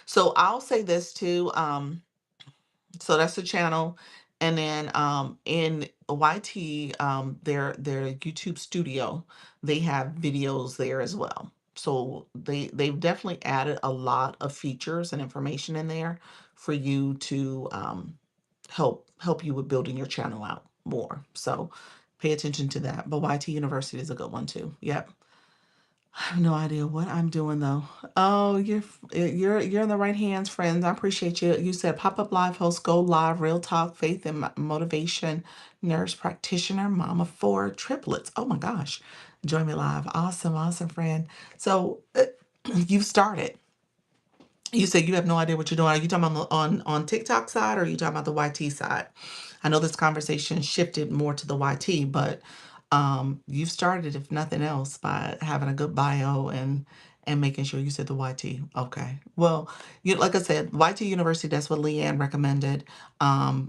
so I'll say this too. So that's the channel. And then in YT, their YouTube studio, they have videos there as well. So they've definitely added a lot of features and information in there for you to help you with building your channel out more. So pay attention to that. But YT University is a good one too. Yep. I have no idea what I'm doing though. Oh, you're in the right hands, friends. I appreciate you. You said pop-up live host, go live, real talk, faith and motivation, nurse practitioner, mama four triplets. Oh my gosh, join me live. Awesome, awesome, friend. So you've started. You said you have no idea what you're doing. Are you talking about on TikTok side, or are you talking about the YT side? I know this conversation shifted more to the YT, but you've started, if nothing else, by having a good bio and making sure you said the YT. Okay. Well, you like I said, YT University. That's what Leanne recommended.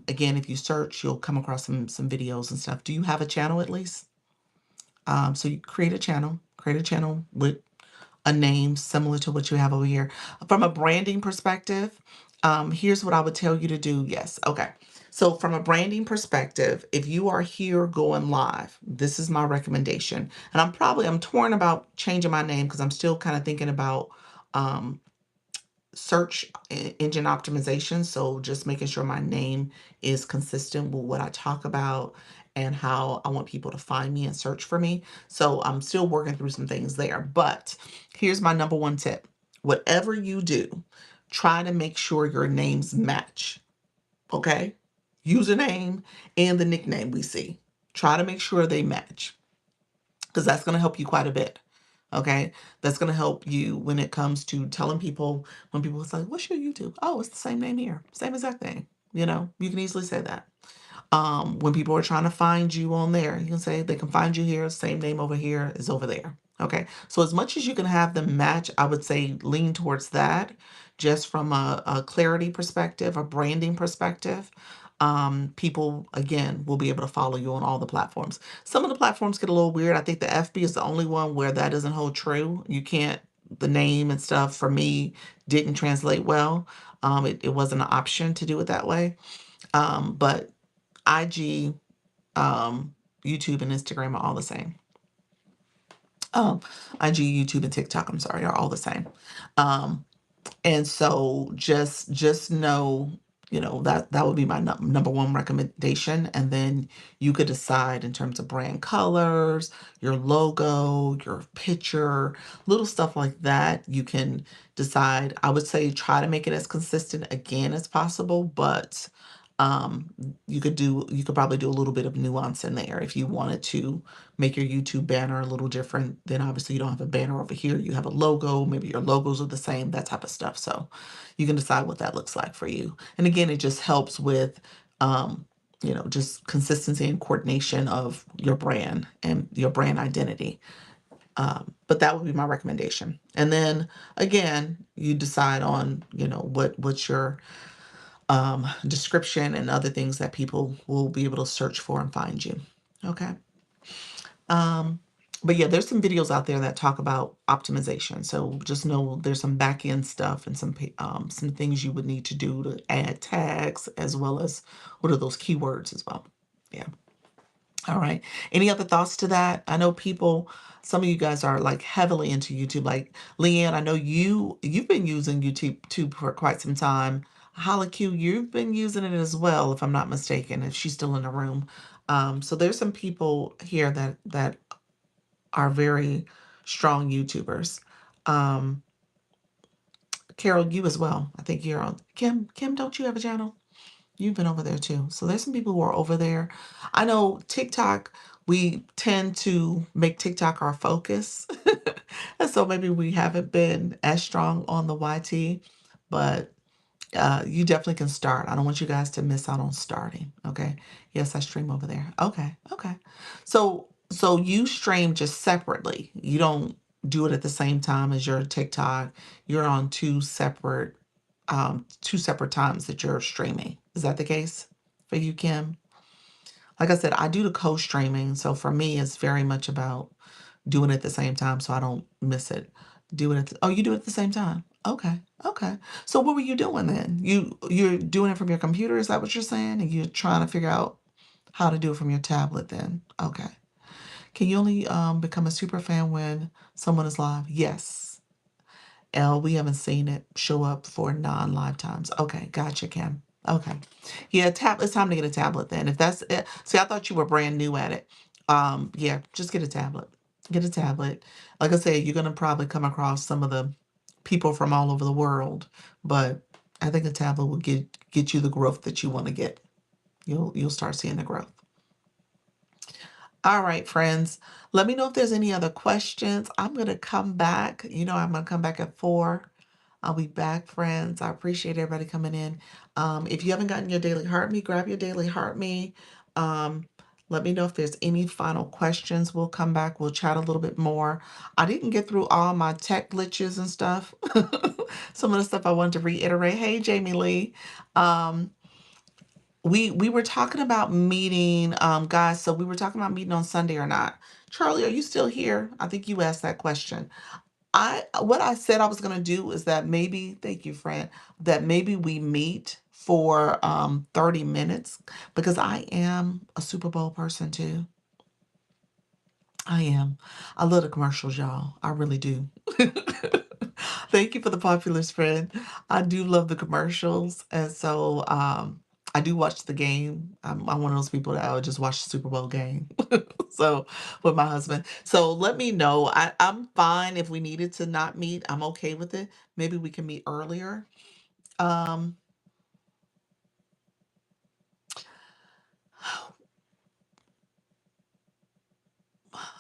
Again, if you search, you'll come across some videos and stuff. Do you have a channel at least? So you create a channel. Create a channel with a name similar to what you have over here. From a branding perspective, here's what I would tell you to do. Yes. Okay. So from a branding perspective, if you are here going live, this is my recommendation. And I'm torn about changing my name because I'm still kind of thinking about um, search engine optimization. So just making sure my name is consistent with what I talk about and how I want people to find me and search for me. So I'm still working through some things there. But here's my number one tip. Whatever you do, try to make sure your names match. Okay? Username and the nickname we see. Try to make sure they match because that's going to help you quite a bit. Okay, that's going to help you when it comes to telling people, when people say, what's your YouTube? Oh, it's the same name here, same exact thing. You know, you can easily say that. When people are trying to find you on there, you can say they can find you here, same name over here is over there. Okay, so as much as you can have them match, I would say lean towards that just from a clarity perspective, a branding perspective. people, again, will be able to follow you on all the platforms. Some of the platforms get a little weird. I think the FB is the only one where that doesn't hold true. You can't, the name and stuff for me didn't translate well. It wasn't an option to do it that way. But IG, YouTube, and Instagram are all the same. IG, YouTube, and TikTok, I'm sorry, are all the same. Um, and so just know, that would be my number one recommendation. And then you could decide in terms of brand colors, your logo, your picture, little stuff like that. You can decide. I would say try to make it as consistent again as possible, but um you could probably do a little bit of nuance in there if you wanted to make your YouTube banner a little different. Then obviously you don't have a banner over here, you have a logo, maybe your logos are the same, that type of stuff. So you can decide what that looks like for you. And again, it just helps with just consistency and coordination of your brand and your brand identity. But that would be my recommendation. And then again, you decide on what's your description and other things that people will be able to search for and find you. Okay. Um, but yeah, there's some videos out there that talk about optimization. So just know there's some back end stuff and some things you would need to do to add tags as well as what are those keywords as well. Yeah. All right. Any other thoughts to that? I know some of you guys are like heavily into YouTube. Like Leanne, I know you've been using YouTube for quite some time. Holly Q, you've been using it as well, if I'm not mistaken, if she's still in the room. So there's some people here that are very strong YouTubers. Um, Carol, you as well. I think you're on. Kim, don't you have a channel? You've been over there too. So there's some people who are over there. I know TikTok, we tend to make TikTok our focus. And so maybe we haven't been as strong on the YT, but you definitely can start. I don't want you guys to miss out on starting. Okay. Yes, I stream over there. Okay. Okay. So you stream just separately. You don't do it at the same time as your TikTok. You're on two separate times that you're streaming. Is that the case for you, Kim? Like I said, I do the co-streaming. So for me, it's very much about doing it at the same time so I don't miss it. Oh, you do it at the same time. Okay. Okay. So what were you doing then? You're doing it from your computer, is that what you're saying? And you're trying to figure out how to do it from your tablet then. Okay. Can you only become a super fan when someone is live? Yes. L, we haven't seen it show up for non-live times. Okay, gotcha, Kim. Okay. Yeah, it's time to get a tablet then. If that's it. See, I thought you were brand new at it. Yeah, just get a tablet. Get a tablet. Like I said, you're gonna probably come across some of the people from all over the world, but I think a tablet will get you the growth that you want to get. You'll start seeing the growth. All right, friends. Let me know if there's any other questions. I'm gonna come back. I'm gonna come back at 4. I'll be back, friends. I appreciate everybody coming in. If you haven't gotten your daily heart me, grab your daily heart me. Um, Let me know if there's any final questions. We'll come back. We'll chat a little bit more. I didn't get through all my tech glitches and stuff. Some of the stuff I wanted to reiterate. Hey, Jamie Lee. Um, we were talking about meeting, guys. So we were talking about meeting on Sunday or not. Charlie, are you still here? I think you asked that question. What I said I was gonna do is that maybe, thank you, friend, that maybe we meet for 30 minutes because I am a Super Bowl person too. I am. I love the commercials, y'all. I really do. Thank you for the populist friend. I do love the commercials. And so I do watch the game. I'm one of those people that I would just watch the Super Bowl game. So with my husband. So let me know. I'm fine if we needed to not meet. I'm okay with it. Maybe we can meet earlier. Um,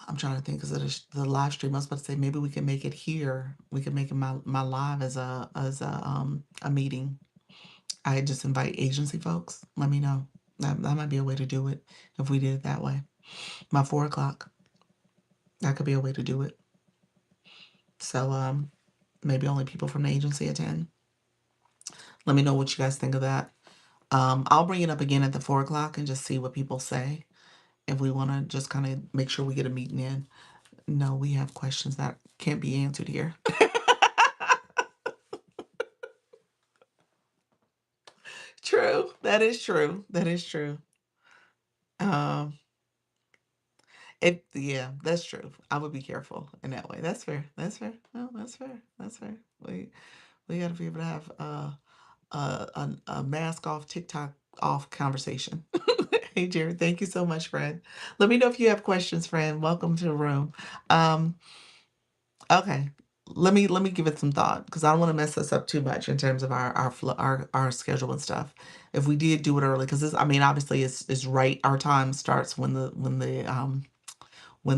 I'm trying to think because the live stream. I was about to say maybe we can make it here. We can make it my live as a meeting. I just invite agency folks. Let me know. That might be a way to do it if we did it that way. My 4 o'clock. That could be a way to do it. So maybe only people from the agency attend. Let me know what you guys think of that. I'll bring it up again at the 4 o'clock and just see what people say. If we want to just kind of make sure we get a meeting in. No, we have questions that can't be answered here. True. That is true. That is true. Um, yeah, that's true. I would be careful in that way. That's fair. That's fair. No, that's fair. That's fair. We got to be able to have a mask off, TikTok off conversation. Hey, Jared, thank you so much, friend. Let me know if you have questions, friend. Welcome to the room. Um, okay, let me give it some thought because I don't want to mess us up too much in terms of our schedule and stuff. If we did do it early, because this, I mean, obviously, it's right. Our time starts when the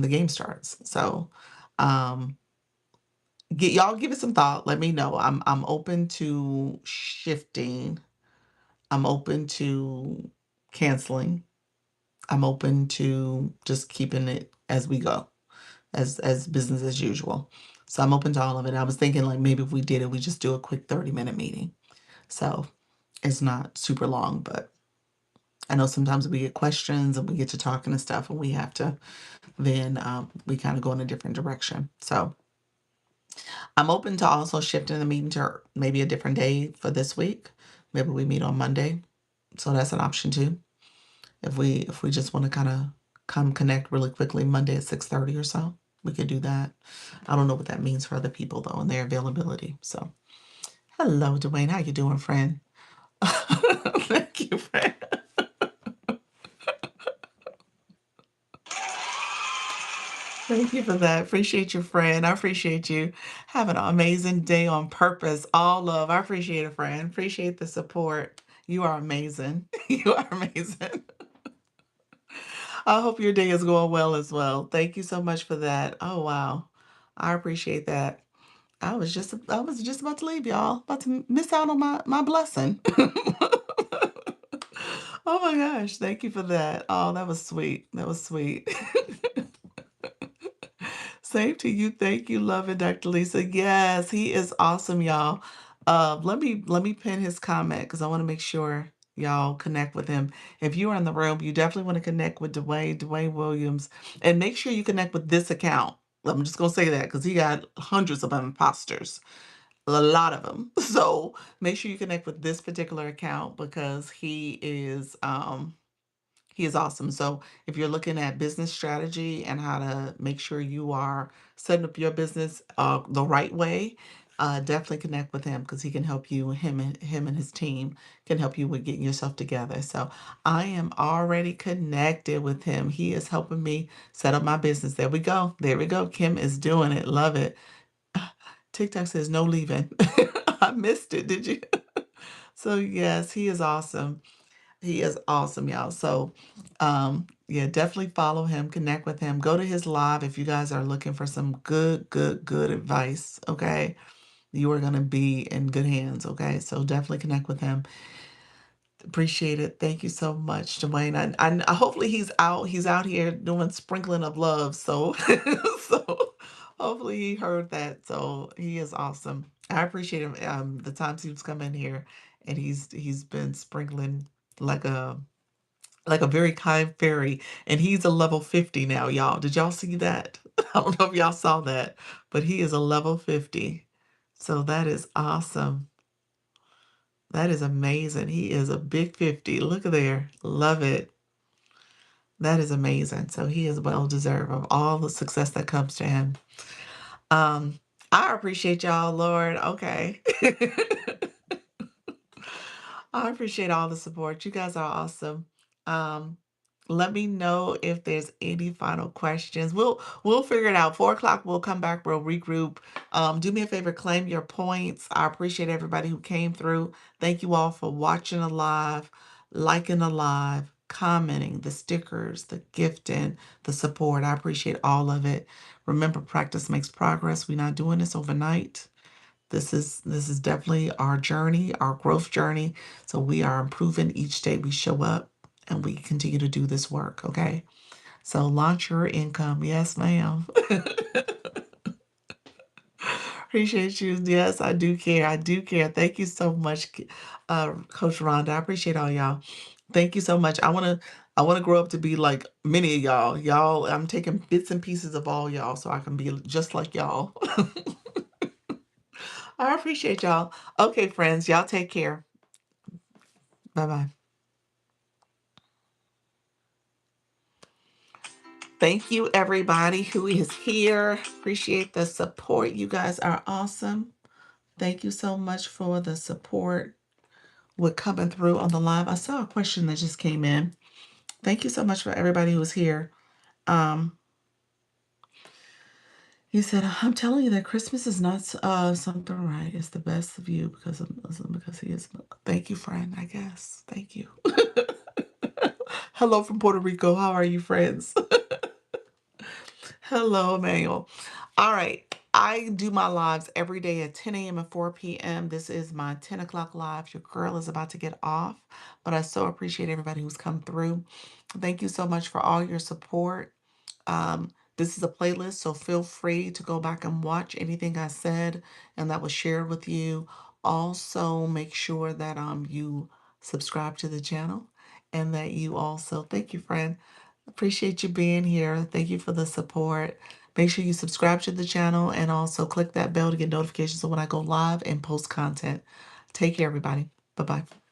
game starts. So, um, get y'all give it some thought. Let me know. I'm open to shifting. I'm open to canceling. I'm open to just keeping it as we go, as business as usual. So I'm open to all of it. I was thinking like maybe if we did it, we just do a quick 30-minute meeting. So it's not super long, but I know sometimes we get questions and we get to talking and stuff, and we have to then we kind of go in a different direction. So I'm open to also shifting the meeting to maybe a different day for this week. Maybe we meet on Monday. So that's an option too. If we just want to kind of come connect really quickly Monday at 6:30 or so, we could do that. I don't know what that means for other people though and their availability. So hello, Dwayne. How you doing, friend? Thank you, friend. Thank you for that. Appreciate you, friend. I appreciate you. Have an amazing day on purpose. All love. I appreciate it, friend. Appreciate the support. You are amazing. You are amazing. I hope your day is going well as well. Thank you so much for that. Oh wow. I appreciate that. I was just about to leave y'all. About to miss out on my blessing. Oh my gosh, thank you for that. Oh, that was sweet. That was sweet. Same to you. Thank you, love it, Dr. Lisa. Yes, he is awesome, y'all. Let me pin his comment because I want to make sure y'all connect with him. If you are in the room, you definitely want to connect with Dwayne Williams, and make sure you connect with this account. I'm just gonna say that because he got hundreds of imposters, a lot of them. So make sure you connect with this particular account because he is awesome. So if you're looking at business strategy and how to make sure you are setting up your business the right way, definitely connect with him because he can help you. Him and his team can help you with getting yourself together. So I am already connected with him. He is helping me set up my business. There we go. There we go. Kim is doing it. Love it. TikTok says no leaving. I missed it. Did you? So yes, he is awesome. He is awesome, y'all. So, yeah, definitely follow him, connect with him, go to his live if you guys are looking for some good advice. Okay, you are gonna be in good hands. Okay, so definitely connect with him. Appreciate it. Thank you so much, Dwayne. I hopefully he's out. He's out here doing sprinkling of love. So, so hopefully he heard that. So he is awesome. I appreciate him. The times he's come in here and he's been sprinkling like a very kind fairy, and he's a level 50 now, y'all. Did y'all see that? I don't know if y'all saw that, but he is a level 50. So that is awesome. That is amazing. He is a big 50. Look there. Love it. That is amazing. So he is well deserved of all the success that comes to him. Um, I appreciate y'all, Lord. Okay. I appreciate all the support. You guys are awesome. Um, let me know if there's any final questions. We'll figure it out. 4 o'clock, we'll come back. We'll regroup. Do me a favor, claim your points. I appreciate everybody who came through. Thank you all for watching the live, liking the live, commenting, the stickers, the gifting, the support. I appreciate all of it. Remember, practice makes progress. We're not doing this overnight. This is definitely our journey, our growth journey. So we are improving each day we show up and we continue to do this work, okay? So launch your income. Yes, ma'am. Appreciate you. Yes, I do care. I do care. Thank you so much, Coach Rhonda. I appreciate all y'all. Thank you so much. I wanna grow up to be like many of y'all. Y'all, I'm taking bits and pieces of all y'all so I can be just like y'all. I appreciate y'all. Okay, friends, y'all take care. Bye bye. Thank you, everybody who is here. Appreciate the support. You guys are awesome. Thank you so much for the support with coming through on the live. I saw a question that just came in. Thank you so much for everybody who was here. Um, he said, "I'm telling you that Christmas is not something right. It's the best of you because of Muslim, because he is." Thank you, friend. I guess. Thank you. Hello from Puerto Rico. How are you, friends? Hello, Emmanuel. All right. I do my lives every day at 10 a.m. and 4 p.m. This is my 10 o'clock live. Your girl is about to get off, but I so appreciate everybody who's come through. Thank you so much for all your support. This is a playlist, so feel free to go back and watch anything I said and that was shared with you. Also, make sure that you subscribe to the channel and that you also, thank you, friend. Appreciate you being here. Thank you for the support. Make sure you subscribe to the channel and also click that bell to get notifications of when I go live and post content. Take care, everybody. Bye bye.